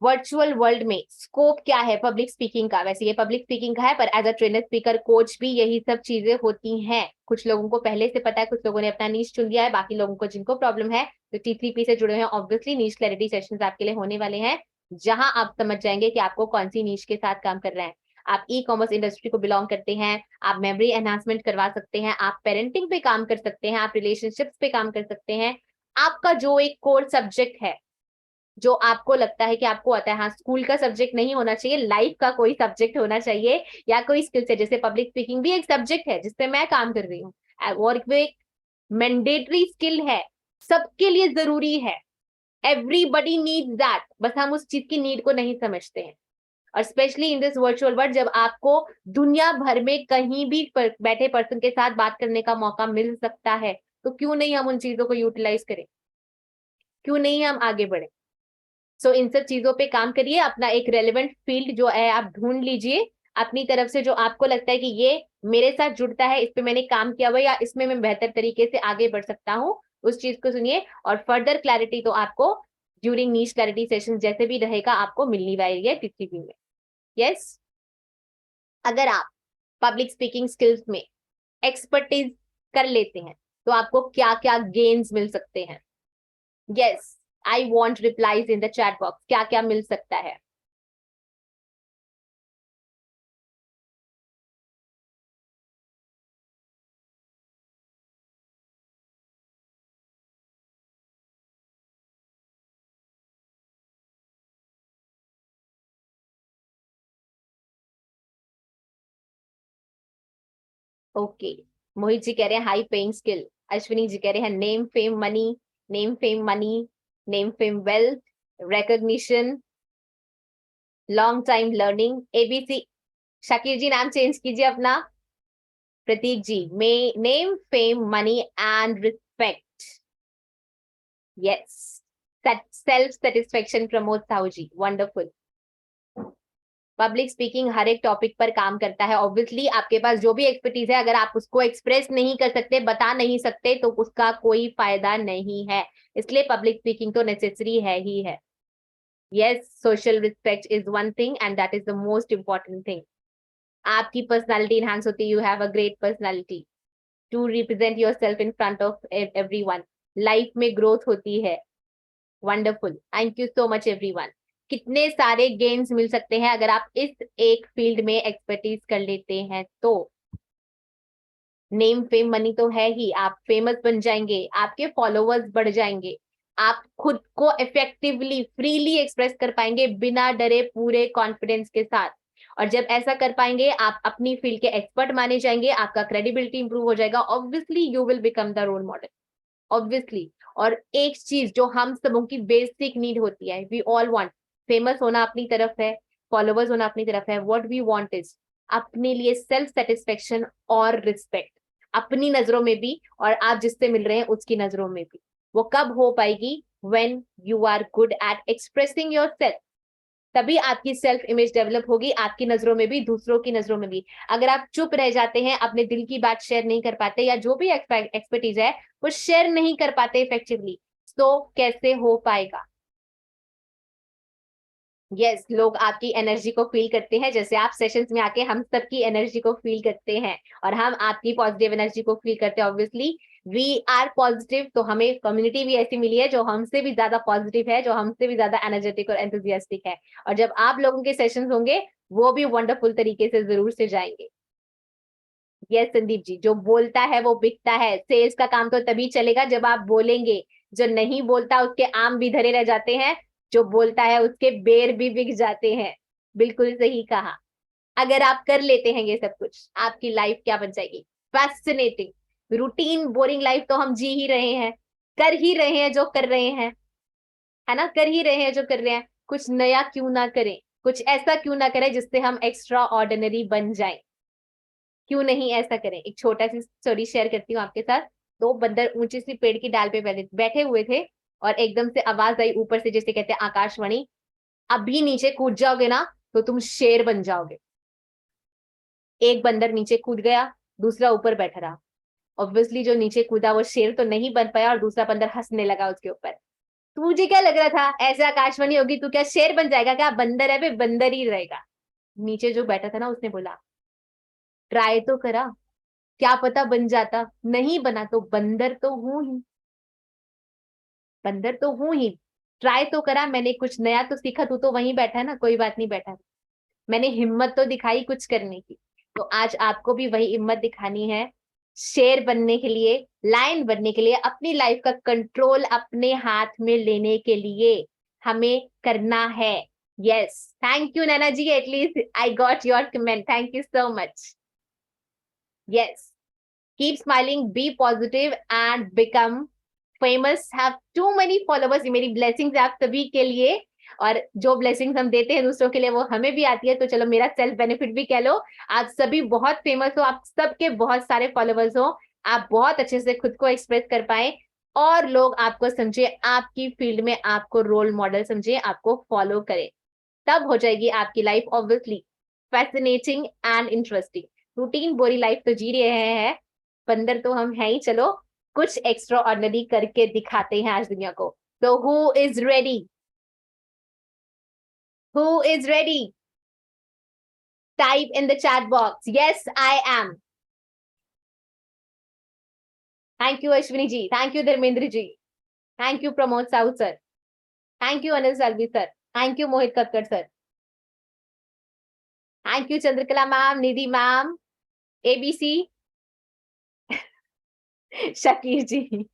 वर्चुअल वर्ल्ड में स्कोप क्या है पब्लिक स्पीकिंग का? वैसे ये पब्लिक स्पीकिंग का है, पर as a trainer, speaker, coach भी यही सब चीजें होती हैं। कुछ लोगों को पहले से पता है, कुछ लोगों ने अपना नीश चुन लिया है, बाकी लोगों को जिनको प्रॉब्लम है तो T3P से जुड़े हैं, ऑब्वियसली नीश क्लैरिटी सेशंस आपके लिए होने वाले हैं, जहां आप समझ जाएंगे कि आपको कौन सी नीश के साथ काम कर रहे हैं। आप ई कॉमर्स इंडस्ट्री को बिलोंग करते हैं, आप मेमोरी एनहांसमेंट करवा सकते हैं, आप पेरेंटिंग पे काम कर सकते हैं, आप रिलेशनशिप्स पे काम कर सकते हैं। आपका जो एक कोर सब्जेक्ट है, जो आपको लगता है कि आपको आता है, हाँ स्कूल का सब्जेक्ट नहीं होना चाहिए, लाइफ का कोई सब्जेक्ट होना चाहिए, या कोई स्किल है, जैसे पब्लिक स्पीकिंग भी एक सब्जेक्ट है जिसपे मैं काम कर रही हूँ, और वो एक मैंडेटरी स्किल है, सबके लिए जरूरी है। एवरीबडी नीड्स दैट, बस हम उस चीज की नीड को नहीं समझते हैं। और specially in this virtual world, जब आपको दुनिया भर में कहीं भी बैठे पर्सन के साथ बात करने का मौका मिल सकता है, तो क्यों नहीं हम उन चीजों को यूटिलाइज करें, क्यों नहीं हम आगे बढ़े। सो इन सब चीजों पे काम करिए। अपना एक रेलेवेंट फील्ड जो है आप ढूंढ लीजिए अपनी तरफ से, जो आपको लगता है कि ये मेरे साथ जुड़ता है, इस पे मैंने काम किया हुआ, या इसमें मैं बेहतर तरीके से आगे बढ़ सकता हूँ, उस चीज को सुनिए। और फर्दर क्लैरिटी तो आपको ड्यूरिंग नीश क्लैरिटी सेशन जैसे भी रहेगा आपको मिलनी वाली है टीटीपी में। यस, अगर आप पब्लिक स्पीकिंग स्किल्स में एक्सपर्टीज कर लेते हैं तो आपको क्या क्या गेन्स मिल सकते हैं? Yes, I want replies in the chat box, क्या क्या मिल सकता है? ओके, मोहित जी कह रहे हैं high paying skill. Ashwini ji कह रहे हैं name fame money, name fame money, name fame wealth, recognition, long time learning, ABC. Shakir ji नाम चेंज कीजिए अपना। Prateek ji name fame money and respect. Yes, self satisfaction Pramod Sahu ji, wonderful. Public speaking हर एक टॉपिक पर काम करता है। ऑब्वियसली आपके पास जो भी एक्सपर्टीज है, अगर आप उसको एक्सप्रेस नहीं कर सकते, बता नहीं सकते, तो उसका कोई फायदा नहीं है। इसलिए पब्लिक स्पीकिंग तो नेसेसरी है ही है। Yes, social respect is one thing and that is the most important thing. आपकी पर्सनालिटी इनहांस होती है, you have a great personality to represent yourself in front of everyone. Life में growth होती है। Wonderful, thank you so much everyone. कितने सारे games मिल सकते हैं अगर आप इस एक फील्ड में एक्सपर्टीज कर लेते हैं तो। नेम फेम मनी तो है ही, आप फेमस बन जाएंगे, आपके फॉलोअर्स बढ़ जाएंगे, आप खुद को इफेक्टिवली फ्रीली एक्सप्रेस कर पाएंगे बिना डरे, पूरे कॉन्फिडेंस के साथ। और जब ऐसा कर पाएंगे आप अपनी फील्ड के एक्सपर्ट माने जाएंगे, आपका क्रेडिबिलिटी इंप्रूव हो जाएगा। Obviously you will become the role model, obviously. और एक चीज जो हम सबों की बेसिक नीड होती है, वी ऑल वांट, फेमस होना अपनी तरफ है, फॉलोवर्स होना अपनी तरफ है, व्हाट वी वांट इज अपने लिए सेल्फ सेटिस्फेक्शन और रिस्पेक्ट, अपनी नजरों में भी और आप जिससे मिल रहे हैं उसकी नजरों में भी। वो कब हो पाएगी? When you are good at expressing yourself, तभी आपकी सेल्फ इमेज डेवलप होगी, आपकी नजरों में भी, दूसरों की नजरों में भी। अगर आप चुप रह जाते हैं, अपने दिल की बात शेयर नहीं कर पाते, या जो भी एक्सपर्टीज है वो शेयर नहीं कर पाते इफेक्टिवली, तो कैसे हो पाएगा? यस, लोग आपकी एनर्जी को फील करते हैं, जैसे आप सेशंस में आके हम सबकी एनर्जी को फील करते हैं और हम आपकी पॉजिटिव एनर्जी को फील करते हैं। ऑब्वियसली वी आर पॉजिटिव, तो हमें कम्युनिटी भी ऐसी मिली है जो हमसे भी ज्यादा पॉजिटिव है, जो हमसे भी ज्यादा एनर्जेटिक और एंथुसियास्टिक है। और जब आप लोगों के सेशंस होंगे वो भी वंडरफुल तरीके से जरूर से जाएंगे। यस संदीप जी, जो बोलता है वो बिकता है। सेल्स का काम तो तभी चलेगा जब आप बोलेंगे। जो नहीं बोलता उसके आम भी धरे रह जाते हैं, जो बोलता है उसके बेर भी बिक जाते हैं। बिल्कुल सही कहा। अगर आप कर लेते हैं ये सब कुछ, आपकी लाइफ क्या बन जाएगी? फैसिनेटिंग। रूटीन बोरिंग लाइफ तो हम जी ही रहे हैं, कर ही रहे हैं जो कर रहे हैं, है ना, कर ही रहे हैं जो कर रहे हैं। कुछ नया क्यों ना करें, कुछ ऐसा क्यों ना करें जिससे हम एक्स्ट्रा ऑर्डिनरी बन जाएं? क्यों नहीं ऐसा करें? एक छोटा सी स्टोरी शेयर करती हूँ आपके साथ। दो बंदर ऊंची सी पेड़ की डाल पे बैठे हुए थे और एकदम से आवाज आई ऊपर से, जैसे कहते हैं आकाशवाणी, अभी नीचे कूद जाओगे ना तो तुम शेर बन जाओगे। एक बंदर नीचे कूद गया, दूसरा ऊपर बैठा रहा। ऑब्वियसली जो नीचे कूदा वो शेर तो नहीं बन पाया और दूसरा बंदर हंसने लगा उसके ऊपर। तुझे क्या लग रहा था ऐसे आकाशवाणी होगी, तू क्या शेर बन जाएगा क्या? बंदर है, बंदर ही रहेगा। नीचे जो बैठा था ना उसने बोला ट्राई तो करा, क्या पता बन जाता, नहीं बना तो बंदर तो हूं ही, बंदर तो हूं ही। ट्राई तो करा मैंने, कुछ नया तो सीखा। तू तो वहीं बैठा है ना, कोई बात नहीं, बैठा, मैंने हिम्मत तो दिखाई कुछ करने की। तो आज आपको भी वही हिम्मत दिखानी है, शेर बनने के लिए, लायन बनने के लिए, अपनी लाइफ का कंट्रोल अपने हाथ में लेने के लिए हमें करना है। Yes, thank you Naina ji, at least I got your comment, thank you so much. Yes, keep smiling, be positive and become famous, have too many followers। ये मेरी blessings है आप सभी के लिए, और जो blessings हम देते हैं दूसरों के लिए वो हमें भी आती है। तो चलो मेरा सेल्फ बेनिफिट भी कह लो, आप सभी बहुत फेमस हो, आप सबके बहुत सारे फॉलोवर्स हो, आप बहुत अच्छे से खुद को एक्सप्रेस कर पाए और लोग आपको समझे, आपकी फील्ड में आपको रोल मॉडल समझे, आपको फॉलो करे, तब हो जाएगी आपकी life obviously fascinating and interesting. Routine बोरी लाइफ तो जी रहे हैं, बंदर तो हम हैं ही, चलो कुछ एक्स्ट्रा ऑर्डिनरी करके दिखाते हैं आज दुनिया को। So who is ready? Who is ready? Type in the chat box. Yes, I am. Thank you, Ashwini ji. Thank you, Dharmendra ji. Thank you, Pramod Sahu sir. Thank you, Anil Salvi sir. Thank you, Mohit Katkar sir. Thank you, Chandrakala ma'am, Nidhi ma'am, ABC, Shakir ji.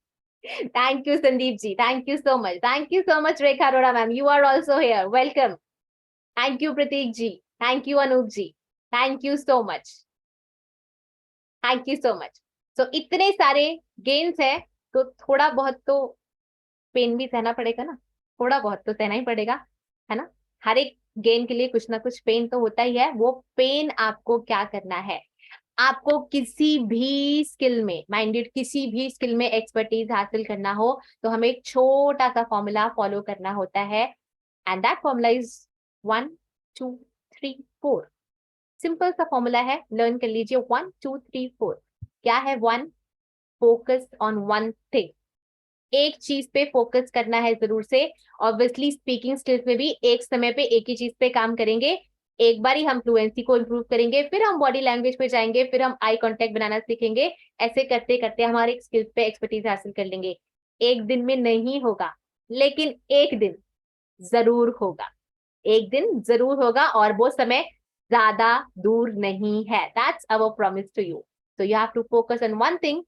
Thank you, Sandeep ji. Thank you so much. Thank you so much, Rekha Arora ma'am. You are also here. Welcome. Thank you, Prateek ji. Thank you, Anup ji. Thank you so much. Thank you so much. So इतने सारे games है तो थोड़ा बहुत तो pen भी सहना पड़ेगा ना, थोड़ा बहुत तो सहना ही पड़ेगा, है ना। हर एक गेम के लिए कुछ ना कुछ पेन तो होता ही है। वो पेन आपको क्या करना है, आपको किसी भी स्किल में, माइंडेड किसी भी स्किल में एक्सपर्टीज हासिल करना हो तो हमें एक छोटा सा फॉर्मूला फॉलो करना होता है, and that formula is 1 2 3 4। Simple सा फॉर्मूला है, लर्न कर लीजिए। 1 2 3 4 क्या है? 1, फोकस ऑन वन थिंग, एक चीज पे फोकस करना है जरूर से। ऑब्वियसली स्पीकिंग स्किल्स में भी एक समय पे एक ही चीज पे काम करेंगे। एक बार ही हम फ्लुएंसी को इम्प्रूव करेंगे, फिर हम बॉडी लैंग्वेज पे जाएंगे, फिर हम आई कांटेक्ट बनाना सीखेंगे। ऐसे करते करते हमारे स्किल्स पे एक्सपर्टीज हासिल कर लेंगे। एक दिन में नहीं होगा, लेकिन एक दिन जरूर होगा, एक दिन जरूर होगा, और वो समय ज्यादा दूर नहीं है। That's our promise to you. So you have to focus on one thing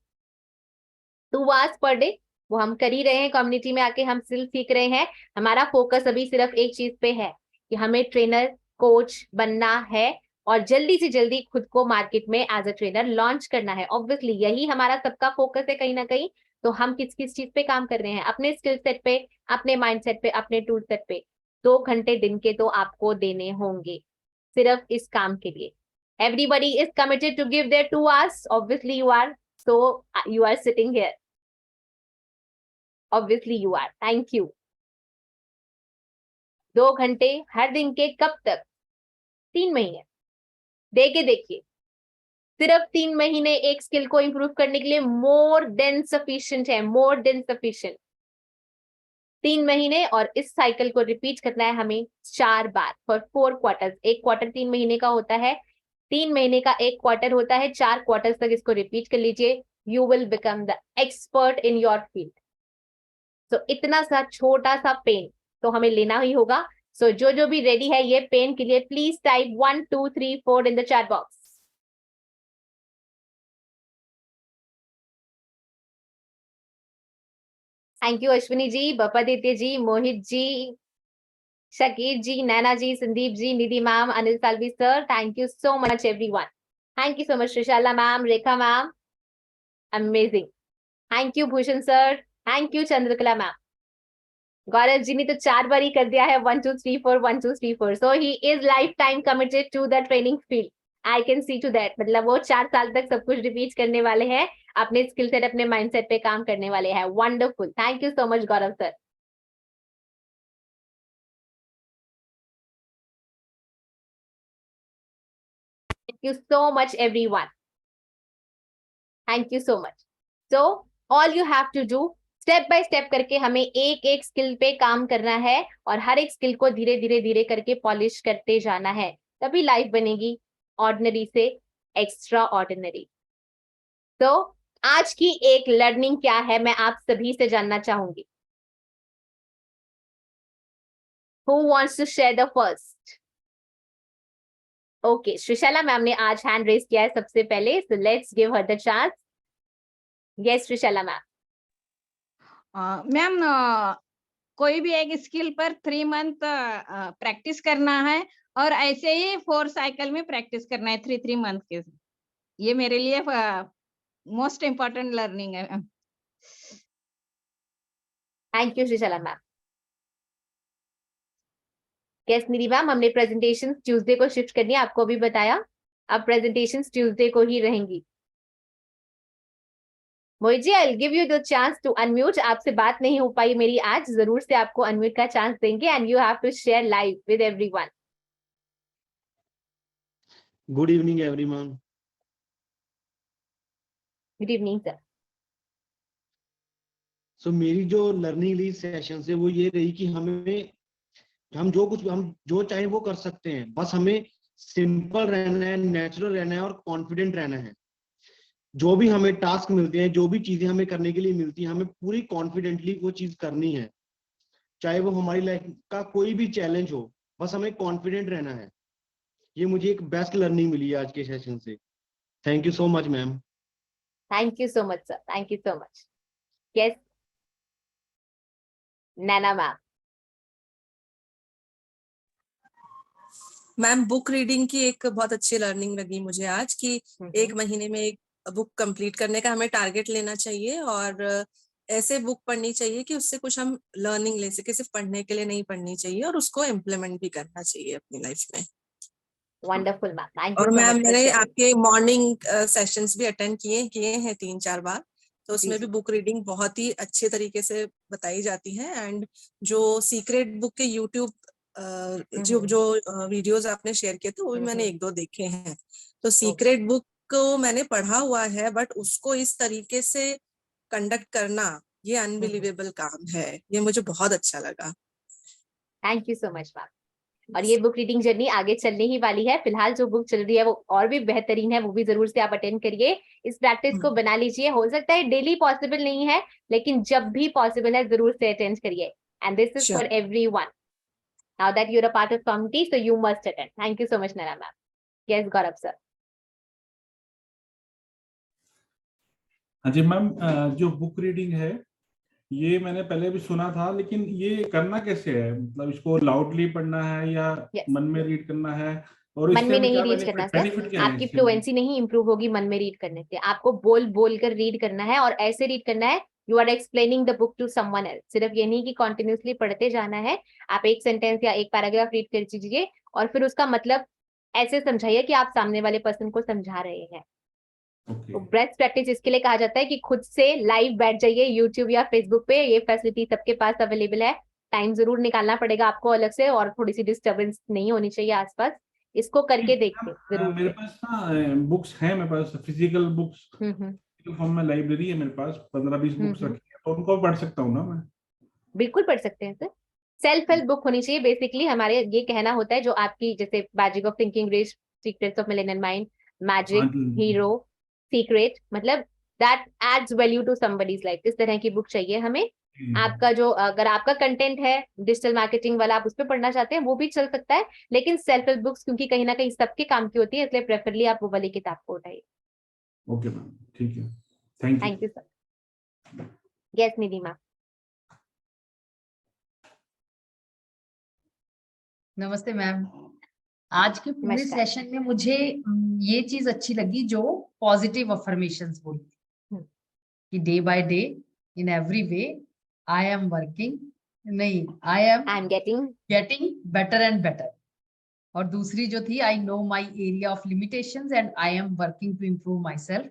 2 hours per day. वो हम कर ही रहे हैं, कम्युनिटी में आके हम स्किल सीख रहे हैं। हमारा फोकस अभी सिर्फ एक चीज पे है कि हमें ट्रेनर कोच बनना है और जल्दी से जल्दी खुद को मार्केट में एज अ ट्रेनर लॉन्च करना है। ऑब्वियसली यही हमारा सबका फोकस है कहीं ना कहीं। तो हम किस किस चीज पे काम कर रहे हैं? अपने स्किल सेट पे, अपने माइंड सेट पे, अपने टूल सेट पे। 2 घंटे दिन के तो आपको देने होंगे सिर्फ इस काम के लिए। Everybody is committed to give their 2 hours. Obviously you are. So you are sitting here. Obviously you are. Thank you. 2 घंटे हर दिन के, कब तक? 3 महीने दे के देखिए। सिर्फ 3 महीने एक स्किल को इंप्रूव करने के लिए मोर देन सफिशिएंट है, मोर देन सफिशिएंट। 3 महीने, और इस साइकिल को रिपीट करना है हमें 4 बार फॉर 4 क्वार्टर्स। एक क्वार्टर 3 महीने का होता है, 3 महीने का एक क्वार्टर होता है। 4 क्वार्टर्स तक इसको रिपीट कर लीजिए। You will become the expert in your field. So इतना सा छोटा सा पेन तो हमें लेना ही होगा। सो जो भी रेडी है ये पेन के लिए, please type 1 2 3 4 in the chat box. Thank you Ashwini ji, Bapaditya ji, Mohit ji, Shakir ji, Naina ji, Sandeep ji, Nidhi ma'am, Anil Salvi sir. Thank you so much everyone. Thank you so much Shrishala ma'am, Rekha ma'am, amazing. Thank you Bhushan sir, thank you Chandrakala ma'am. Gaurav ji ने तो 4 बार ही कर दिया है 1 2 3 4 1 2 3 4। So he is lifetime committed to the training field. I can see to that. मतलब वो 4 साल तक सब कुछ रिपीट करने वाले हैं, अपने स्किल सेट, अपने माइंडसेट पे काम करने वाले हैं। Wonderful, thank you so much Gaurav sir. Thank you so much everyone. Thank you so much. So all you have to do, step by step करके हमें एक एक स्किल पे काम करना है और हर एक स्किल को धीरे धीरे धीरे करके पॉलिश करते जाना है। तभी लाइफ बनेगी ऑर्डिनरी से एक्स्ट्रा ऑर्डिनरी। तो आज की एक लर्निंग क्या है, मैं आप सभी से जानना चाहूंगी। Who wants to share the first? Okay, Shrishala ma'am ने आज हैंड रेज किया है सबसे पहले, so let's give her the chance. Yes Shrishala ma'am. Ma'am कोई भी एक स्किल पर 3 मंथ प्रैक्टिस करना है और ऐसे ही 4 साइकिल में प्रैक्टिस करना है 3 मंथ के। ये मेरे लिए मोस्ट इम्पोर्टेंट लर्निंग है ma'am. Thank you Shrishala ma'am. Yes Nidhi ma'am, हमने प्रेजेंटेशन ट्यूसडे को शिफ्ट करनी है, आपको भी बताया। अब प्रेजेंटेशन ट्यूसडे को ही रहेंगी। Mohit ji, I will give you the chance to unmute. आपसे बात नहीं हो पाई मेरी आज, जरूर से आपको अनम्यूट का चांस देंगे and you have to share live with everyone. Good evening everyone. Good evening sir. So मेरी जो लर्निंग ली सेशन से वो ये रही कि हम जो चाहे वो कर सकते हैं, बस हमें सिंपल रहना है, नेचुरल रहना है और कॉन्फिडेंट रहना है। जो भी हमें टास्क मिलते हैं, जो भी चीजें हमें करने के लिए मिलती हैं, हमें पूरी कॉन्फिडेंटली वो चीज करनी है, चाहे वो हमारी लाइफ का कोई भी चैलेंज हो, बस हमें कॉन्फिडेंट रहना है। ये मुझे एक बेस्ट लर्निंग मिली है आज के सेशन से। Thank you so much ma'am. Thank you so much sir, thank you so much. Yes Naina ma'am. Ma'am book reading की एक बहुत अच्छी लर्निंग लगी मुझे आज कि एक महीने में एक बुक कंप्लीट करने का हमें टारगेट लेना चाहिए और ऐसे बुक पढ़नी चाहिए कि उससे कुछ हम लर्निंग ले सके, सिर्फ पढ़ने के लिए नहीं पढ़नी चाहिए और उसको इम्प्लीमेंट भी करना चाहिए अपनी लाइफ में। वंडरफुल मैम, थैंक यू और सो मैम मच। मैंने आपके मॉर्निंग सेशंस भी अटेंड किए हैं 3-4 बार, तो उसमें भी बुक रीडिंग बहुत ही अच्छे तरीके से बताई जाती है। एंड जो सीक्रेट बुक के यूट्यूब जो वीडियोस आपने शेयर किए थे वो भी मैंने 1-2 देखे हैं। तो सीक्रेट बुक को मैंने पढ़ा हुआ है, बट उसको इस तरीके से कंडक्ट करना ये अनबिलीवेबल काम है, ये मुझे बहुत अच्छा लगा। Thank you so much ma'am. और ये बुक रीडिंग जर्नी आगे चलने ही वाली है। फिलहाल जो बुक चल रही है वो और भी बेहतरीन है, वो भी जरूर से आप अटेंड करिए, इस प्रैक्टिस को बना लीजिए। हो सकता है डेली पॉसिबल नहीं है, लेकिन जब भी पॉसिबल है जरूर से अटेंड करिए। And this is for everyone. Now that you are a part of community, so you must attend. Thank you so much Naina ma'am. Yes Gaurav sir. हाँ जी मैम, जो बुक रीडिंग है ये मैंने पहले भी सुना था, लेकिन ये करना कैसे है? मतलब इसको लाउडली पढ़ना है या मन में रीड करना है? और मन इससे में हमें नहीं क्या रीड करना सर, बेनिफिट क्या है आपकी इससे? फ्लुएंसी नहीं इंप्रूव होगी मन में रीड करने से। आपको बोल बोल कर रीड करना है और ऐसे रीड करना है you are explaining the book to someone else. सिर्फ ये नहीं कि कॉन्टिन्यूसली पढ़ते जाना है। आप एक सेंटेंस या एक पैराग्राफ रीड कर दीजिए और फिर उसका मतलब ऐसे समझाइए कि आप सामने वाले पर्सन को समझा रहे हैं। तो बेस्ट प्रैक्टिस इसके लिए कहा जाता है कि खुद से लाइव बैठ जाइए यूट्यूब या फेसबुक पे। ये फैसिलिटी सबके पास अवेलेबल है। टाइम जरूर निकालना पड़ेगा आपको अलग से, और थोड़ी सी डिस्टर्बेंस नहीं होनी चाहिए आसपास। इसको करके देखते जरूर। मेरे पास ना बुक्स हैं, मेरे पास फिजिकल बुक्स फॉर्म में लाइब्रेरी है मेरे पास, 15-20 बुक्स रखी है, तो उनको पढ़ सकता हूँ ना मैं? बिल्कुल पढ़ सकते हैं सर। सेल्फ हेल्प बुक होनी चाहिए बेसिकली। हमारे ये कहना होता है जो आपकी, जैसे magic of thinking rich, secrets of millennium mind, magic, hero, secret, मतलब that adds value to somebody's life. इस तरह की बुक चाहिए हमें। आपका जो, अगर आपका कंटेंट है डिजिटल मार्केटिंग वाला, आप उस पर पढ़ना चाहते हैं वो भी चल सकता है, लेकिन सेल्फ हेल्प बुक्स क्योंकि कहीं ना कहीं सबके काम की होती है, इसलिए प्रेफरली आप वो वाली किताब को उठाइए। ओके मैम, ठीक है, thank you sir. Yes Nidhi ma'am. नमस्ते मैम। आज के पूरे सेशन में मुझे ये चीज अच्छी लगी जो पॉजिटिव अफर्मेशंस बोली कि day by day in every way I am working, नहीं I am getting better and better. और दूसरी जो थी I know my area of limitations and I am working to improve myself.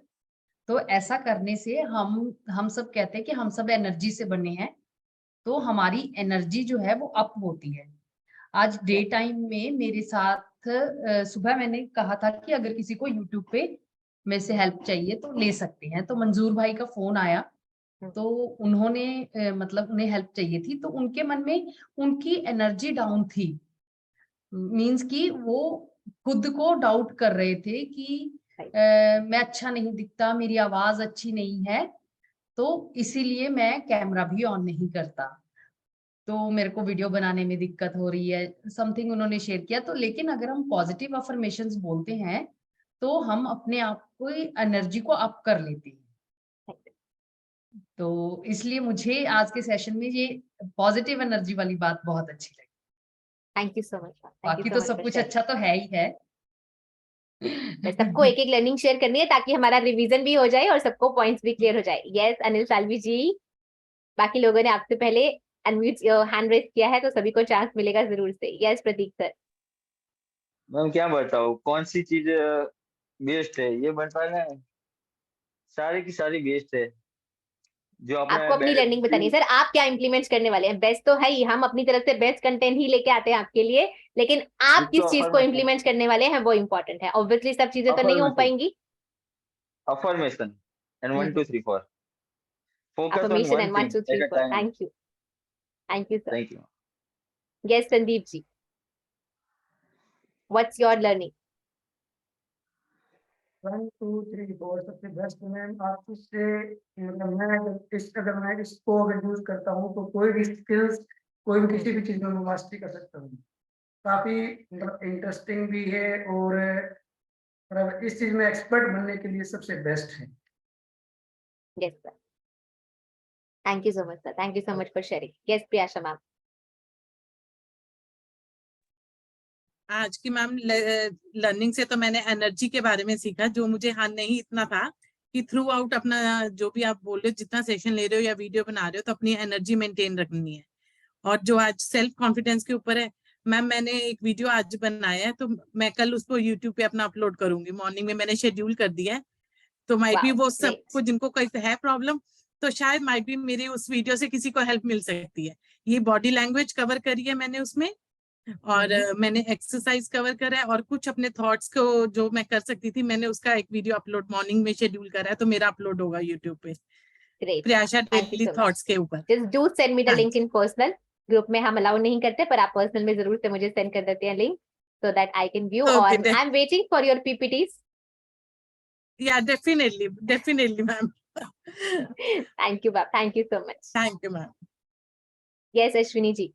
तो ऐसा करने से हम सब कहते हैं कि हम सब एनर्जी से बने हैं, तो हमारी एनर्जी जो है वो अप होती है। आज डे टाइम में मेरे साथ सुबह मैंने कहा था कि अगर किसी को यूट्यूब पे मेरे से हेल्प चाहिए तो ले सकते हैं, तो मंजूर भाई का फोन आया, तो उन्होंने मतलब उन्हें हेल्प चाहिए थी, तो उनके मन में उनकी एनर्जी डाउन थी, मींस कि वो खुद को डाउट कर रहे थे कि मैं अच्छा नहीं दिखता, मेरी आवाज अच्छी नहीं है, तो इसीलिए मैं कैमरा भी ऑन नहीं करता, तो मेरे को वीडियो बनाने में दिक्कत हो रही है, समथिंग उन्होंने शेयर किया। तो लेकिन अगर हम पॉजिटिव अफर्मेशंस बोलते हैं तो हम अपने आप को एनर्जी को अप कर लेते हैं। तो इसलिए मुझे आज के सेशन में ये पॉजिटिव एनर्जी वाली बात बहुत अच्छी लगी। Thank you so much. बाकी तो सब कुछ अच्छा तो है ही है। सबको एक एक लर्निंग शेयर करनी है ताकि हमारा रिवीजन भी हो जाए और सबको पॉइंट्स भी क्लियर हो जाए। यस अनिल साल्वी जी, बाकी लोगों ने आपसे पहले अनम्यूट हैंड रेज किया है तो सभी को चांस मिलेगा जरूर से। यस प्रतीक सर। मैम क्या बताऊं कौन सी चीज बेस्ट है, ये बताना है, सारी की सारी बेस्ट है जो आपको अपनी लर्निंग बतानी है सर, आप क्या इंप्लीमेंट करने वाले हैं। बेस्ट तो है ही, हम अपनी तरफ से बेस्ट कंटेंट ही लेके आते हैं आपके लिए, लेकिन आप किस चीज को इंप्लीमेंट करने वाले हैं वो इम्पोर्टेंट है। ऑब्वियसली सब चीजें तो नहीं हो पाएंगी। Affirmation and 1 2 3 4 Focus on affirmation one and 1 thing 2 3 at a 4. time. Thank you. Thank you, sir. Thank you. Yes, Sandeep ji. What's your learning? 1 2 3 4 सबसे बेस्ट मैम आप इससे मतलब अगर मैं इसको अगर यूज करता हूँ तो कोई भी स्किल्स कोई भी किसी भी चीज में मैं मास्टरी कर सकता हूँ। काफी मतलब इंटरेस्टिंग भी है और मतलब इस चीज में एक्सपर्ट बनने के लिए सबसे बेस्ट है। Yes, sir. Thank you so much, sir. Thank you so much for sharing. Yes, Priyasha ma'am. आज की मैम लर्निंग से तो मैंने एनर्जी के बारे में सीखा, जो मुझे हाँ नहीं इतना था कि थ्रू आउट अपना जो भी आप बोल रहे हो, जितना सेशन ले रहे हो या वीडियो बना रहे हो, तो अपनी एनर्जी मेंटेन रखनी है। और जो आज सेल्फ कॉन्फिडेंस के ऊपर है मैम, मैंने एक वीडियो आज बनाया है, तो मैं कल उसको यूट्यूब पे अपना अपलोड करूंगी। मॉर्निंग में मैंने शेड्यूल कर दिया है, तो माइट भी वो सबको जिनको कोई है प्रॉब्लम, तो शायद माइट भी मेरी उस वीडियो से किसी को हेल्प मिल सकती है। ये बॉडी लैंग्वेज कवर करी है मैंने उसमें, और मैंने एक्सरसाइज कवर करा है, और कुछ अपने थॉट्स को जो मैं कर सकती थी मैंने उसका एक वीडियो अपलोड मॉर्निंग में शेड्यूल करा है, तो मेरा अपलोड होगा यूट्यूब पे। प्रियाशा डेली थॉट्स के ऊपर। Just do send me the link in personal. Group में हम अलाउ नहीं करते, पर आप पर्सनल में जरूर से मुझे सेंड कर देते हैं link, so that I can view. और I am waiting for your PPTs. Yeah, definitely ma'am. Thank you ma'am. Thank you so much. Thank you ma'am. Yes, Ashwini ji.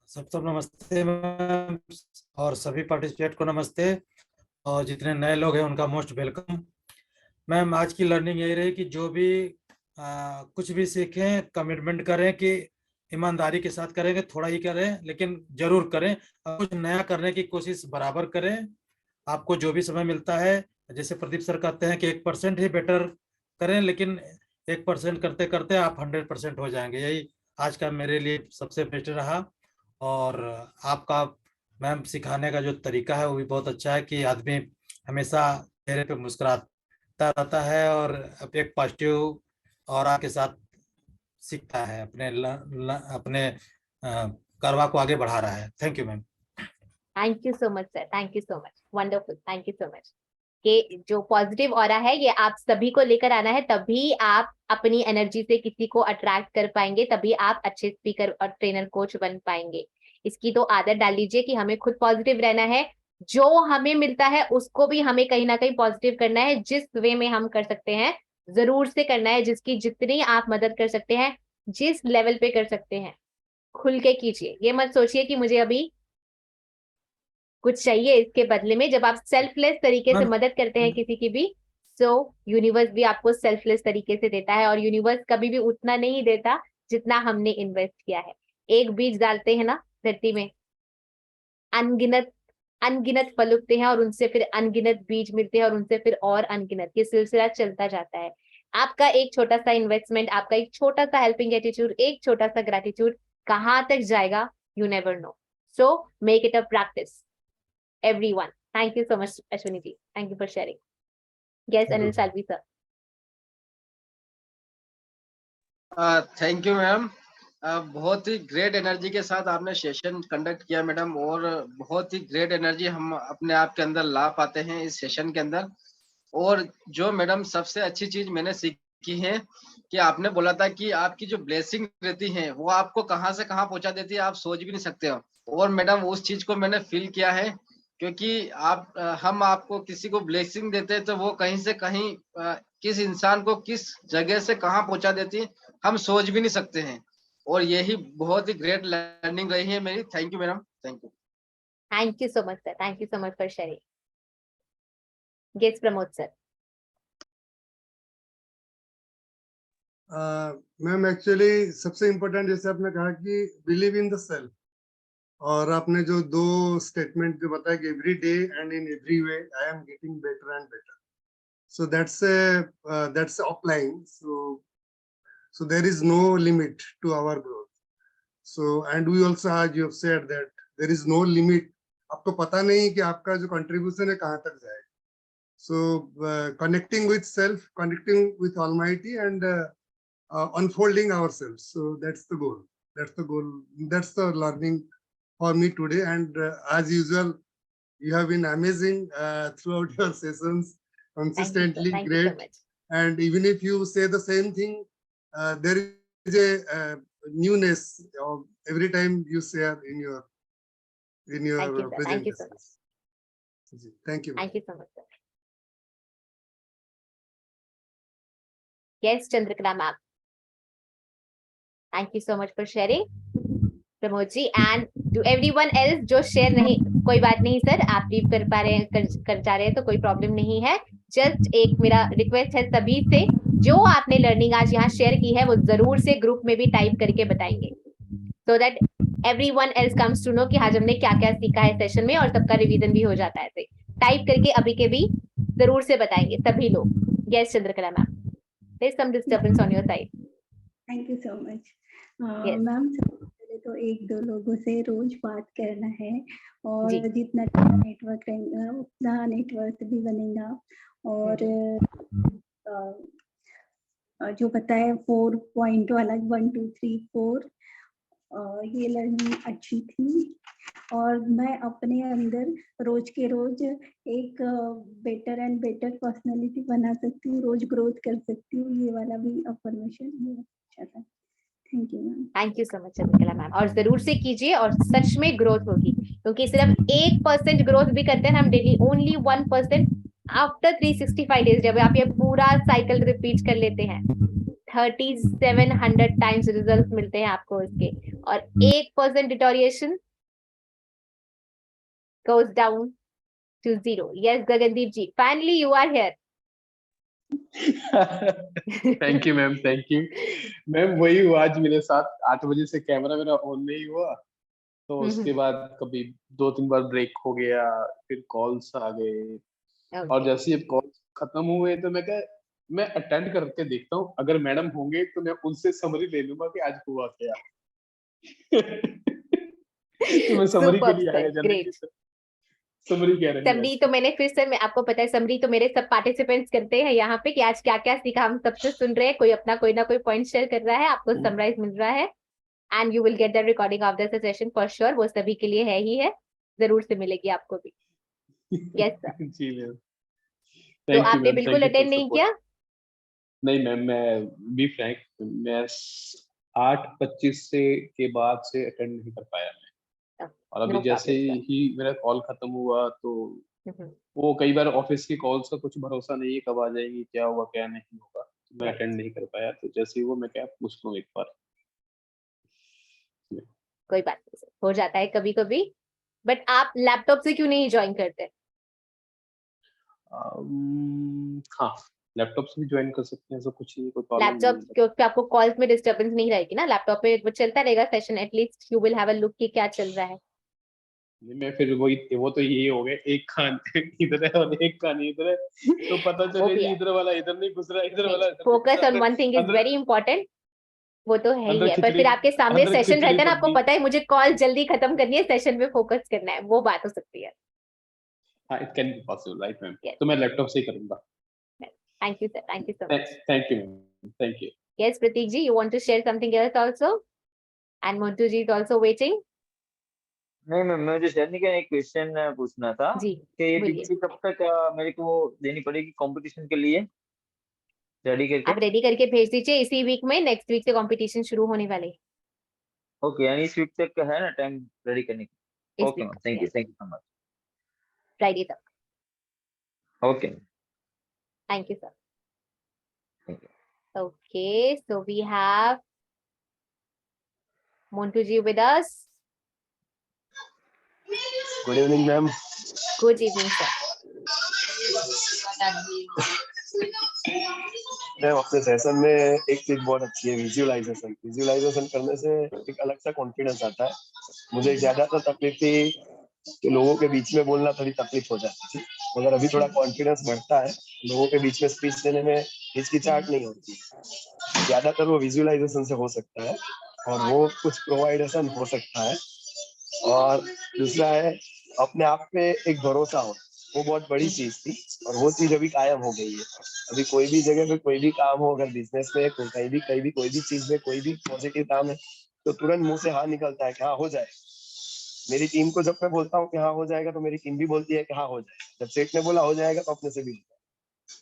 सबको नमस्ते मैम, और सभी पार्टिसिपेट को नमस्ते, और जितने नए लोग हैं उनका मोस्ट वेलकम। मैम आज की लर्निंग यही रही कि जो भी कुछ भी सीखें, कमिटमेंट करें कि ईमानदारी के साथ करेंगे, थोड़ा ही करें लेकिन जरूर करें, और कुछ नया करने की कोशिश बराबर करें। आपको जो भी समय मिलता है, जैसे प्रदीप सर कहते हैं कि 1% ही बेटर करें, लेकिन 1% करते करते आप 100% हो जाएंगे। यही आज का मेरे लिए सबसे बेस्ट रहा। और आपका मैम सिखाने का जो तरीका है वो भी बहुत अच्छा है कि आदमी हमेशा चेहरे पे मुस्कुराता रहता है और एक पॉजिटिव और आपके साथ सीखता है, अपने करवा को आगे बढ़ा रहा है। Thank you ma'am. Thank you so much sir, thank you so much, wonderful, thank you so much. कि जो पॉजिटिव ऑरा है ये आप सभी को लेकर आना है, तभी आप अपनी एनर्जी से किसी को अट्रैक्ट कर पाएंगे, तभी आप अच्छे स्पीकर और ट्रेनर कोच बन पाएंगे। इसकी तो आदत डाल लीजिए कि हमें खुद पॉजिटिव रहना है, जो हमें मिलता है उसको भी हमें कहीं ना कहीं पॉजिटिव करना है। जिस वे में हम कर सकते हैं जरूर से करना है, जिसकी जितनी आप मदद कर सकते हैं, जिस लेवल पे कर सकते हैं खुल के कीजिए। ये मत सोचिए कि मुझे अभी कुछ चाहिए इसके बदले में। जब आप सेल्फलेस तरीके से मदद करते हैं किसी की भी, सो यूनिवर्स भी आपको सेल्फलेस तरीके से देता है, और यूनिवर्स कभी भी उतना नहीं देता जितना हमने इन्वेस्ट किया है। एक बीज डालते हैं ना धरती में, अनगिनत फल उगते हैं, और उनसे फिर अनगिनत बीज मिलते हैं, और उनसे फिर और अनगिनत, ये सिलसिला चलता जाता है। आपका एक छोटा सा इन्वेस्टमेंट, आपका एक छोटा सा हेल्पिंग एटीट्यूड, एक छोटा सा ग्रेटिट्यूड कहाँ तक जाएगा, you never know. So make it a practice everyone. Thank you so much, Ashwini ji. Thank you for sharing. Yes, Anil Salvi sir. Thank you ma'am. बहुत ही ग्रेट एनर्जी के साथ आपने सेशन कंडक्ट किया madam, और बहुत ही great energy हम अपने आप के अंदर ला पाते हैं इस सेशन के अंदर। और जो मैडम सबसे अच्छी चीज मैंने सीखी है कि आपने बोला था कि आपकी जो ब्लेसिंग रहती है वो आपको कहाँ से कहाँ पहुंचा देती है, आप सोच भी नहीं सकते हो। और मैडम उस चीज को मैंने फील किया है, क्योंकि हम आपको किसी को ब्लेसिंग देते हैं तो वो कहीं से कहीं किस इंसान को किस जगह से कहाँ पहुंचा देती है हम सोच भी नहीं सकते हैं। और यही बहुत ही ग्रेट लर्निंग रही है मेरी। Thank you madam, thank you. Thank you so much sir, thank you so much for sharing. Gets Pramod sir. Ma'am actually सबसे इम्पोर्टेंट जैसे आपने कहा कि बिलीव इन द सेल्फ, और आपने जो दो स्टेटमेंट जो बताया कि every day and in every way I am getting better and better, so that's offline, so there is no limit to our growth. So and we also, as you have said, that there is no limit, आपको पता नहीं कि आपका जो contribution है कहाँ तक जाएगा। So connecting with self, connecting with Almighty, and unfolding ourselves, so that's the goal, that's the learning for me today. And as usual, You have been amazing throughout your sessions, consistently Thank you great. so much. And even if you say the same thing, there is a newness of every time you share in your Thank you, sir. Thank you so much. presentation. Thank you. Thank you so much, sir. Yes, Chandrakala ma'am. Thank you so much for sharing, Pramod ji. And to everyone else जो share नहीं, कोई बात नहीं sir, आप leave कर पा रहे हैं, कर जा रहे हैं तो कोई प्रॉब्लम नहीं है. जस्ट एक मेरा रिक्वेस्ट है सभी से, जो आपने लर्निंग आज यहाँ शेयर की है वो जरूर से ग्रुप में भी टाइप करके बताएंगे, so that everyone else comes to know कि आज हमने क्या क्या सीखा है सेशन में, और सबका रिवीजन भी हो जाता है. टाइप करके अभी के भी जरूर से बताएंगे सभी लोग. Yes Chandrakala ma'am, there's some disturbance on your side. Thank you so much. Yes. Ma'am पहले तो एक दो लोगों से रोज बात करना है, और जी. जितना नेटवर्क रहेगा उतना नेटवर्क भी बनेगा. और जो बताया 4 पॉइंट वाला 1 2 3 4 ये लर्निंग अच्छी थी, और मैं अपने अंदर रोज के रोज एक बेटर एंड बेटर पर्सनालिटी बना सकती हूँ, रोज ग्रोथ कर सकती हूँ. ये वाला भी अफर्मेशन बहुत अच्छा था. Thank you ma'am. Thank you so much Chandrakala ma'am, और जरूर से कीजिए, और सच में ग्रोथ होगी, क्योंकि सिर्फ 1% ग्रोथ भी करते हैं हम डेली, ओनली 1% आफ्टर 365 डेज. जब आप ये पूरा साइकिल रिपीट कर लेते हैं 3700 टाइम्स रिजल्ट मिलते हैं आपको इसके, और 1% deterioration goes down to 0. Yes, Gagandeep ji, finally you are here. Thank you ma'am, thank you ma'am. वही हुआ आज मेरे साथ, 8 बजे से कैमरा मेरा ऑन नहीं हुआ, तो उसके बाद कभी 2-3 बार ब्रेक हो गया, फिर कॉल्स आ गए, और जैसे ही कॉल खत्म हुए तो मैं अटेंड करके देखता हूँ, अगर मैडम होंगे तो मैं उनसे समरी ले लूंगा कि आज हुआ क्या. तो मैं समरी के लिए आया जाने की समरी कह रहे हैं. समरी तो मैंने फिर सर, मैं आपको पता है समरी तो मेरे सब पार्टिसिपेंट्स करते हैं यहाँ पे कि आज क्या क्या सीखा, हम सबसे सुन रहे हैं, कोई अपना कोई ना कोई पॉइंट शेयर कर रहा है, आपको समराइज मिल रहा है, and you will get the recording of the session for sure. वो सभी के लिए है ही है, जरूर से मिलेगी आपको भी. Yes sir. जी मैम. तो आपने बिल्कुल अटेंड नहीं किया? नहीं मैम, मैं बी फ्रैंक, मैं 8:25 से के बाद से अटेंड नहीं कर पाया मैं. और अभी जैसे ही मेरा कॉल खत्म हुआ तो वो कई बार ऑफिस की कॉल्स का कुछ भरोसा नहीं है कब आ जाएगी, क्या होगा क्या नहीं होगा, तो मैं अटेंड नहीं कर पाया. तो जैसे ही वो मैं क्या पूछ लूं एक बार. कोई बात नहीं, हो जाता है कभी कभी. बट आप लैपटॉप से क्यों नहीं ज्वाइन करते? हाँ, लैपटॉप से भी ज्वाइन कर सकते हैं, ऐसा कुछ नहीं, कोई प्रॉब्लम नहीं. लैपटॉप क्योंकि आपको कॉल्स में डिस्टरबेंस नहीं रहेगी ना, लैपटॉप पे वो चलता रहेगा session, at least you will have a look कि क्या चल रहा है. मैं फिर वो तो यही हो गया, एक कान इधर है और एक कान इधर है, तो पता चले कि इधर वाला इधर नहीं घुस रहा, इधर वाला focus on one thing is very important. वो तो है ही है, पर फिर आपके सामने सेशन रहता है ना, आपको पता है मुझे कॉल जल्दी खत्म करनी है, सेशन पे फोकस करना है, वो बात हो सकती है. हाँ, it can be possible, right ma'am. तो मैं लैपटॉप से ही करूंगा. Thank you sir, thank you so much. Thank you ma'am, thank you. Yes Pratik ji, you want to share something else also, and Montu ji is also waiting. नहीं ma'am, मुझे sir का एक question पूछना था जी, कि ये पीपीटी कब तक मेरे को देनी पड़ेगी कंपटीशन के लिए रेडी करके? आप रेडी करके भेज दीजिए इसी वीक में, नेक्स्ट वीक से कंपटीशन शुरू होने वाले. ओके, यानी इस वीक तक है ना टाइम रेडी करने की? Okay ma'am, thank you so much. Friday तक. Okay, thank you sir. Thank you. Okay, so we have Montu ji with us. Good evening, ma'am. Good evening, sir. Ma'am अपने session में एक चीज बहुत अच्छी है, विजुअलाइजेशन. विजुअलाइजेशन करने से एक अलग सा कॉन्फिडेंस आता है. मुझे ज्यादातर तकलीफ थी कि लोगों के बीच में बोलना थोड़ी तकलीफ हो जाती थी, मगर अभी थोड़ा कॉन्फिडेंस बढ़ता है, लोगों के बीच में स्पीच देने में हिचकिचाहट नहीं होती. ज्यादातर वो विजुअलाइजेशन से हो सकता है, और वो कुछ प्रोवाइडेशन हो सकता है. और दूसरा है अपने आप पे एक भरोसा हो, वो बहुत बड़ी चीज थी, और वो चीज अभी कायम हो गई है. अभी कोई भी जगह पे कोई भी काम हो, अगर बिजनेस में कहीं भी कोई भी चीज में कोई भी पॉजिटिव काम है, तो तुरंत मुंह से हाँ निकलता है कि हाँ हो जाए. मेरी टीम को जब मैं बोलता हूँ कि हाँ हो जाएगा, तो मेरी टीम भी बोलती है कि हाँ हो जाएगा। जब सेठ ने बोला हो जाएगा, तो अपने से भी होता है।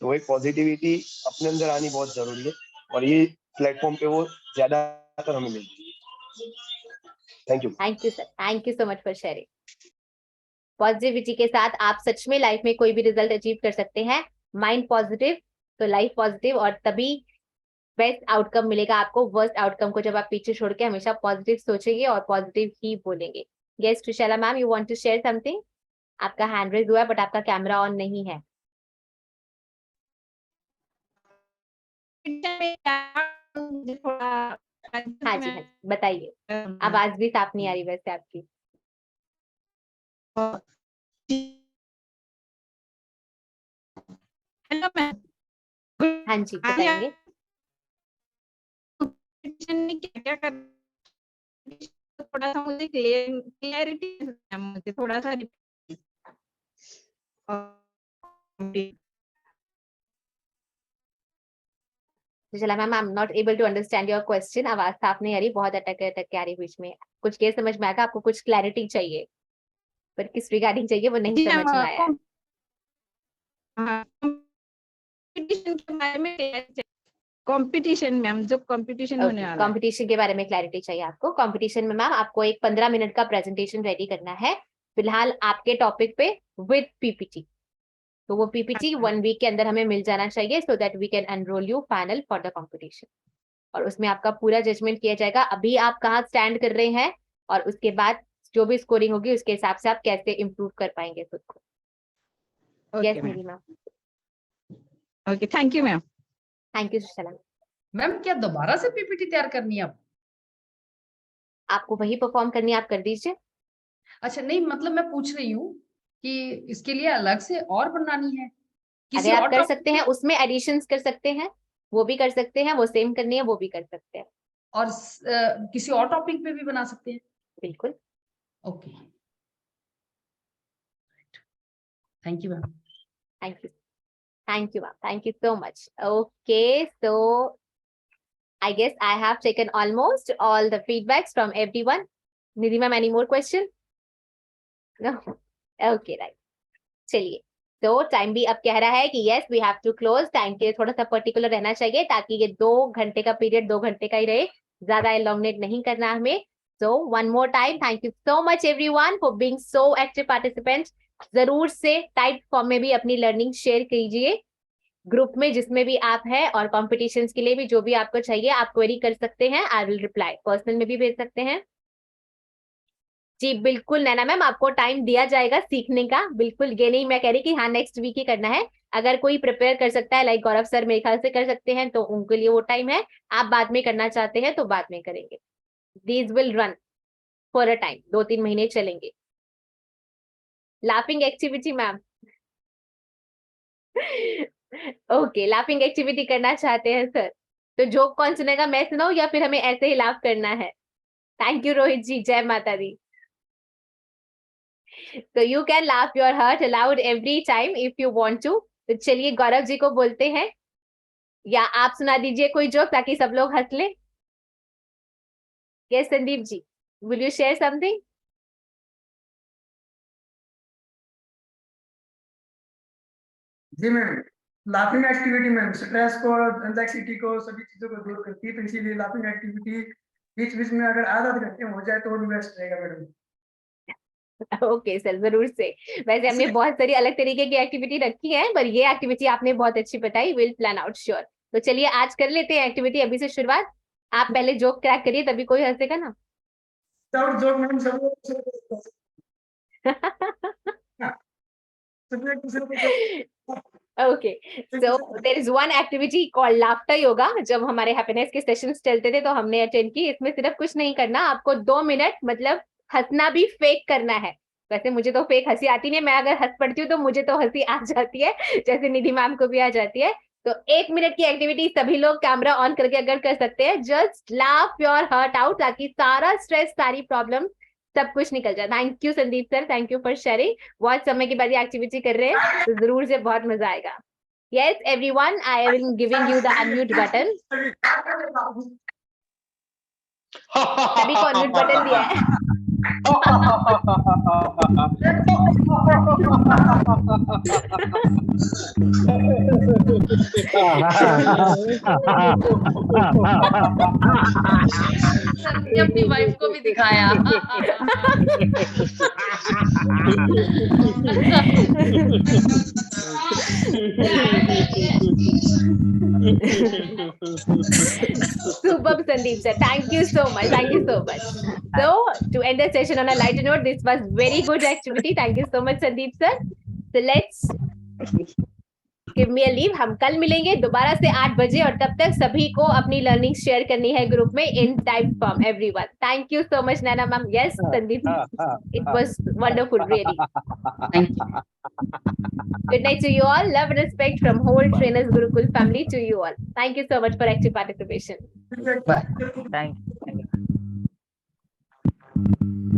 तो एक पॉजिटिविटी अपने अंदर आनी बहुत जरूरी है, और ये प्लेटफॉर्म पे वो ज्यादातर हमें मिलती है। Thank you. Thank you sir, thank you so much for sharing. Positivity के साथ आप सच में लाइफ में कोई भी रिजल्ट अचीव कर सकते हैं। माइंड पॉजिटिव तो लाइफ पॉजिटिव, और तभी बेस्ट आउटकम मिलेगा आपको। वर्स्ट आउटकम को जब आप पीछे छोड़ के हमेशा पॉजिटिव सोचेंगे और पॉजिटिव ही बोलेंगे। Yes Trishala ma'am, you want to share something? आपका हैंड रेज हुआ है बट आपका कैमरा ऑन नहीं है। हाँ जी, हाँ जी, बताइए। आवाज भी साफ नहीं आ रही वैसे आपकी। Hello ma'am. हाँ जी, बताएंगे। क्या कर, थोड़ा सा मुझे क्लियरिटी मुझे थोड़ा सा Trishala ma'am, I am not able to understand your question. आवाज साफ नहीं आ रही, बहुत अटक के आ रही बीच में। कुछ के समझ में आएगा, आपको कुछ क्लैरिटी चाहिए, पर किस रिगार्डिंग चाहिए वो नहीं समझ में आया। कंपटीशन के बारे में, कंपटीशन मैम, जो कंपटीशन होने वाला है, कंपटीशन के बारे में क्लैरिटी चाहिए आपको। कंपटीशन में मैम आपको एक 15 मिनट का प्रेजेंटेशन रेडी करना है, फिलहाल आपके टॉपिक पे विद पीपीटी। तो वो पीपीटी 1 वीक के अंदर हमें मिल जाना चाहिए, so that we can enroll you final for the competition. और उसमें आपका पूरा जजमेंट किया जाएगा, अभी आप कहाँ स्टैंड कर रहे हैं, और उसके बाद जो भी स्कोरिंग होगी उसके हिसाब से आप कैसे इम्प्रूव कर पाएंगे खुद को। Yes Mary ma'am. Okay, thank you ma'am. Thank you Sushla ma'am. क्या दोबारा से पीपीटी तैयार करनी है आपको? वही परफॉर्म करनी है, आप कर दीजिए। अच्छा, नहीं मतलब मैं पूछ रही हूँ कि इसके लिए अलग से और बनानी है? किसी अगर आप और कर टॉपिक सकते हैं, उसमें एडिशंस कर सकते हैं, वो भी कर सकते हैं, वो सेम करनी है वो भी कर सकते हैं। और किसी और टॉपिक पे भी बना सकते हैं? बिल्कुल। Okay, thank you ma'am. Thank you, thank you ma'am, thank you so much. Okay, so I guess I have taken almost all the feedbacks from everyone. Nidhi ma'am, any more question? No? Okay, right. चलिए, तो time भी अब कह रहा है कि yes, we have to close. Time के थोड़ा सा पर्टिकुलर रहना चाहिए, ताकि ये 2 घंटे का पीरियड 2 घंटे का ही रहे, ज्यादा एलोंगनेट नहीं करना हमें। So one more time, thank you so much everyone for being so active participants. जरूर से टाइप फॉर्म में भी अपनी लर्निंग शेयर कीजिए ग्रुप में जिसमें भी आप हैं, और कॉम्पिटिशन्स के लिए भी जो भी आपको चाहिए आप क्वेरी कर सकते हैं। आई विल रिप्लाई, पर्सनल में भी भेज सकते हैं। जी बिल्कुल नैना मैम, आपको टाइम दिया जाएगा सीखने का। बिल्कुल, ये नहीं मैं कह रही कि हाँ नेक्स्ट वीक ही करना है। अगर कोई प्रिपेयर कर सकता है, लाइक गौरव सर मेरे ख्याल से कर सकते हैं, तो उनके लिए वो टाइम है। आप बाद में करना चाहते हैं तो बाद में करेंगे। These will run for a time, 2-3 महीने चलेंगे। Laughing activity ma'am, okay, laughing activity करना चाहते हैं सर, तो जोक कौन सुनेगा, मैं सुनाऊं या फिर हमें ऐसे ही लाफ करना है? थैंक यू रोहित जी, जय माता दी। So you can laugh your heart aloud every time if you want to. तो चलिए गौरव जी को बोलते हैं, या आप सुना दीजिए कोई जोक ताकि सब लोग हंस ले। Yes, Sandeep ji, will you share something? जी ma'am, laughing activity ma'am stress को, एंजाइटी को, सभी चीजों को दूर करती है, तो इसीलिए लाफिंग एक्टिविटी बीच बीच में अगर आधा घंटे हो जाए तो बेस्ट रहेगा मैडम। ओके सर, जरूर से। वैसे हमने बहुत सारी अलग तरीके की एक्टिविटी रखी है, पर ये एक्टिविटी आपने बहुत अच्छी बताई। Will plan out sure. तो चलिए आज कर लेते हैं एक्टिविटी अभी से शुरुआत। आप पहले जोक क्रैक करिए, तभी कोई हंसेगा ना। जोक मैम सब Okay, so there is one activity called laughter yoga. जब हमारे हैप्पीनेस के सेशंस चलते थे तो हमने अटेंड की। इसमें सिर्फ कुछ नहीं करना, आपको 2 मिनट मतलब हंसना भी फेक करना है। वैसे मुझे तो फेक हंसी आती नहीं, मैं अगर हंस पड़ती हूँ तो मुझे तो हंसी आ जाती है, जैसे निधि मैम को भी आ जाती है। तो 1 मिनट की एक्टिविटी सभी लोग कैमरा ऑन करके अगर कर सकते हैं, just laugh your heart out, ताकि सारा स्ट्रेस, सारी प्रॉब्लम, सब कुछ निकल जाए। Thank you Sandeep sir, thank you for sharing. बहुत समय के बाद ये एक्टिविटी कर रहे हैं, तो जरूर से बहुत मजा आएगा। Yes, everyone, I am giving you the unmute button. सभी को unmute बटन दिया है। सर ने अपनी वाइफ को भी दिखाया। Superb, Sandeep sir. Thank you so much. Thank you so much. So, to end the session on a lighter note, this was very good activity. Thank you so much, Sandeep sir. So, let's give me a leave. हम कल मिलेंगे दोबारा से 8 बजे और तब तक सभी को अपनी लर्निंग शेयर करनी है ग्रुप में in type form. Everyone. Thank you so much, Nana ma'am. Yes, Sandeep. It was wonderful, really. Thank you. Good night to you all. Love and respect from whole Trainers Gurukul family to you all. Thank you so much for active participation. Bye. Thank you.